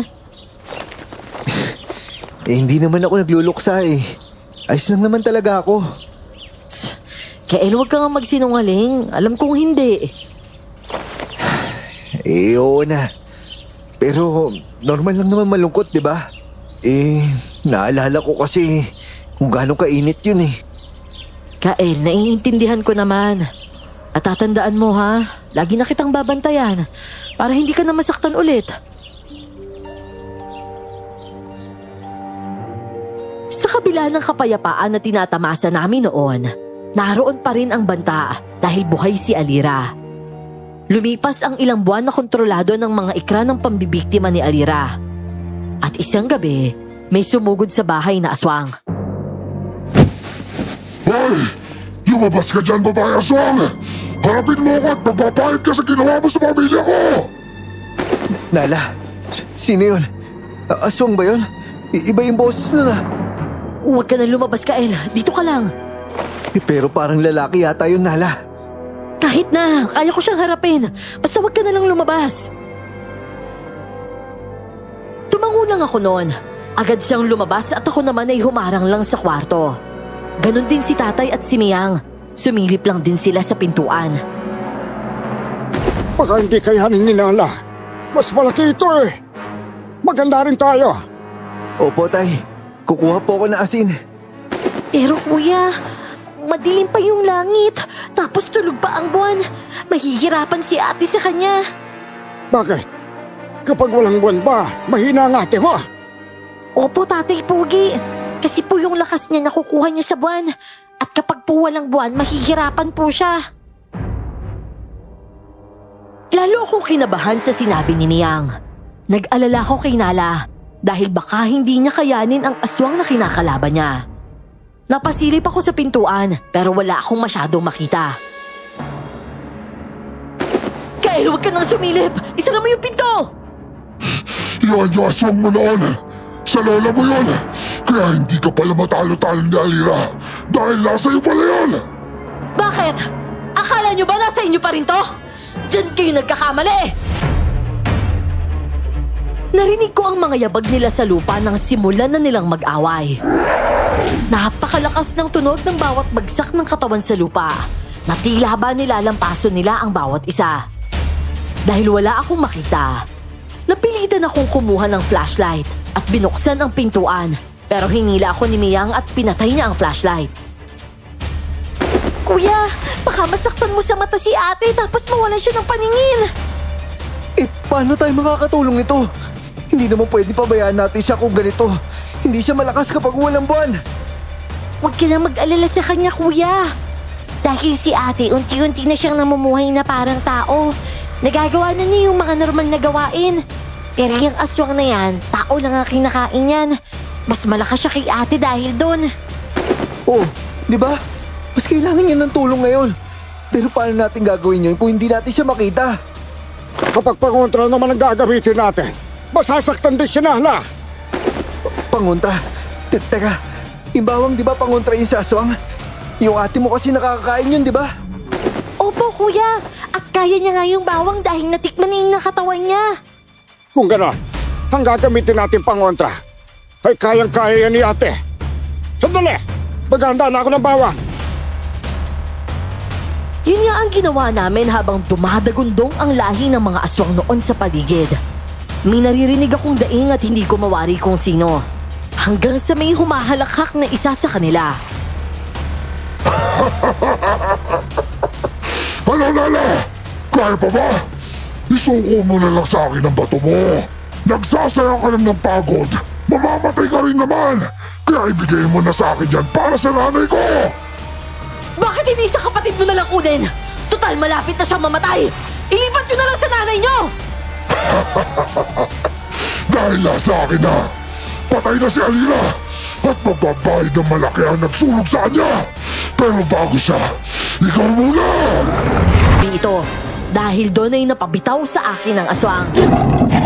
[SPEAKER 1] Hindi naman ako nagluluksa eh. Ayos lang naman talaga ako.
[SPEAKER 2] Kael, huwag ka nga magsinungaling. Alam kong hindi.
[SPEAKER 1] Oo na. Pero normal lang naman malungkot, di ba? Naalala ko kasi kung gaano kainit yun eh.
[SPEAKER 2] Kael, naiintindihan ko naman. At tatandaan mo ha, lagi na kitang babantayan para hindi ka na masaktan ulit. Sa kabila ng kapayapaan na tinatamasa namin noon, naroon pa rin ang banta dahil buhay si Alira. Lumipas ang ilang buwan na kontrolado ng mga ikra ng pambibiktima ni Alira. At isang gabi, may sumugod sa bahay na aswang.
[SPEAKER 8] Hoy! Lumabas ka dyan, babae aswang! Harapin mo ako at magpapahit ka sa ginawa mo sa pamilya ko!
[SPEAKER 1] Nala, sino yun? Aswang ba yun? Iba yung boses nun ah.
[SPEAKER 2] Huwag ka na lumabas, Kael. Dito ka lang.
[SPEAKER 1] Pero parang lalaki yata yun, Nala.
[SPEAKER 2] Kahit na, kaya ko siyang harapin. Basta huwag ka na lang lumabas. Tumango lang ako noon. Agad siyang lumabas at ako naman ay humarang lang sa kwarto. Ganon din si tatay at si Miyang. Sumilip lang din sila sa pintuan.
[SPEAKER 3] Baka hindi kayanin ni Nala. Mas malaki ito eh. Maganda rin tayo.
[SPEAKER 1] Opo, tay. Kukuha po ako ng asin.
[SPEAKER 4] Pero kuya, madilim pa yung langit. Tapos tulog pa ang buwan. Mahihirapan si ate sa kanya.
[SPEAKER 3] Bakit? Kapag walang buwan ba, mahina ang ate mo?
[SPEAKER 4] Opo, Tatay Pogi. Kasi po yung lakas niya nakukuha niya sa buwan. At kapag po walang buwan, mahihirapan po siya.
[SPEAKER 2] Lalo akong kinabahan sa sinabi ni Miyang. Nag-alala ko kay Nala dahil baka hindi niya kayanin ang aswang na kinakalaban niya. Napasilip ako sa pintuan pero wala akong masyadong makita. Kael, huwag ka nang sumilip! Isara mo yung pinto!
[SPEAKER 8] Yan yung aswang mo noon. Sa lola mo yun. Kaya hindi ka pala matalo-talo ni Alira. Dahil nasa iyo pala yun.
[SPEAKER 2] Bakit? Akala niyo ba nasa inyo pa rin to? Diyan kayo nagkakamali! Narinig ko ang mga yabag nila sa lupa nang simulan na nilang mag-away. Napakalakas ng tunog ng bawat bagsak ng katawan sa lupa na tila ba nilalampaso nila ang bawat isa. Dahil wala akong makita, napilitan akong kumuha ng flashlight at binuksan ang pintuan pero hinila ako ni Miyang at pinatay niya ang flashlight.
[SPEAKER 4] Kuya, baka masaktan mo sa mata si ate tapos mawalan siya ng paningin.
[SPEAKER 1] Paano tayo makakatulong nito? Hindi naman pwede pabayaan natin siya kung ganito. Hindi siya malakas kapag walang buwan.
[SPEAKER 4] Huwag ka na mag-alala sa kanya, kuya. Dahil si ate, unti-unti na siyang namumuhay na parang tao. Nagagawa na niya yung mga normal na gawain. Pero yung aswang na yan, tao lang ang kinakain yan. Mas malakas siya kay ate dahil doon.
[SPEAKER 1] Oh, di ba? Mas kailangan niya ng tulong ngayon. Pero paano natin gagawin yun kung hindi natin siya makita?
[SPEAKER 3] Kapag pangontra naman ang gagamitin natin, masasaktan din si Nala.
[SPEAKER 1] Pangontra? Teka, yung bawang di ba pangontra yung sa aswang? Yung ate mo kasi nakakakain yun, di ba?
[SPEAKER 4] Opo, kuya. At kaya niya nga yung bawang dahil natikman niya yung katawan niya.
[SPEAKER 3] Kung gano'n, ang gagamitin natin pangontra ay kayang-kaya yan ni ate. Sandali! Maghahanda na ako ng bawang.
[SPEAKER 2] Yun nga ang ginawa namin habang dumadagundong ang lahi ng mga aswang noon sa paligid. May naririnig akong daing at hindi ko mawari kung sino. Hanggang sa may humahalakhak na isa sa kanila.
[SPEAKER 8] Ano, Nala? Kaya pa ba? Isuko mo na lang sa akin ang bato mo. Nagsasaya ka lang ng pagod. Mamamatay ka rin naman. Kaya ibigay mo na sa akin yan para sa nanay ko.
[SPEAKER 2] Bakit hindi sa kapatid mo na lang kunin? Total malapit na siyang mamatay. Ilipat nyo na lang sa nanay nyo!
[SPEAKER 8] Dahil nasa akin na. Patay na si Alira. at magbabayad ng malaki ang nagsunog sa kanya. Pero bago siya, ikaw muna!
[SPEAKER 2] Ito, dahil doon ay napabitaw sa akin ang aswang.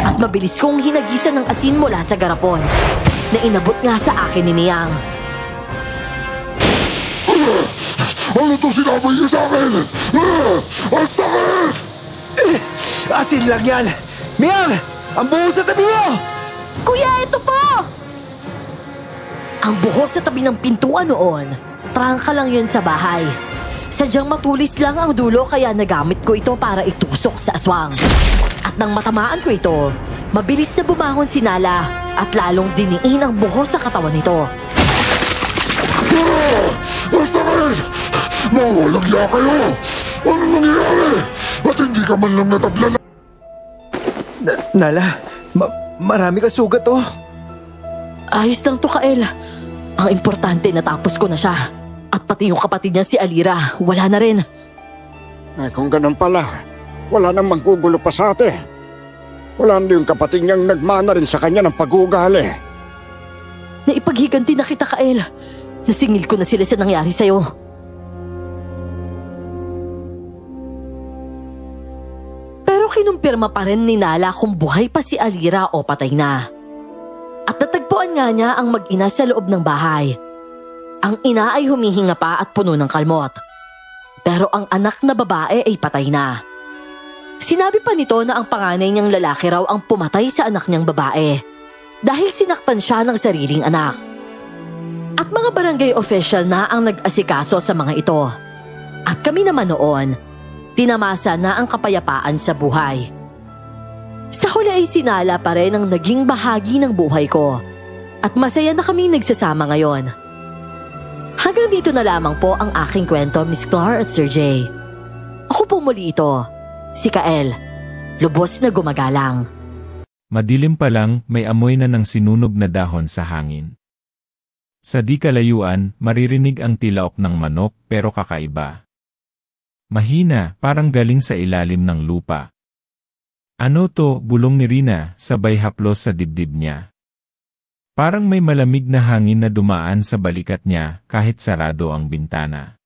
[SPEAKER 2] At mabilis kong hinagisan ng asin mula sa garapon na inabot nga sa akin ni Miyang.
[SPEAKER 8] Ano itong sinabi niyo sa akin? Ang sakit!
[SPEAKER 6] Asin lang yan! Miyang! Ang buhos sa tabi mo!
[SPEAKER 2] Kuya, ito po! Ang buhos sa tabi ng pintuan noon, trangka lang yun sa bahay. Sadyang matulis lang ang dulo kaya nagamit ko ito para itusok sa aswang. At nang matamaan ko ito, mabilis na bumangon si Nala at lalong diniin ang buhos sa katawan nito.
[SPEAKER 8] Ang sakit! Mawalagya kayo! Ano nangyayari? At hindi ka man lang natablan.
[SPEAKER 6] Nala, marami ka sugat oh.
[SPEAKER 2] Ayos lang to, Kael. Ang importante natapos ko na siya. At pati yung kapatid niya si Alira, wala na rin.
[SPEAKER 3] Ay kung ganun pala, wala nang manggugulo pa sa ate. Wala na yung kapatid niyang nagmana rin sa kanya ng pag-ugali.
[SPEAKER 2] Naipaghiganti na kita, Kael. Nasingil ko na sila sa nangyari sa'yo. Pero kinumpirma pa rin ni Nala kung buhay pa si Alira o patay na. At natagpuan nga niya ang mag-ina sa loob ng bahay. Ang ina ay humihinga pa at puno ng kalmot. Pero ang anak na babae ay patay na. Sinabi pa nito na ang panganay niyang lalaki raw ang pumatay sa anak niyang babae dahil sinaktan siya ng sariling anak. At mga barangay official na ang nag-asikaso sa mga ito. At kami naman noon, tinamasa na ang kapayapaan sa buhay. Sa huli ay sinala pa rin ang naging bahagi ng buhay ko at masaya na kami nagsasama ngayon. Hanggang dito na lamang po ang aking kwento, Miss Clar at Sir Jay. Ako po muli ito, si Kael, lubos na gumagalang.
[SPEAKER 9] Madilim pa lang, may amoy na ng sinunog na dahon sa hangin. Sa di kalayuan, maririnig ang tilaok ng manok pero kakaiba. Mahina, parang galing sa ilalim ng lupa. Ano to, bulong ni Rina, sabay haplos sa dibdib niya. Parang may malamig na hangin na dumaan sa balikat niya kahit sarado ang bintana.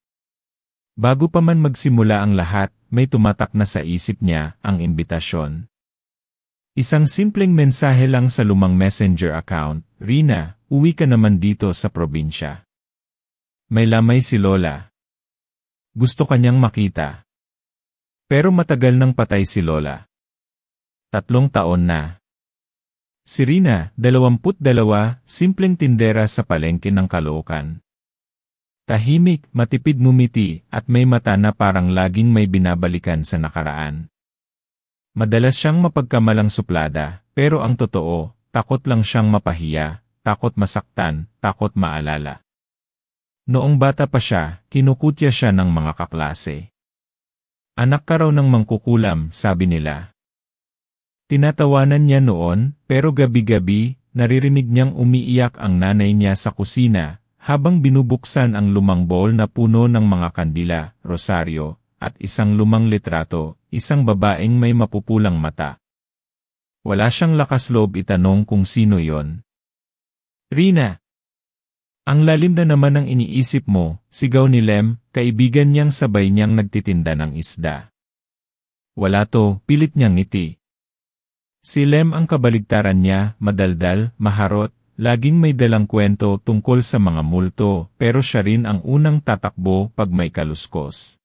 [SPEAKER 9] Bago pa man magsimula ang lahat, may tumatak na sa isip niya ang imbitasyon. Isang simpleng mensahe lang sa lumang messenger account, Rina, uwi ka naman dito sa probinsya. May lamay si Lola. Gusto kanyang makita. Pero matagal nang patay si Lola. 3 taon na. Si Rina, 22, simpleng tindera sa palengke ng Caloocan. Tahimik, matipid ngumiti at may mata na parang laging may binabalikan sa nakaraan. Madalas siyang mapagkamalang suplada, pero ang totoo, takot lang siyang mapahiya, takot masaktan, takot maalala. Noong bata pa siya, kinukutya siya ng mga kaklase. Anak ka raw ng mangkukulam, sabi nila. Tinatawanan niya noon, pero gabi-gabi, naririnig niyang umiiyak ang nanay niya sa kusina, habang binubuksan ang lumang bowl na puno ng mga kandila, rosaryo, at isang lumang litrato, isang babaeng may mapupulang mata. Wala siyang lakas loob itanong kung sino yon. Rina! Ang lalim na naman ang iniisip mo, sigaw ni Lem, kaibigan niyang sabay niyang nagtitinda ng isda. Wala to, pilit niyang ngiti. Si Lem ang kabaligtaran niya, madaldal, maharot, laging may dalang kwento tungkol sa mga multo, pero siya rin ang unang tatakbo pag may kaluskos.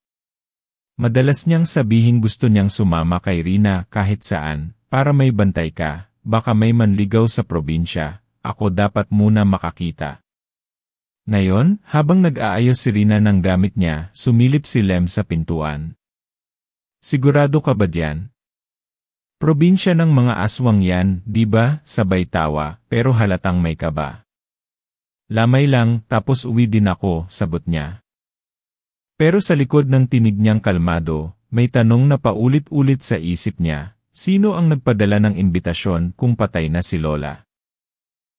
[SPEAKER 9] Madalas niyang sabihin gusto niyang sumama kay Rina kahit saan, para may bantay ka, baka may manligaw sa probinsya, ako dapat muna makakita. Ngayon, habang nag-aayos si Rina ng gamit niya, sumilip si Lem sa pintuan. Sigurado ka ba diyan? Probinsya ng mga aswang yan, di ba? Sabay tawa, pero halatang may kaba. Lamay lang, tapos uwi din ako, sagot niya. Pero sa likod ng tinig niyang kalmado, may tanong na paulit-ulit sa isip niya, sino ang nagpadala ng imbitasyon kung patay na si Lola?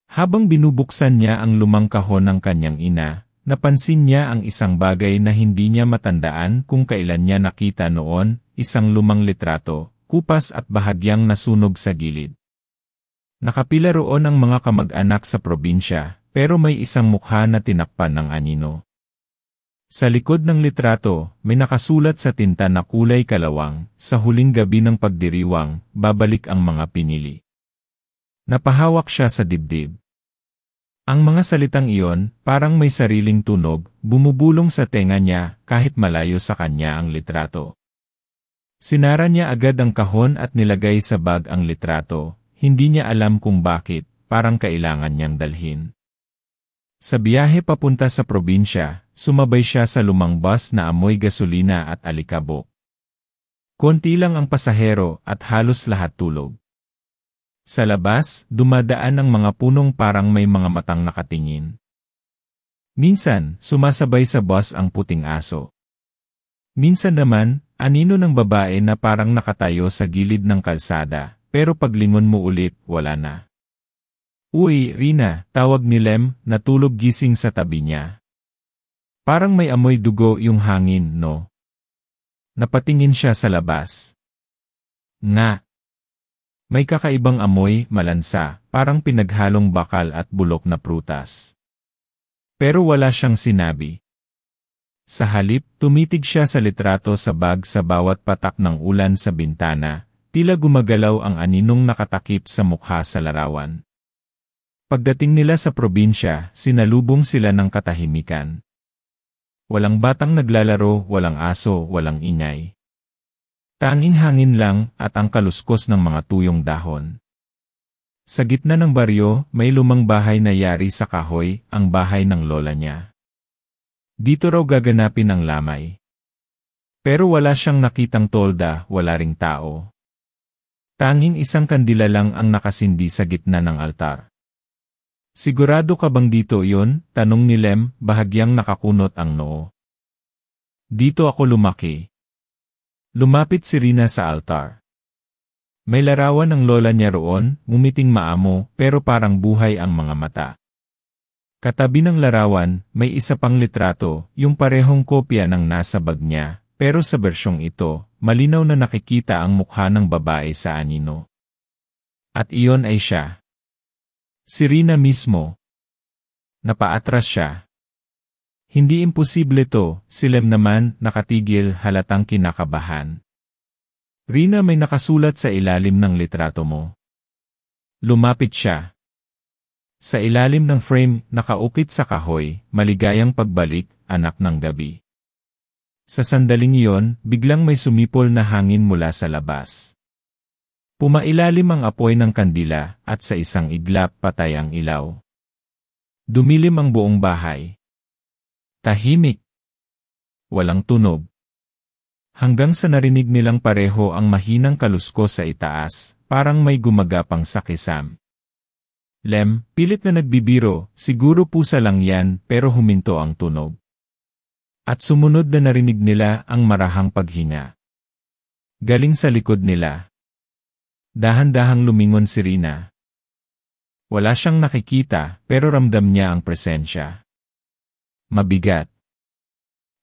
[SPEAKER 9] Habang binubuksan niya ang lumang kahon ng kanyang ina, napansin niya ang isang bagay na hindi niya matandaan kung kailan niya nakita noon, isang lumang litrato, kupas at bahagyang nasunog sa gilid. Nakapila roon ang mga kamag-anak sa probinsya, pero may isang mukha na tinakpan ng anino. Sa likod ng litrato, may nakasulat sa tinta na kulay kalawang, sa huling gabi ng pagdiriwang, babalik ang mga pinili. Napahawak siya sa dibdib. Ang mga salitang iyon, parang may sariling tunog, bumubulong sa tenga niya kahit malayo sa kanya ang litrato. Sinara niya agad ang kahon at nilagay sa bag ang litrato, hindi niya alam kung bakit, parang kailangan niyang dalhin. Sa biyahe papunta sa probinsya, sumabay siya sa lumang bus na amoy gasolina at alikabok. Konti lang ang pasahero at halos lahat tulog. Sa labas, dumadaan ang mga punong parang may mga matang nakatingin. Minsan, sumasabay sa bus ang puting aso. Minsan naman, anino ng babae na parang nakatayo sa gilid ng kalsada, pero paglingon mo ulit, wala na. "Uy, Rina," tawag ni Lem, natulog gising sa tabi niya. Parang may amoy dugo yung hangin, no? Napatingin siya sa labas. Nga. May kakaibang amoy, malansa, parang pinaghalong bakal at bulok na prutas. Pero wala siyang sinabi. Sa halip, tumitig siya sa litrato sa bag sa bawat patak ng ulan sa bintana, tila gumagalaw ang aninong nakatakip sa mukha sa larawan. Pagdating nila sa probinsya, sinalubong sila ng katahimikan. Walang batang naglalaro, walang aso, walang ingay. Tanging hangin lang at ang kaluskos ng mga tuyong dahon. Sa gitna ng baryo, may lumang bahay na yari sa kahoy, ang bahay ng lola niya. Dito raw gaganapin ang lamay. Pero wala siyang nakitang tolda, wala ring tao. Tanging isang kandila lang ang nakasindi sa gitna ng altar. "Sigurado ka bang dito iyon?" tanong ni Lem, bahagyang nakakunot ang noo. "Dito ako lumaki." Lumapit si Rina sa altar. May larawan ng lola niya roon, ngumiting maamo, pero parang buhay ang mga mata. Katabi ng larawan, may isa pang litrato, yung parehong kopya ng nasa bag niya, pero sa bersyong ito, malinaw na nakikita ang mukha ng babae sa anino. At iyon ay siya. Si Rina mismo. Napaatras siya. Hindi imposible to, si Lem naman, nakatigil, halatang kinakabahan. "Rina, may nakasulat sa ilalim ng litrato mo." Lumapit siya. Sa ilalim ng frame, nakaukit sa kahoy, "Maligayang pagbalik, anak ng gabi." Sa sandaling iyon, biglang may sumipol na hangin mula sa labas. Pumailalim ang apoy ng kandila at sa isang iglap patay ang ilaw. Dumilim ang buong bahay. Tahimik. Walang tunog. Hanggang sa narinig nilang pareho ang mahinang kaluskos sa itaas, parang may gumagapang sa kisam. Lem, pilit na nagbibiro, "Siguro pusa lang yan," pero huminto ang tunog. At sumunod na narinig nila ang marahang paghinga. Galing sa likod nila. Dahan-dahang lumingon si Rina. Wala siyang nakikita, pero ramdam niya ang presensya. Mabigat.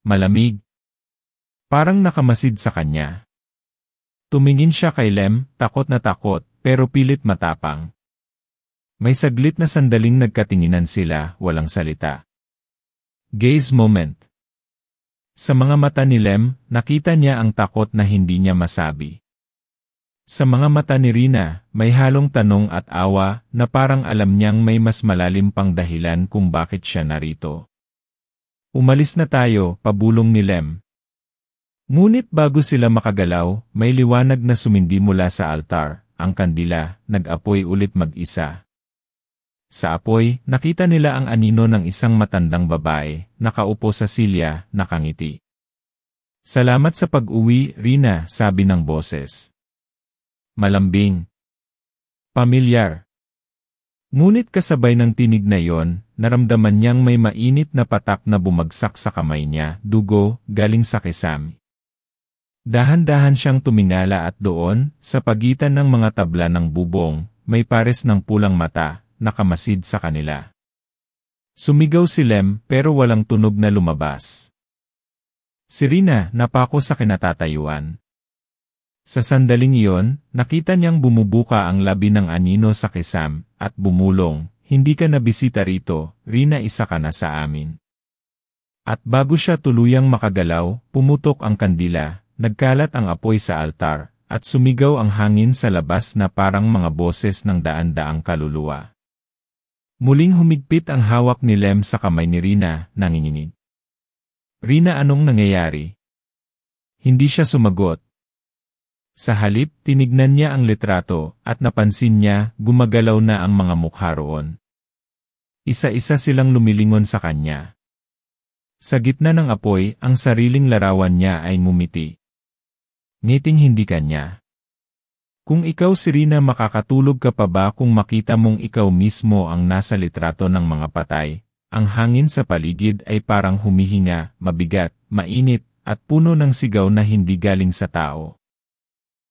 [SPEAKER 9] Malamig. Parang nakamasid sa kanya. Tumingin siya kay Lem, takot na takot, pero pilit matapang. May saglit na sandaling nagkatinginan sila, walang salita. Gaze moment. Sa mga mata ni Lem, nakita niya ang takot na hindi niya masabi. Sa mga mata ni Rina, may halong tanong at awa na parang alam niyang may mas malalim pang dahilan kung bakit siya narito. "Umalis na tayo," pabulong ni Lem. Ngunit bago sila makagalaw, may liwanag na sumindi mula sa altar, ang kandila, nag-apoy ulit mag-isa. Sa apoy, nakita nila ang anino ng isang matandang babae, nakaupo sa silya, nakangiti. "Salamat sa pag-uwi, Rina," sabi ng boses. Malambing. Pamilyar. Ngunit kasabay ng tinig na iyon, naramdaman niyang may mainit na patak na bumagsak sa kamay niya, dugo, galing sa kisam. Dahan-dahan siyang tumingala at doon, sa pagitan ng mga tabla ng bubong, may pares ng pulang mata, nakamasid sa kanila. Sumigaw si Lem pero walang tunog na lumabas. Si Rina napako sa kinatatayuan. Sa sandaling iyon, nakita niyang bumubuka ang labi ng anino sa kisam, at bumulong, hindi ka nabisita rito, Rina, isa ka na sa amin. At bago siya tuluyang makagalaw, pumutok ang kandila, nagkalat ang apoy sa altar, at sumigaw ang hangin sa labas na parang mga boses ng daan-daang kaluluwa. Muling humigpit ang hawak ni Lem sa kamay ni Rina, nanginginig. Rina, anong nangyayari? Hindi siya sumagot. Sa halip, tinignan niya ang litrato at napansin niya gumagalaw na ang mga mukha roon. Isa-isa silang lumilingon sa kanya. Sa gitna ng apoy, ang sariling larawan niya ay ngumiti. Ngiting hindi kanya. Kung ikaw si Rina, makakatulog ka pa ba kung makita mong ikaw mismo ang nasa litrato ng mga patay? Ang hangin sa paligid ay parang humihinga, mabigat, mainit, at puno ng sigaw na hindi galing sa tao.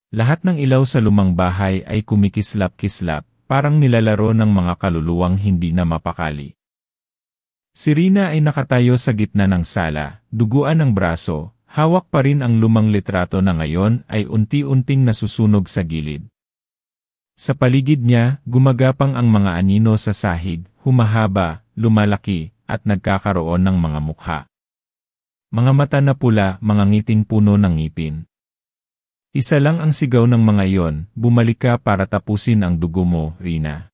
[SPEAKER 9] Lahat ng ilaw sa lumang bahay ay kumikislap-kislap, parang nilalaro ng mga kaluluwang hindi na mapakali. Si Rina ay nakatayo sa gitna ng sala, duguan ang braso, hawak pa rin ang lumang litrato na ngayon ay unti-unting nasusunog sa gilid. Sa paligid niya, gumagapang ang mga anino sa sahig, humahaba, lumalaki, at nagkakaroon ng mga mukha. Mga mata na pula, mga ngiting puno ng ngipin. Isa lang ang sigaw ng mga iyon, bumalik ka para tapusin ang dugo mo, Rina.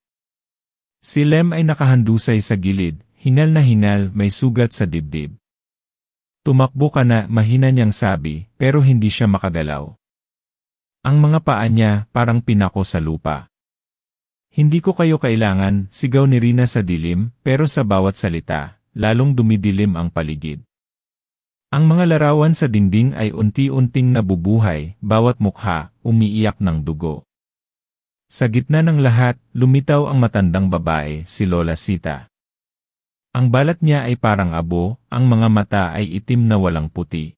[SPEAKER 9] Si Lem ay nakahandusay sa gilid, hingal na hingal, may sugat sa dibdib. Tumakbo ka na, mahina niyang sabi, pero hindi siya makagalaw. Ang mga paa niya parang pinako sa lupa. Hindi ko kayo kailangan, sigaw ni Rina sa dilim, pero sa bawat salita, lalong dumidilim ang paligid. Ang mga larawan sa dingding ay unti-unting nabubuhay, bawat mukha, umiiyak ng dugo. Sa gitna ng lahat, lumitaw ang matandang babae, si Lola Sita. Ang balat niya ay parang abo, ang mga mata ay itim na walang puti.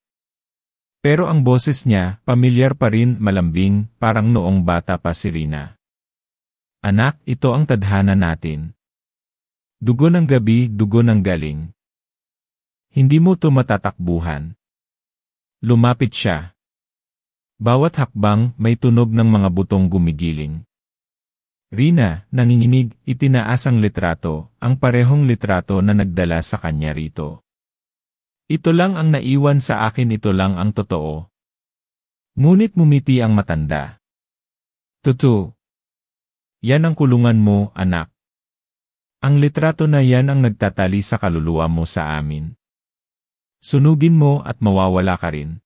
[SPEAKER 9] Pero ang boses niya, pamilyar pa rin, malambing, parang noong bata pa si Rina. Anak, ito ang tadhana natin. Dugo ng gabi, dugo ng galing. Hindi mo to matatakbuhan. Lumapit siya. Bawat hakbang, may tunog ng mga butong gumigiling. Rina, nanginginig, itinaas ang litrato, ang parehong litrato na nagdala sa kanya rito. Ito lang ang naiwan sa akin, ito lang ang totoo. Ngunit mumiti ang matanda. Totoo. Yan ang kulungan mo, anak. Ang litrato na yan ang nagtatali sa kaluluwa mo sa amin. Sunugin mo at mawawala ka rin.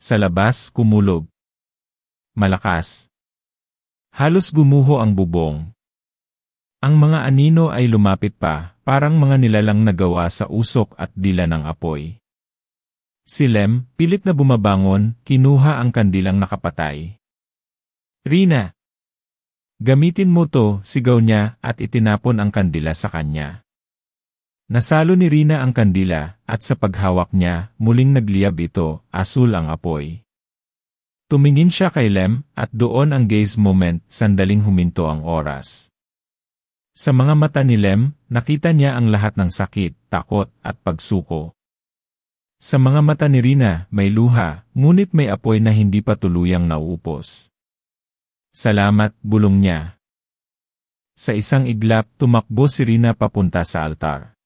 [SPEAKER 9] Sa labas, kumulog. Malakas. Halos gumuho ang bubong. Ang mga anino ay lumapit pa, parang mga nilalang nagawa sa usok at dila ng apoy. Si Lem, pilit na bumabangon, kinuha ang kandilang nakapatay. Rina! Gamitin mo to, sigaw niya, at itinapon ang kandila sa kanya. Nasalo ni Rina ang kandila, at sa paghawak niya, muling nagliyab ito, asul ang apoy. Tumingin siya kay Lem, at doon ang gaze moment, sandaling huminto ang oras. Sa mga mata ni Lem, nakita niya ang lahat ng sakit, takot, at pagsuko. Sa mga mata ni Rina, may luha, ngunit may apoy na hindi pa tuluyang nauupos. Salamat, bulong niya. Sa isang iglap, tumakbo si Rina papunta sa altar.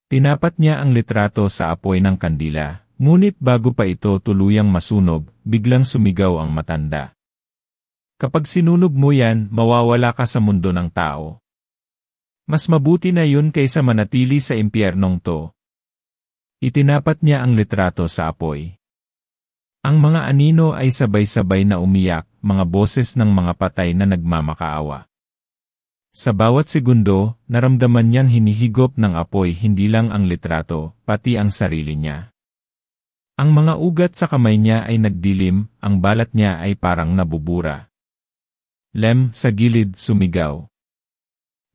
[SPEAKER 9] Tinapat niya ang litrato sa apoy ng kandila, ngunit bago pa ito tuluyang masunog, biglang sumigaw ang matanda. Kapag sinunog mo yan, mawawala ka sa mundo ng tao. Mas mabuti na yun kaysa manatili sa impyernong to. Itinapat niya ang litrato sa apoy. Ang mga anino ay sabay-sabay na umiyak, mga boses ng mga patay na nagmamakaawa. Sa bawat segundo, naramdaman niyang hinihigop ng apoy hindi lang ang litrato, pati ang sarili niya. Ang mga ugat sa kamay niya ay nagdilim, ang balat niya ay parang nabubura. Lem, sa gilid, sumigaw.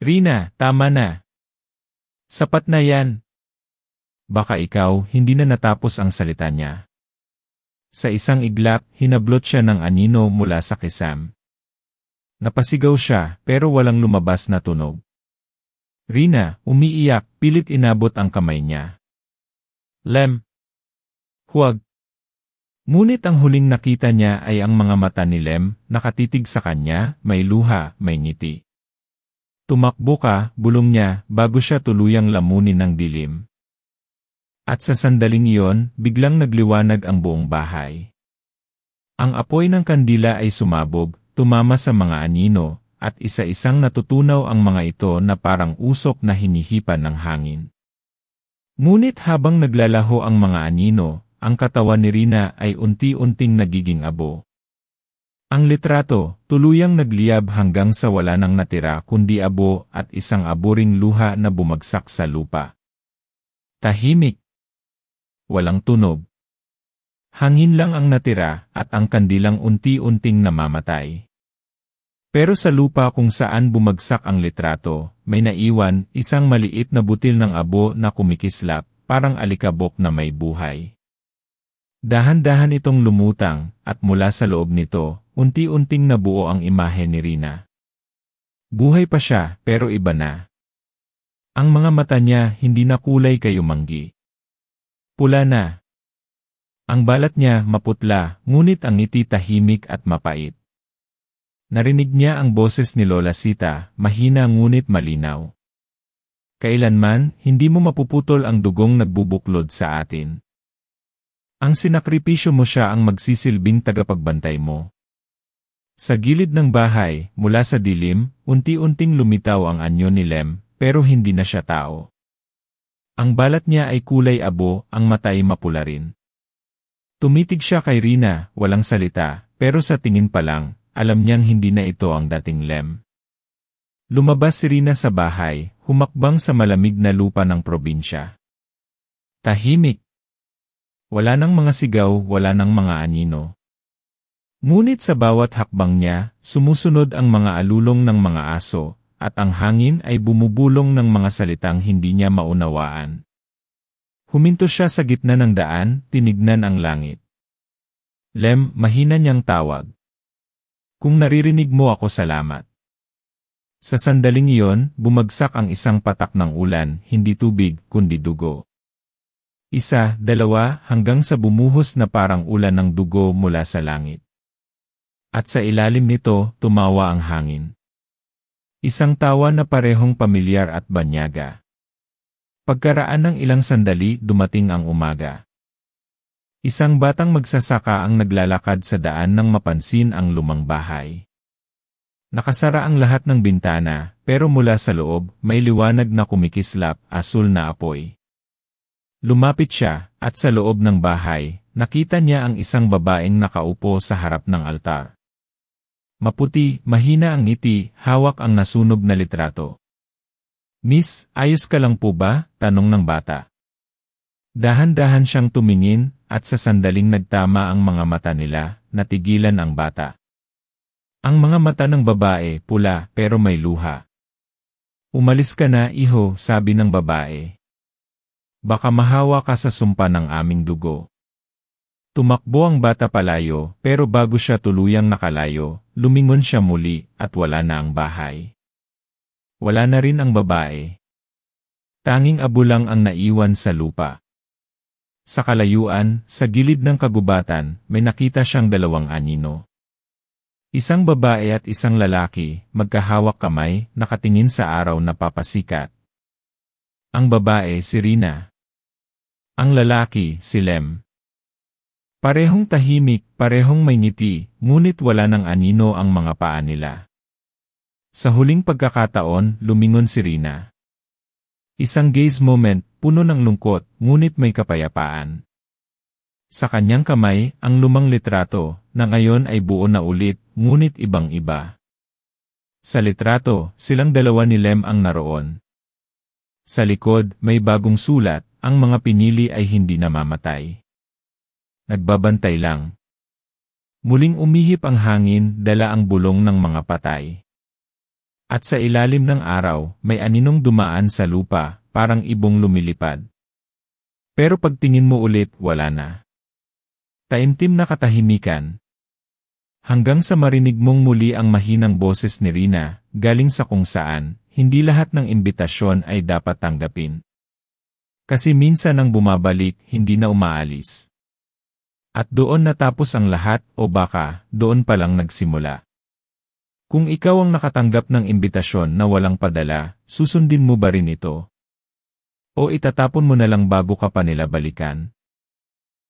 [SPEAKER 9] Rina, tama na. Sapat na yan. Baka ikaw, hindi na natapos ang salita niya. Sa isang iglap, hinablot siya ng anino mula sa kisam. Napasigaw siya, pero walang lumabas na tunog. Rina, umiiyak, pilit inabot ang kamay niya. Lem. Huwag. Ngunit ang huling nakita niya ay ang mga mata ni Lem, nakatitig sa kanya, may luha, may ngiti. Tumakbo ka, bulong niya, bago siya tuluyang lamunin ng dilim. At sa sandaling iyon, biglang nagliwanag ang buong bahay. Ang apoy ng kandila ay sumabog, tumama sa mga anino, at isa-isang natutunaw ang mga ito na parang usok na hinihipan ng hangin. Ngunit habang naglalaho ang mga anino, ang katawan ni Rina ay unti-unting nagiging abo. Ang litrato, tuluyang nagliyab hanggang sa wala nang natira kundi abo at isang aburing luha na bumagsak sa lupa. Tahimik. Walang tunog. Hangin lang ang natira at ang kandilang unti-unting namamatay. Pero sa lupa kung saan bumagsak ang litrato, may naiwan isang maliit na butil ng abo na kumikislap, parang alikabok na may buhay. Dahan-dahan itong lumutang, at mula sa loob nito, unti-unting nabuo ang imahe ni Rina. Buhay pa siya, pero iba na. Ang mga mata niya hindi na kulay kayumanggi. Pula na. Ang balat niya maputla, ngunit ang ngiti tahimik at mapait. Narinig niya ang boses ni Lola Sita, mahina ngunit malinaw. Kailanman, hindi mo mapuputol ang dugong nagbubuklod sa atin. Ang sinakripisyo mo siya ang magsisilbing tagapagbantay mo. Sa gilid ng bahay, mula sa dilim, unti-unting lumitaw ang anyo ni Lem, pero hindi na siya tao. Ang balat niya ay kulay abo, ang mata ay mapula rin. Tumitig siya kay Rina, walang salita, pero sa tingin pa lang, alam niyang hindi na ito ang dating Lem. Lumabas si Rina sa bahay, humakbang sa malamig na lupa ng probinsya. Tahimik. Wala nang mga sigaw, wala nang mga anino. Ngunit sa bawat hakbang niya, sumusunod ang mga alulong ng mga aso, at ang hangin ay bumubulong ng mga salitang hindi niya maunawaan. Huminto siya sa gitna ng daan, tinignan ang langit. Lem, mahina niyang tawag. Kung naririnig mo ako, salamat. Sa sandaling iyon, bumagsak ang isang patak ng ulan, hindi tubig, kundi dugo. Isa, dalawa, hanggang sa bumuhos na parang ulan ng dugo mula sa langit. At sa ilalim nito, tumawa ang hangin. Isang tawa na parehong pamilyar at banyaga. Pagkaraan ng ilang sandali, dumating ang umaga. Isang batang magsasaka ang naglalakad sa daan nang mapansin ang lumang bahay. Nakasara ang lahat ng bintana, pero mula sa loob, may liwanag na kumikislap, asul na apoy. Lumapit siya, at sa loob ng bahay, nakita niya ang isang babaeng nakaupo sa harap ng altar. Maputi, mahina ang ngiti, hawak ang nasunog na litrato. Miss, ayos ka lang po ba? Tanong ng bata. Dahan-dahan siyang tumingin, at sa sandaling nagtama ang mga mata nila, natigilan ang bata. Ang mga mata ng babae, pula, pero may luha. Umalis ka na, iho, sabi ng babae. Baka mahawa ka sa sumpa ng aming dugo. Tumakbo ang bata palayo, pero bago siya tuluyang nakalayo, lumingon siya muli, at wala na ang bahay. Wala na rin ang babae. Tanging abo lang ang naiwan sa lupa. Sa kalayuan, sa gilid ng kagubatan, may nakita siyang dalawang anino. Isang babae at isang lalaki, magkahawak kamay, nakatingin sa araw na papasikat. Ang babae si Rina. Ang lalaki si Lem. Parehong tahimik, parehong may ngiti, ngunit wala ng anino ang mga paa nila. Sa huling pagkakataon, lumingon si Rina. Isang gaze moment, puno ng lungkot, ngunit may kapayapaan. Sa kanyang kamay, ang lumang litrato, na ngayon ay buo na ulit, ngunit ibang-iba. Sa litrato, silang dalawa ni Lem ang naroon. Sa likod, may bagong sulat, ang mga pinili ay hindi namamatay. Nagbabantay lang. Muling umihip ang hangin, dala ang bulong ng mga patay. At sa ilalim ng araw, may aninong dumaan sa lupa, parang ibong lumilipad. Pero pagtingin mo ulit, wala na. Taimtim na katahimikan. Hanggang sa marinig mong muli ang mahinang boses ni Rina, galing sa kung saan, hindi lahat ng imbitasyon ay dapat tanggapin. Kasi minsan ang bumabalik, hindi na umaalis. At doon natapos ang lahat, o baka, doon pa lang nagsimula. Kung ikaw ang nakatanggap ng imbitasyon na walang padala, susundin mo ba rin ito? O itatapon mo na lang bago ka pa nila balikan?